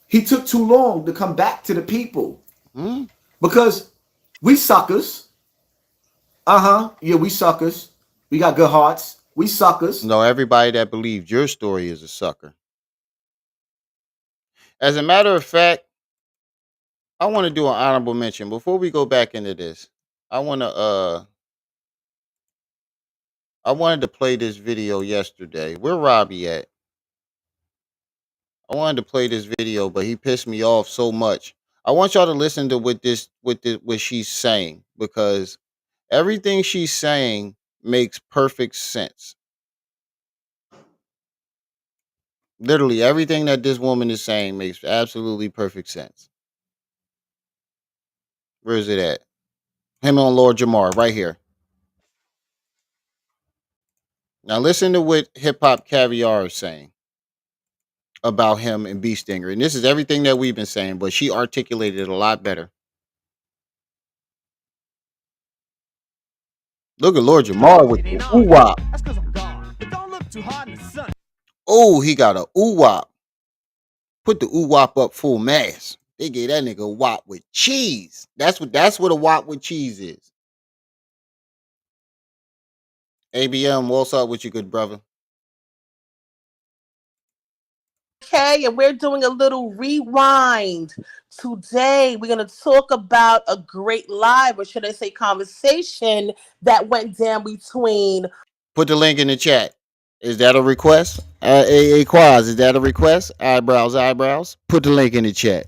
He took too long to come back to the people. Because we suckers. Yeah, we suckers. We got good hearts. We suckers. No, everybody that believed your story is a sucker. As a matter of fact, I want to do an honorable mention. Before we go back into this, I wanted to play this video yesterday. Where Robbie at? I wanted to play this video, but he pissed me off so much. I want y'all to listen to what she's saying, because everything she's saying makes perfect sense. Literally everything that this woman is saying makes absolutely perfect sense. Where is it at? Him on Lord Jamar, right here. Now listen to what Hip Hop Caviar is saying about him and B Stinger. And this is everything that we've been saying, but she articulated it a lot better. Look at Lord Jamar with the ooh-wop. Oh, he got a ooh-wop. Put the ooh-wop up full mass. They gave that nigga a wop with cheese. That's what a wop with cheese is. ABM, what's up with you, good brother? Okay, and we're doing a little rewind. Today, we're going to talk about a great live, or should I say conversation, that went down between... Put the link in the chat. Is that a request? A Quaz, is that a request? Eyebrows. Put the link in the chat.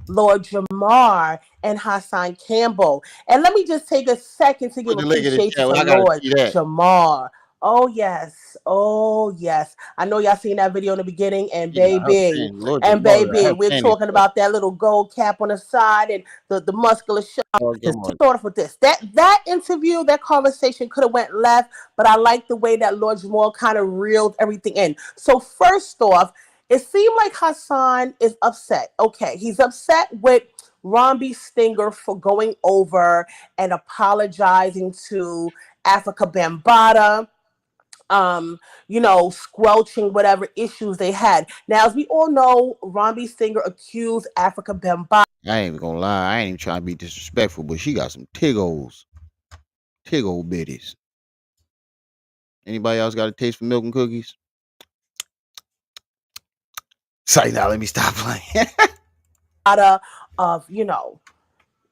Lord Jamar and Hassan Campbell. And let me just take a second to give Put the link in the appreciation chat. to I gotta Lord see that. Jamar. Oh yes. Oh yes. I know y'all seen that video in the beginning, and Yeah, I have baby, seen Lord and Jamar. I baby, have we're seen it. talking about that little gold cap on the side and the muscular shot. Lord To Jamar. start off with this, that interview, that conversation could have went left, but I like the way that Lord Jamar kind of reeled everything in. So first off, it seemed like Hassan is upset. Okay, he's upset with Ron B. Stinger for going over and apologizing to Africa Bambaataa, squelching whatever issues they had. Now, as we all know, Ron B. Stinger accused Africa Bambaataa. I ain't even gonna lie. I ain't even trying to be disrespectful, but she got some tig old bitties. Anybody else got a taste for milk and cookies? Sorry, now let me stop playing. Of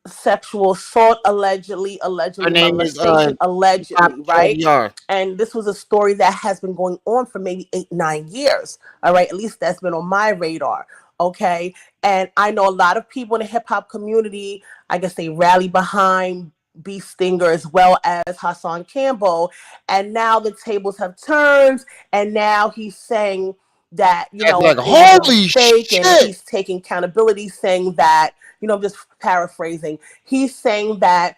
sexual assault, allegedly Her name is molestation, allegedly, right? Caviar. And this was a story that has been going on for maybe 8-9 years. All right, at least that's been on my radar. Okay, and I know a lot of people in the hip hop community, I guess they rally behind B. Stinger as well as Hassan Campbell, and now the tables have turned, and now he's saying that Like, it was a holy mistake, and shit! he's taking accountability, saying that just paraphrasing, he's saying that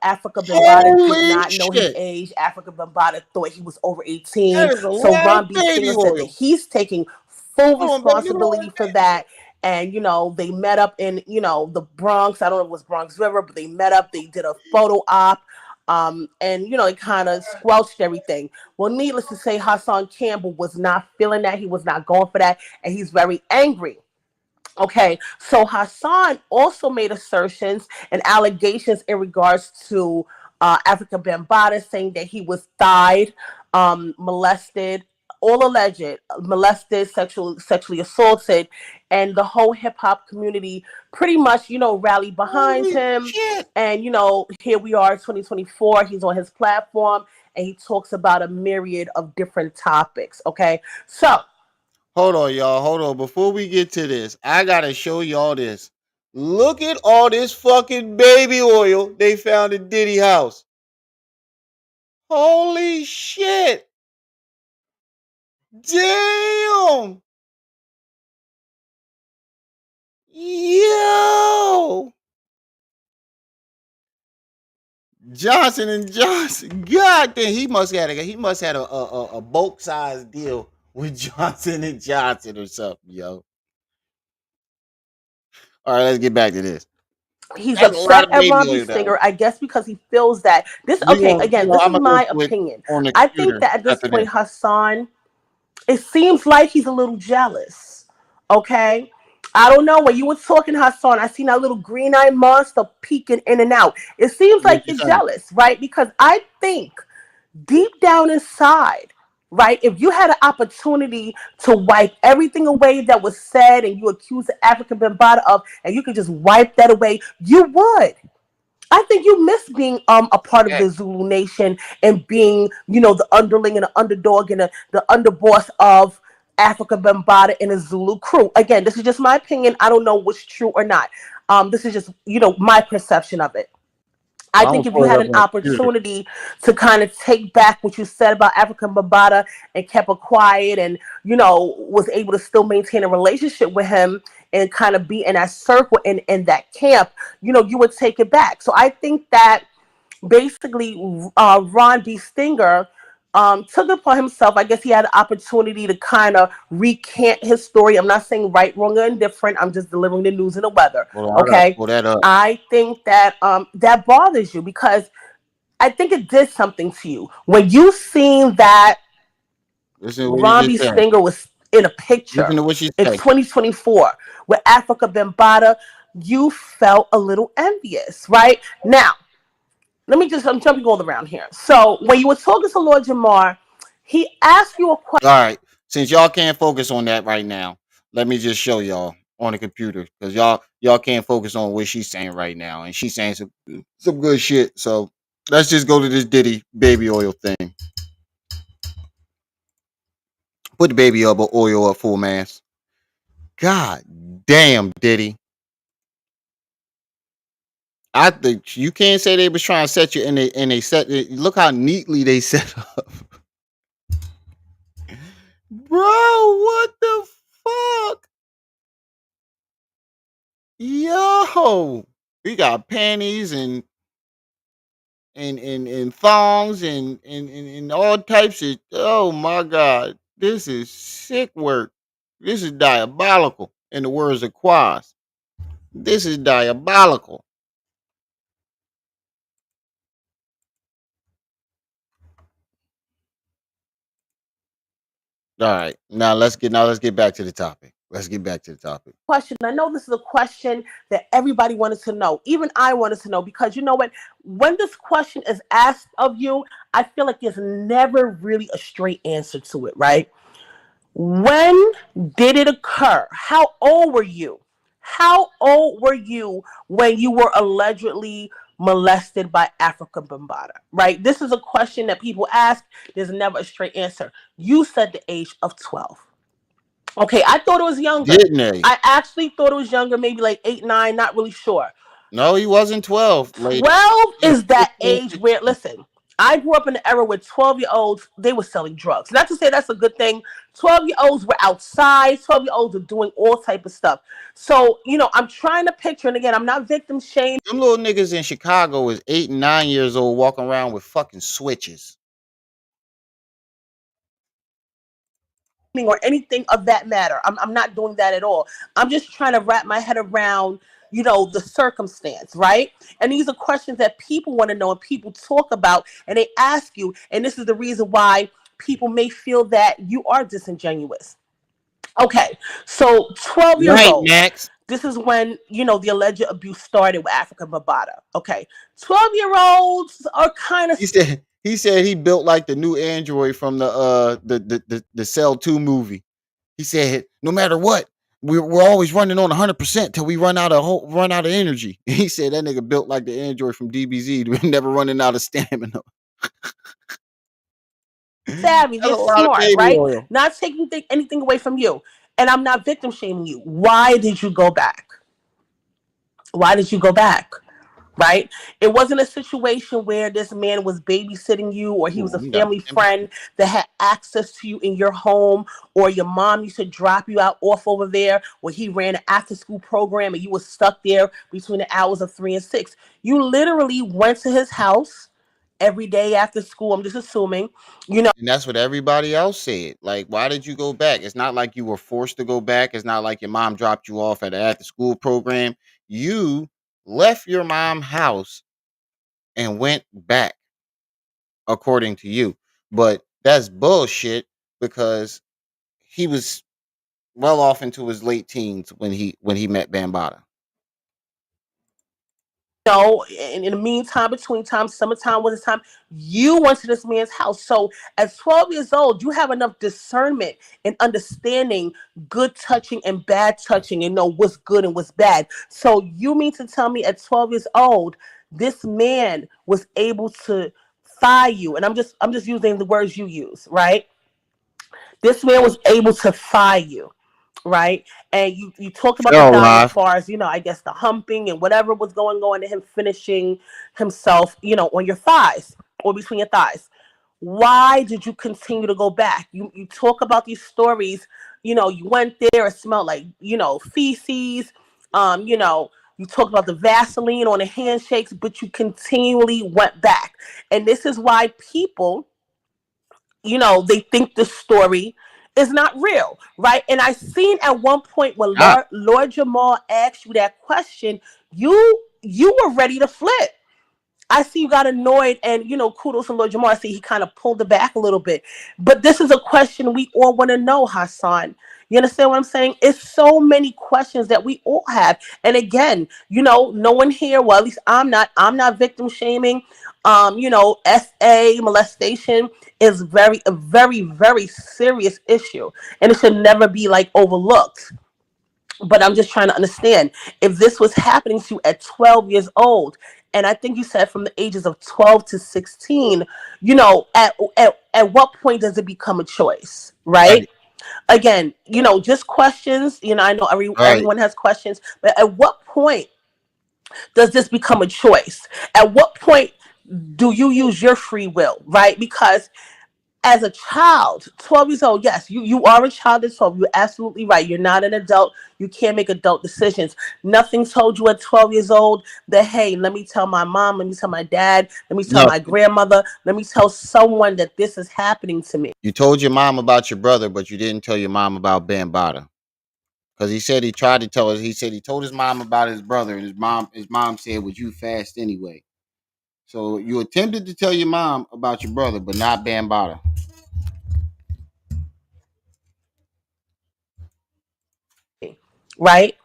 Africa Bambaataa did Holy not know his shit! age. Africa Bambaataa thought he was over 18. That is a So lot Ron of B. baby Stinger said that oil. he's taking full Hold on, baby. Look at all responsibility for that. And they met up in the Bronx. I don't know if it was Bronx River, but they met up. They did a photo op. And it kind of squelched everything. Well, needless to say, Hassan Campbell was not feeling that. He was not going for that, and he's very angry. Okay, so Hassan also made assertions and allegations in regards to Africa Bambaataa, saying that he was thied, molested, all alleged, molested, sexually assaulted, and the whole hip hop community pretty much, rallied behind Holy him. shit! And here we are, 2024. He's on his platform, and he talks about a myriad of different topics. Okay, so. Hold on, y'all. Hold on. Before we get to this, I gotta show y'all this. Look at all this fucking baby oil they found in Diddy house. Holy shit! Damn! Yo! Johnson and Johnson. God damn, he must have a bulk size deal with Johnson and Johnson or something, yo. All right, let's get back to this. He's That's a lot upset of at baby Ron B. oil, though. Stinger, I guess, because he feels that this. Okay, again, this I'm is gonna go my to it opinion. on the I think computer that at this after point, this. Hassan, it seems like he's a little jealous. Okay, I don't know. When you were talking, Hassan, I seen that little green-eyed monster peeking in and out. It seems What like you you're saying? jealous, right? Because I think deep down inside, right, if you had an opportunity to wipe everything away that was said and you accused the African Bambaataa of, and you could just wipe that away, you would. I think you miss being a part of Okay. the Zulu Nation and being, the underling and the underdog and the underboss of Africa Bambaataa and a Zulu crew. Again, this is just my opinion. I don't know what's true or not. This is just, my perception of it. I I'm gonna think if you pull it had up an on the computer. opportunity to kind of take back what you said about African Bambaataa and kept it quiet and, was able to still maintain a relationship with him and kind of be in that circle and in that camp, you would take it back. So I think that basically Ron B. Stinger took it upon himself. I guess he had an opportunity to kind of recant his story. I'm not saying right, wrong, or indifferent. I'm just delivering the news and the weather. Hold on, I gotta Okay. pull that up. I think that that bothers you because I think it did something to you when you seen that Listen to what he Ron just B. said. Stinger was in a picture Listen to what she in said. 2024 with Africa Bambaataa. You felt a little envious, right? Now, I'm jumping all around here. So when you were talking to Lord Jamar, he asked you a question. All right. Since y'all can't focus on that right now, let me just show y'all on the computer because y'all can't focus on what she's saying right now, and she's saying some good shit. So let's just go to this Diddy baby oil thing. Put the baby up, oil up, full mass. God damn, Diddy. I think you can't say they was trying to set you, and they set it. Look how neatly they set up, bro. What the fuck, yo? We got panties and thongs and all types of. Oh my god, this is sick work. This is diabolical. In the words of Quaz, this is diabolical. All right, now let's get back to the topic. Let's get back to the topic. Question. I know this is a question that everybody wanted to know. Even I wanted to know, because you know what? When this question is asked of you, I feel like there's never really a straight answer to it, right? When did it occur? How old were you? How old were you when you were allegedly molested by Africa Bambaataa? Right? This is a question that people ask. There's never a straight answer. You said the age of 12. Okay, I thought it was younger. Didn't they? I actually thought it was younger, maybe like 8, 9, not really sure. No, he wasn't 12, lady. 12 is that age where, listen, I grew up in the era where 12-year-olds, they were selling drugs. Not to say that's a good thing. 12-year-olds were outside. 12-year-olds were doing all type of stuff. So, I'm trying to picture, and again, I'm not victim shaming. Them little niggas in Chicago is 8 and 9 years old walking around with fucking switches. Or anything of that matter. I'm not doing that at all. I'm just trying to wrap my head around, the circumstance, right? And these are questions that people want to know and people talk about and they ask you. And this is the reason why people may feel that you are disingenuous. Okay, so 12 years old. Next. This is when, the alleged abuse started with Africa Bambaataa. Okay, 12-year-olds are kind of... He said he built like the new android from the Cell 2 movie. He said, no matter what, we're always running on 100% till we run out of energy. He said that nigga built like the android from DBZ, never running out of stamina. Savvy, they're smart, right? Oil. Not taking anything away from you. And I'm not victim shaming you. Why did you go back? Why did you go back? Right? It wasn't a situation where this man was babysitting you or he was a family friend that had access to you in your home, or your mom used to drop you off over there, where he ran an after school program and you were stuck there between the hours of 3 and 6. You literally went to his house every day after school. I'm just assuming, And that's what everybody else said. Like, why did you go back? It's not like you were forced to go back. It's not like your mom dropped you off at an after school program. You left your mom's house and went back, according to you. But that's bullshit, because he was well off into his late teens when he met Bambaataa. In the meantime, between time, summertime was the time, you went to this man's house. So at 12 years old, you have enough discernment and understanding good touching and bad touching, and know what's good and what's bad. So you mean to tell me at 12 years old, this man was able to thigh you? And I'm just using the words you use, right? This man was able to thigh you. Right, and you talked about the thigh as far as I guess the humping and whatever was going on, and him finishing himself, on your thighs or between your thighs. Why did you continue to go back? You talk about these stories. You went there. It smelled like feces. You talk about the Vaseline on the handshakes, but you continually went back, and this is why people, they think the story is not real, right? And I seen at one point when Lord Jamal asked you that question, you were ready to flip. I see you got annoyed, and kudos to Lord Jamal. I see he kind of pulled it back a little bit. But this is a question we all want to know, Hassan. You understand what I'm saying? It's so many questions that we all have. And again, no one here, well, at least I'm not victim shaming. SA molestation is a very, very serious issue, and it should never be like overlooked. But I'm just trying to understand if this was happening to you at 12 years old, and I think you said from the ages of 12 to 16, at what point does it become a choice, right? Again, just questions. I know Right. everyone has questions, but at what point does this become a choice? At what point do you use your free will, right? Because as a child, 12 years old, yes, you are a child at 12. You're absolutely right. You're not an adult. You can't make adult decisions. Nothing told you at 12 years old that, hey, let me tell my mom, let me tell my dad, let me tell No. my grandmother, let me tell someone that this is happening to me. You told your mom about your brother, but you didn't tell your mom about Bambaataa. Because he said he tried to tell us. He said he told his mom about his brother, and his mom said, "Was you fast anyway?" So you attempted to tell your mom about your brother, but not Bambaataa. Right?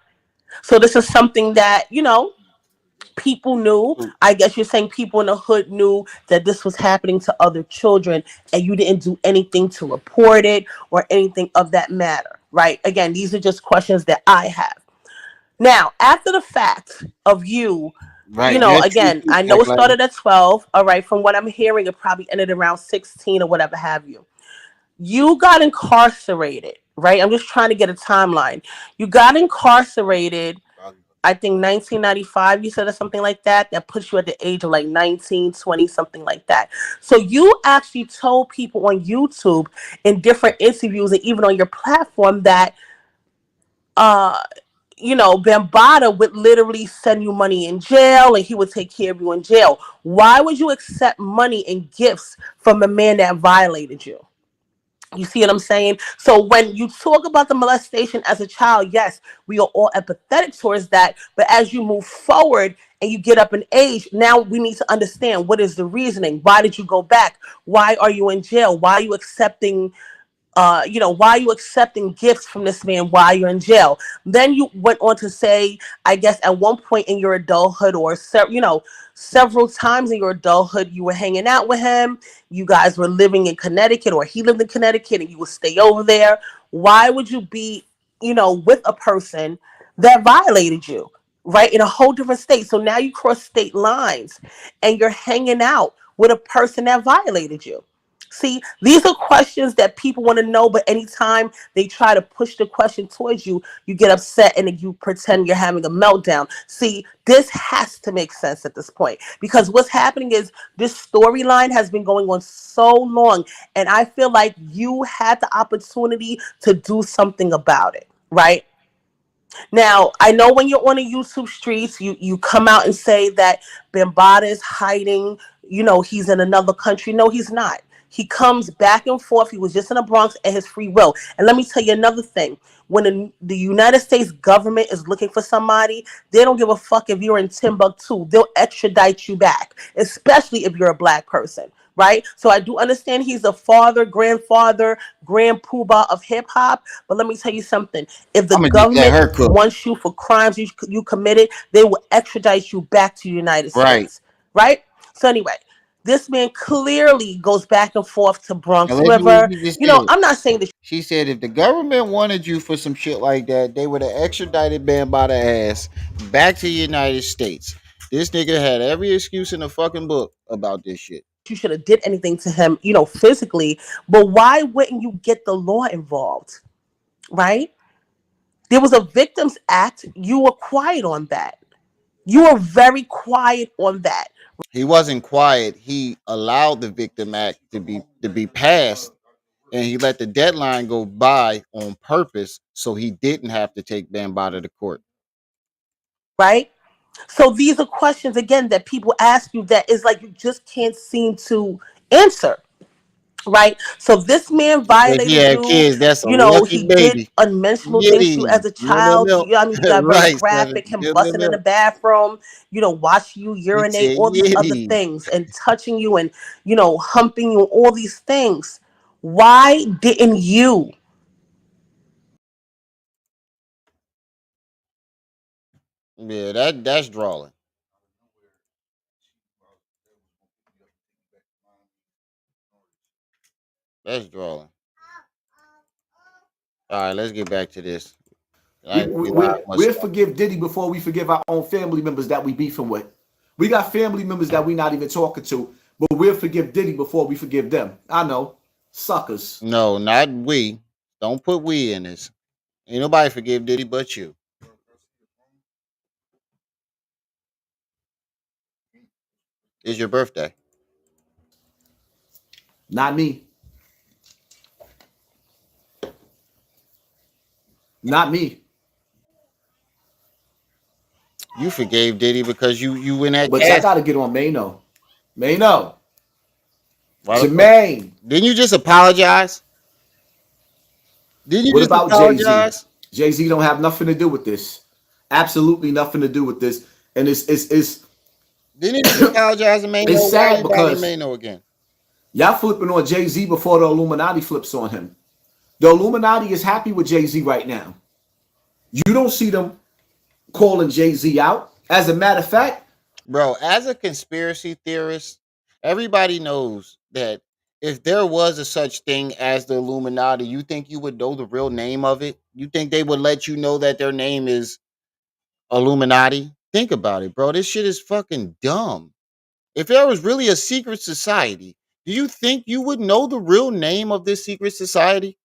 So this is something that, people knew. I guess you're saying people in the hood knew that this was happening to other children and you didn't do anything to report it or anything of that matter, right? Again, these are just questions that I have. Now, after the fact of you, Right. Yes, again, I know Black it Lives. started at 12. All right. From what I'm hearing, it probably ended around 16 or whatever have you. You got incarcerated, right? I'm just trying to get a timeline. You got incarcerated, I think 1995, you said, or something like that. That puts you at the age of like 19, 20, something like that. So you actually told people on YouTube in different interviews and even on your platform that Bambaataa would literally send you money in jail and he would take care of you in jail. Why would you accept money and gifts from a man that violated you? You see what I'm saying? So when you talk about the molestation as a child, yes, we are all empathetic towards that. But as you move forward and you get up in age, now we need to understand what is the reasoning. Why did you go back? Why are you in jail? Why are you accepting why are you accepting gifts from this man while you're in jail? Then you went on to say, I guess at one point in your adulthood or, several times in your adulthood, you were hanging out with him. You guys were living in Connecticut or he lived in Connecticut and you would stay over there. Why would you be, with a person that violated you, right? In a whole different state. So now you cross state lines and you're hanging out with a person that violated you. See, these are questions that people want to know, but anytime they try to push the question towards you, you get upset and then you pretend you're having a meltdown. See, this has to make sense at this point because what's happening is this storyline has been going on so long, and I feel like you had the opportunity to do something about it, right? Now, I know when you're on the YouTube streets, you come out and say that Bambaataa is hiding, he's in another country. No, he's not. He comes back and forth. He was just in the Bronx at his free will. And let me tell you another thing. When the United States government is looking for somebody, they don't give a fuck if you're in Timbuktu. They'll extradite you back, especially if you're a black person, right? So I do understand he's a father, grandfather, grand poobah of hip hop. But let me tell you something. If the I'm gonna just let government her cook. wants you for crimes you committed, they will extradite you back to the United Right. States, right? So anyway, this man clearly goes back and forth to Now Bronx listen to what River. she just said. I'm not saying that She said if the government wanted you for some shit like that, they would have extradited Bambaataa ass back to the United States. This nigga had every excuse in the fucking book about this shit. you should have did anything to him, physically, but why wouldn't you get the law involved, right? There was a Victims Act. You were quiet on that. You were very quiet on that. He wasn't quiet. He allowed the Victim Act to be passed, and he let the deadline go by on purpose so he didn't have to take Bambaataa to court. Right? So these are questions again that people ask you that is like you just can't seem to answer. Right? So this man If he violated had you. kids, that's a lucky He did baby. unmentionable things to you Yitty. as a No, no, child. no. He got very Right, son. graphic, him Give him the busting in the milk. bathroom, watching you He urinate, said all these other yitty. things, and touching you and, humping you, all these things. Why didn't you? Yeah, that's drawing. That's drawing. All right, let's get back to this. I We, ain't we, gonna lie, we, I must we'll stop. forgive Diddy before we forgive our own family members that we beefing with. We got family members that we not even talking to, but we'll forgive Diddy before we forgive them. I know. Suckers. No, not we. Don't put we in this. Ain't nobody forgive Diddy but you. It's your birthday. Not me. Not me. You forgave Diddy because you went at But y'all Cassie. gotta get on Mano. Mano. Why the fuck? Jermaine. Didn't you just apologize? Didn't you What just about Jay-Z? apologize? Jay-Z don't have nothing to do with this. Absolutely nothing to do with this. And it's Didn't he just apologize to Mano? it's Why are sad you bothering because Mano again? y'all flipping on Jay-Z before the Illuminati flips on him. The Illuminati is happy with Jay-Z right now. You don't see them calling Jay-Z out. As a matter of fact, Bro, as a conspiracy theorist, everybody knows that if there was a such thing as the Illuminati, you think you would know the real name of it? You think they would let you know that their name is Illuminati? Think about it, bro. This shit is fucking dumb. If there was really a secret society, do you think you would know the real name of this secret society?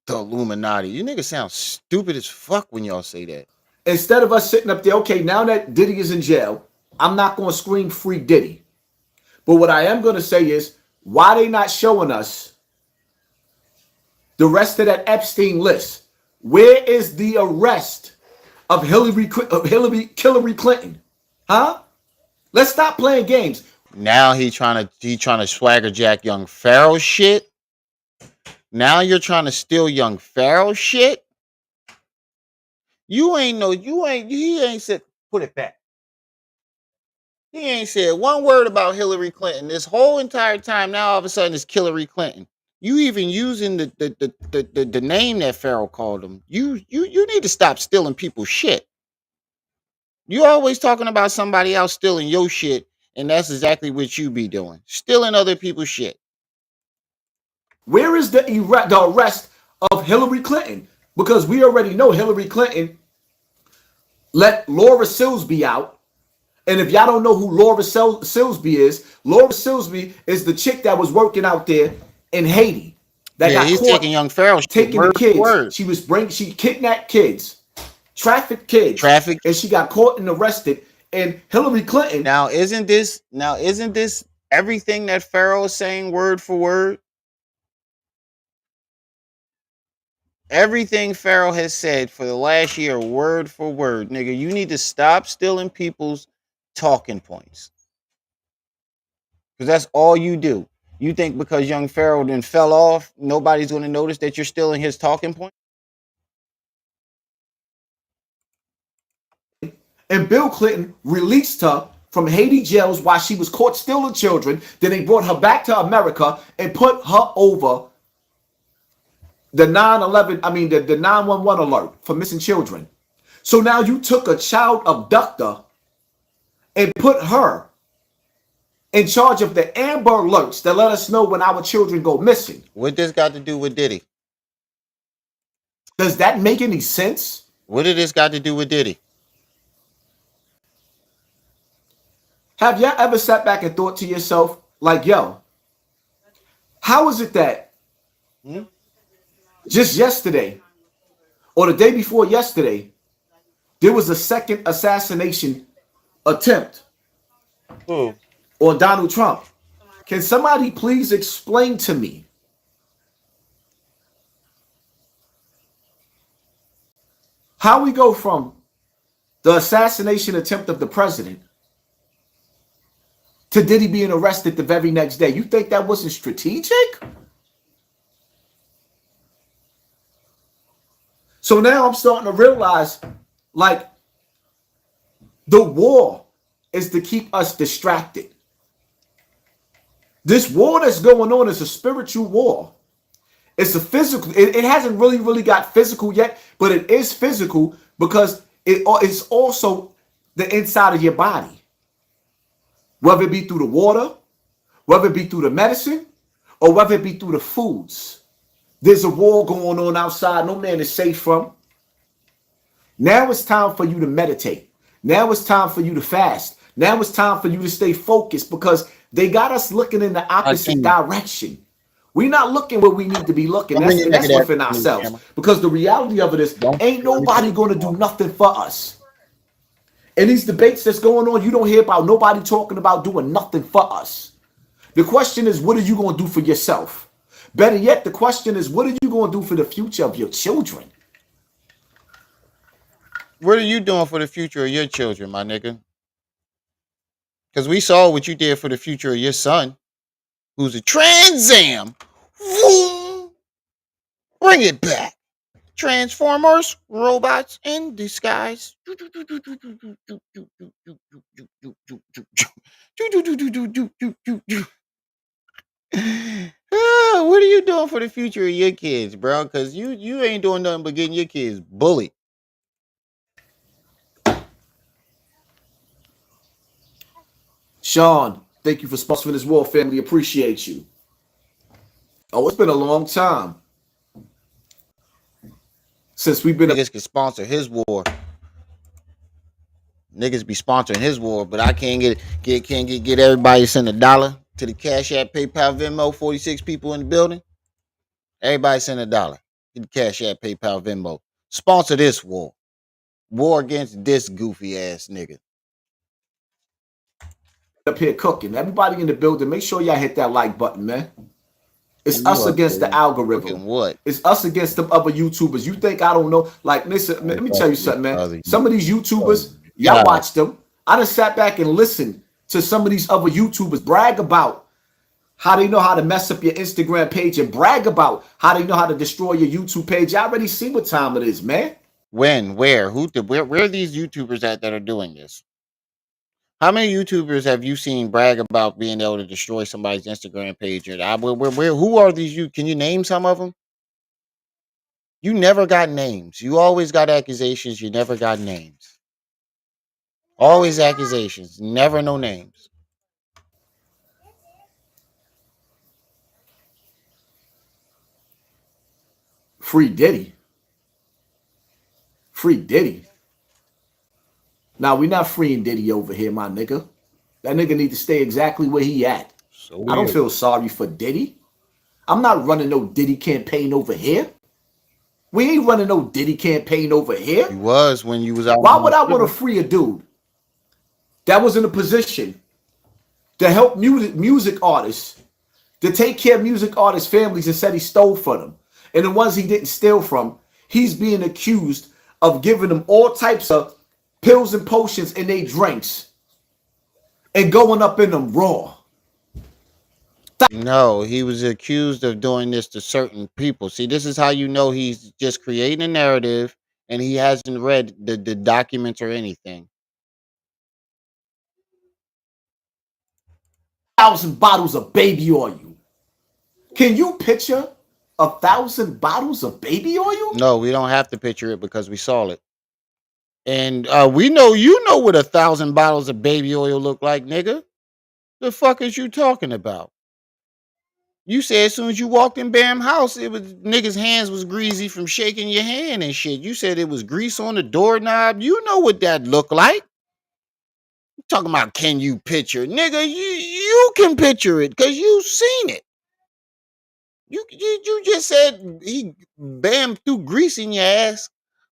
The Illuminati. You niggas sound stupid as fuck when y'all say that. instead of us sitting up there, okay, now that Diddy is in jail, I'm not going to scream free Diddy. But what I am going to say is, why they not showing us the rest of that Epstein list? Where is the arrest of Hillary Clinton? Huh? Let's stop playing games. Now he trying to swagger jack young Pharaoh shit. Now you're trying to steal young Pharaoh shit. He ain't said, put it back. He ain't said one word about Hillary Clinton this whole entire time. Now all of a sudden it's Hillary Clinton. You even using the name that Pharaoh called him. You need to stop stealing people's shit. You always talking about somebody else stealing your shit, and that's exactly what you be doing. Stealing other people's shit. Where is the arrest of Hillary Clinton? Because we already know Hillary Clinton let Laura Silsby out. And if y'all don't know who Laura Silsby is the chick that was working out there in Haiti. That got He's caught taking young Pharaoh taking the kids. She kidnapped kids, trafficked kids, and she got caught and arrested. And Hillary Clinton. Now isn't this everything that Pharaoh is saying word for word? Everything Pharaoh has said for the last year, word for word. Nigga, you need to stop stealing people's talking points. Because that's all you do. You think because young Pharaoh then fell off, nobody's going to notice that you're stealing his talking point? And Bill Clinton released her from Haiti jails while she was caught stealing children. Then they brought her back to America and put her over the 9/11, the 911 alert for missing children. So now you took a child abductor and put her in charge of the Amber Alerts that let us know when our children go missing. What this got to do with Diddy? Does that make any sense? What did this got to do with Diddy? Have y'all ever sat back and thought to yourself, like, yo, how is it that just yesterday or the day before yesterday, there was a second assassination attempt on Donald Trump? Can somebody please explain to me how we go from the assassination attempt of the president to Diddy being arrested the very next day? You think that wasn't strategic? So now I'm starting to realize, like, the war is to keep us distracted. This war that's going on is a spiritual war. It's a physical. It hasn't really got physical yet, but it is physical because it's also the inside of your body. Whether it be through the water, whether it be through the medicine, or whether it be through the foods. There's a war going on outside no man is safe from. Now it's time for you to meditate. Now it's time for you to fast. Now it's time for you to stay focused because they got us looking in the opposite direction. We're not looking where we need to be looking. Don't bring your That's nigga within that ourselves. camera. Because the reality of it is, ain't nobody going to do nothing for us. In these debates that's going on, you don't hear about nobody talking about doing nothing for us. The question is, what are you going to do for yourself? Better yet, the question is, what are you going to do for the future of your children? What are you doing for the future of your children, my nigga? Because we saw what you did for the future of your son, who's a Trans Am. Bring it back. Transformers, robots in disguise. What are you doing for the future of your kids, bro? Because you ain't doing nothing but getting your kids bullied. Sean, thank you for sponsoring this war, family. Appreciate you. Oh, it's been a long time since we've been. Niggas can sponsor his war. Niggas be sponsoring his war, but I can't get everybody to send $1 to the Cash App, PayPal, Venmo. 46 people in the building. Everybody send $1 to the Cash App, PayPal, Venmo. Sponsor this war. War against this goofy ass nigga. Up here cooking. Everybody in the building, make sure y'all hit that like button, man. It's us against the algorithm. What? It's us against them other YouTubers. You think I don't know? Like, listen, let me tell you something, man. Some of these YouTubers, y'all watch them. I just sat back and listened to some of these other YouTubers brag about how they know how to mess up your Instagram page and brag about how they know how to destroy your YouTube page. Y'all already see what time it is, man. When? Where? Where are these YouTubers at that are doing this? How many YouTubers have you seen brag about being able to destroy somebody's Instagram page? Who are these? Can you name some of them? You never got names. You always got accusations. You never got names. Always accusations. Never no names. Free Diddy. Free Diddy. Now, we're not freeing Diddy over here, my nigga. That nigga need to stay exactly where he at. So I don't feel sorry for Diddy. I'm not running no Diddy campaign over here. We ain't running no Diddy campaign over here. He was when you was out. Why would I want to free a dude that was in a position to help music artists, to take care of music artists' families and said he stole from them? And the ones he didn't steal from, he's being accused of giving them all types of pills and potions in their drinks and going up in them raw. No, he was accused of doing this to certain people. See, this is how you know he's just creating a narrative and he hasn't read the documents or anything. 1,000 bottles of baby oil. Can you picture 1,000 bottles of baby oil? No, we don't have to picture it because we saw it. And we know you know what 1,000 bottles of baby oil look like, nigga. The fuck is you talking about? You said as soon as you walked in Bam house, it was niggas' hands was greasy from shaking your hand and shit. You said it was grease on the doorknob. You know what that looked like. You talking about can you picture? Nigga, you can picture it because you seen it. You just said he Bam threw grease in your ass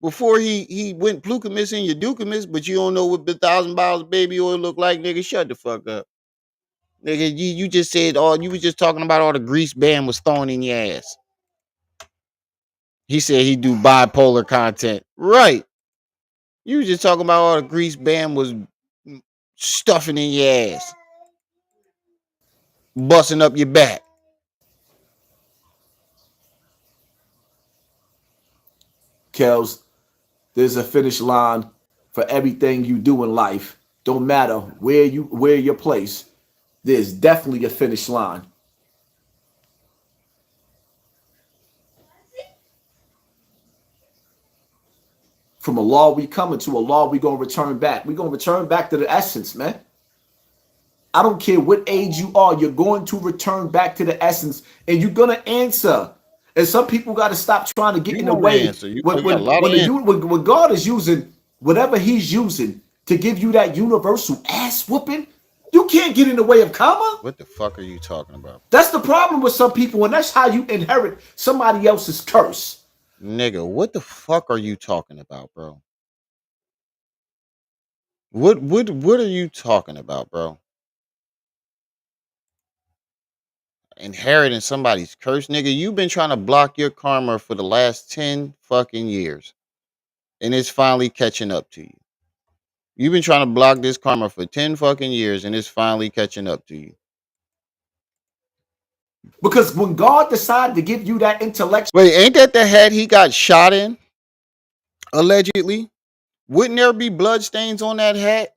before he went plucamus in your ducamus, but you don't know what the 1,000 bottles of baby oil look like, nigga. Shut the fuck up. Nigga, you just said you was just talking about all the grease Bam was throwing in your ass. He said he do bipolar content. Right. You was just talking about all the grease Bam was stuffing in your ass. Busting up your back. Kels, there's a finish line for everything you do in life. Don't matter where your place. There's definitely a finish line. From a law we coming to a law we gonna return back. We gonna return back to the essence, man. I don't care what age you are, you're going to return back to the essence, and you're gonna answer. And some people got to stop trying to get in the way. When God is using whatever He's using to give you that universal ass whooping? You can't get in the way of karma. What the fuck are you talking about? That's the problem with some people, and that's how you inherit somebody else's curse. Nigga, what the fuck are you talking about, bro? What are you talking about, bro? Inheriting somebody's curse, nigga. You've been trying to block your karma for the last 10 fucking years. And it's finally catching up to you. You've been trying to block this karma for 10 fucking years and it's finally catching up to you. Because when God decided to give you that intellectual... Wait, ain't that the head he got shot in? Allegedly? Wouldn't there be bloodstains on that hat?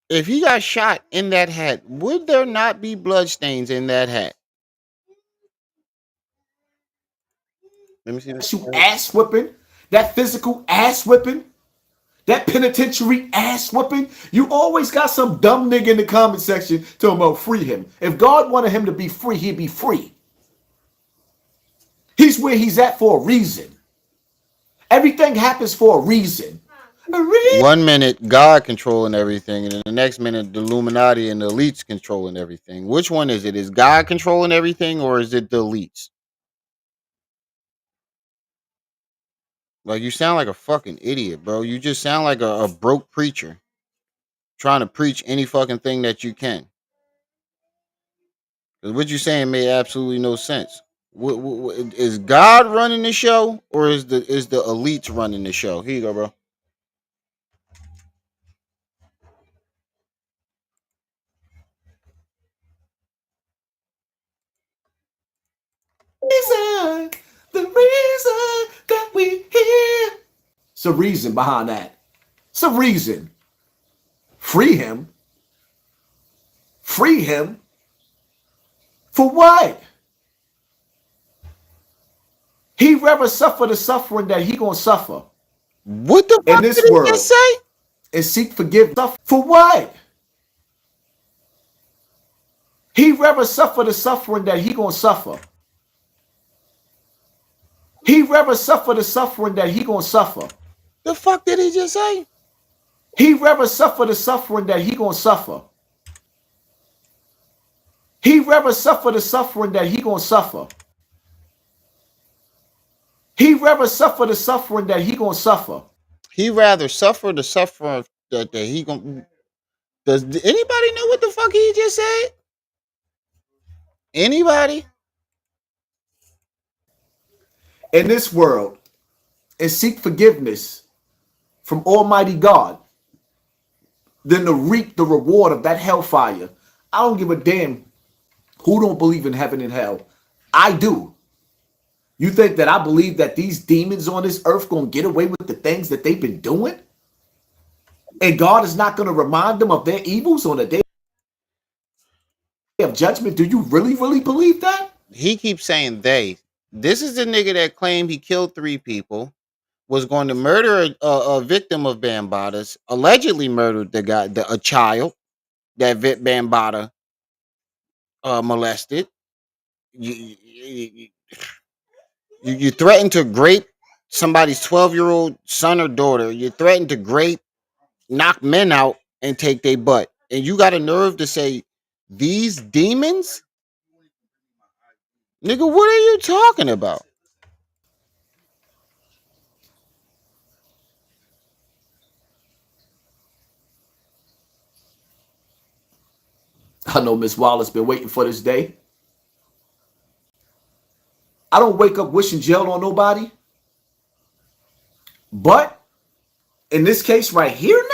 If he got shot in that hat, would there not be bloodstains in that hat? Let me see this. Ass whipping, that physical ass whipping, that penitentiary ass whipping. You always got some dumb nigga in the comment section talking about free him. If God wanted him to be free, he'd be free. He's where he's at for a reason. Everything happens for a reason. 1 minute God controlling everything, and then the next minute the Illuminati and the elites controlling everything. Which one is it? Is God controlling everything, or is it the elites? Like, you sound like a fucking idiot, bro. You just sound like a broke preacher trying to preach any fucking thing that you can. Because what you're saying made absolutely no sense. Is God running the show, or is the elites running the show? Here you go, bro. The reason that we here. It's a reason behind that. It's a reason. Free him. Free him. For what? He rather suffer the suffering that he gonna suffer. What the fuck in this did he world just say? And seek forgiveness. For what? He rather suffer the suffering that he gonna suffer. He rather suffer the suffering that he gonna suffer. The fuck did he just say? He rather suffer the suffering that he gonna suffer. He rather suffer the suffering that he gonna suffer. He rather suffer the suffering that he gonna suffer. He rather suffer the suffering that he gonna. Does anybody know what the fuck he just said? Anybody? In this world, and seek forgiveness from Almighty God, than to reap the reward of that hellfire. I don't give a damn who don't believe in heaven and hell. I do. You think that I believe that these demons on this earth gonna get away with the things that they've been doing? And God is not gonna remind them of their evils on the day of judgment? Do you really, really believe that? He keeps saying they. This is the nigga that claimed he killed 3 people, was going to murder a victim of Bambatas, allegedly murdered the guy, a child that Bambata molested. You threatened to rape somebody's 12-year-old son or daughter. You threatened to knock men out and take their butt. And you got a nerve to say these demons? Nigga, what are you talking about? I know Miss Wallace been waiting for this day. I don't wake up wishing jail on nobody. But in this case right here, nigga,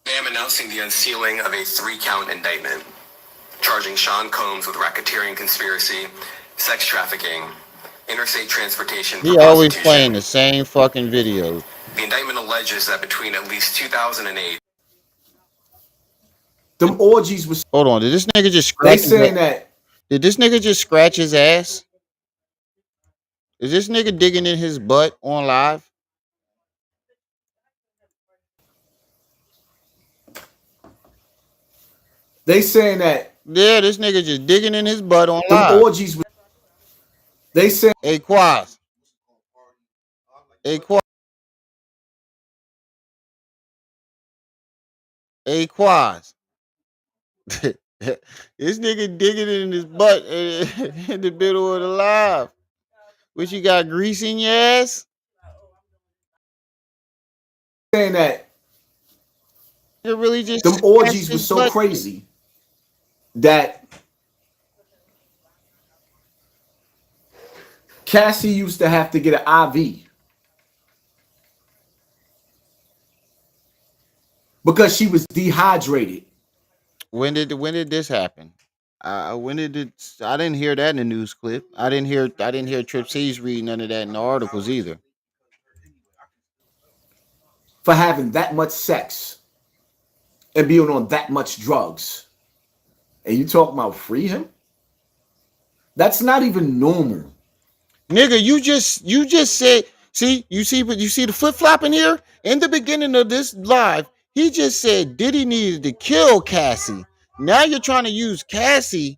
I am announcing the unsealing of a 3-count indictment, charging Sean Combs with racketeering conspiracy, sex trafficking, interstate transportation for He always prostitution. playing the same fucking videos. The indictment alleges that between at least 2008 Them orgies was. Hold on. Did this nigga just They scratch his saying ass? that. Did this nigga just scratch his ass? Is this nigga digging in his butt on live? They saying that. Yeah, this nigga just digging in his butt on Them live. orgies was. They say. Hey, Quaz. Hey, Quaz. Hey, Quaz. This nigga digging in his butt in the middle of the live. What, you got grease in your ass? Saying that. You really just Them scratched orgies his was so butt. crazy that Cassie used to have to get an IV because she was dehydrated. When did this happen? When did it? I didn't hear that in the news clip. I didn't hear Trip C's read none of that in the articles either. For having that much sex and being on that much drugs. And you talking about free him? That's not even normal. Nigga, you just said, you see the flip-flop in here? In the beginning of this live, he just said Diddy needed to kill Cassie. Now you're trying to use Cassie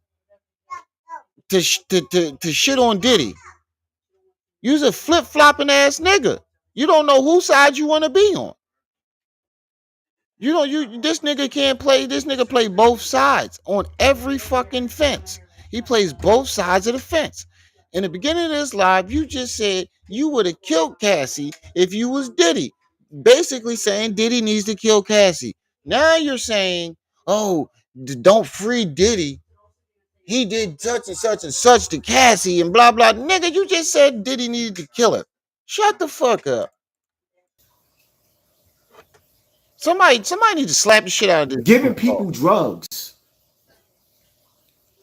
to shit on Diddy. You's a flip-flopping ass nigga. You don't know whose side you want to be on. This nigga can't play. This nigga play both sides on every fucking fence. He plays both sides of the fence. In the beginning of this live, you just said you would have killed Cassie if you was Diddy. Basically saying Diddy needs to kill Cassie. Now you're saying, oh, don't free Diddy. He did such and such to Cassie and blah blah. Nigga, you just said Diddy needed to kill her. Shut the fuck up. Somebody need to slap the shit out of this. Giving people drugs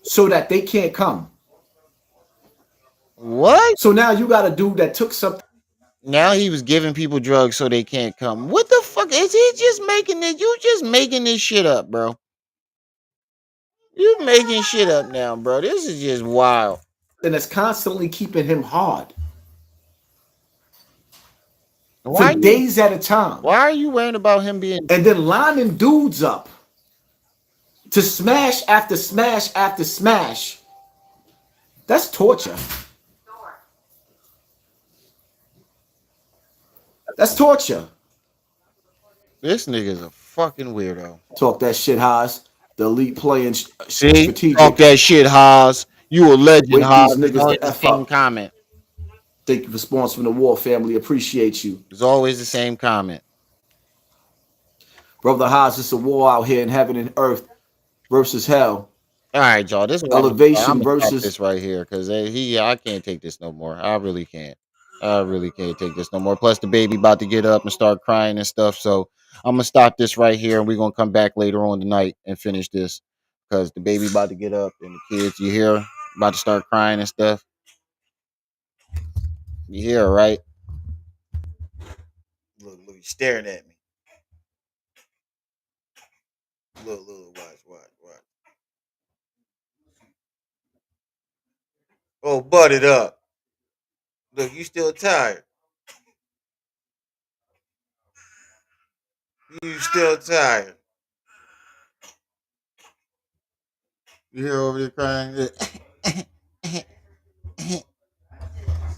so that they can't come. What? So now you got a dude that took something. Now he was giving people drugs so they can't come. What the fuck is he just making this? You just making this shit up, bro. You making shit up now, bro. This is just wild. And that's constantly keeping him hard. Why for days at a time. Why are you worrying about him being? And then lining dudes up to smash after smash after smash. That's torture. That's torture. This nigga's a fucking weirdo. Talk that shit, Haas. The elite playing strategic. Talk that shit, Haas. You a legend, Wake Haas. these It's niggas always the the F same up. comment. Thank you for sponsoring the war, family. Appreciate you. It's always the same comment. Brother Haas, it's a war out here in heaven and earth versus hell. All right, y'all. This is elevation I'm gonna versus this right here because I can't take this no more. I really can't. I really can't take this no more. Plus, the baby about to get up and start crying and stuff. So I'm gonna stop this right here, and we're gonna come back later on tonight and finish this because the baby about to get up and the kids, you hear, about to start crying and stuff. You hear, right? Look, he's staring at me. Look, watch. Oh, butted up. Look, you still tired. You still tired. You hear over there crying?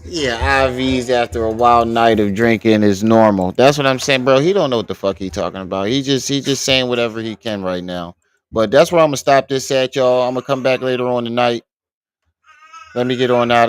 Yeah, IVs after a wild night of drinking is normal. That's what I'm saying, bro. He don't know what the fuck he talking about. He just saying whatever he can right now. But that's where I'm gonna stop this at, y'all. I'm gonna come back later on tonight. Let me get on out.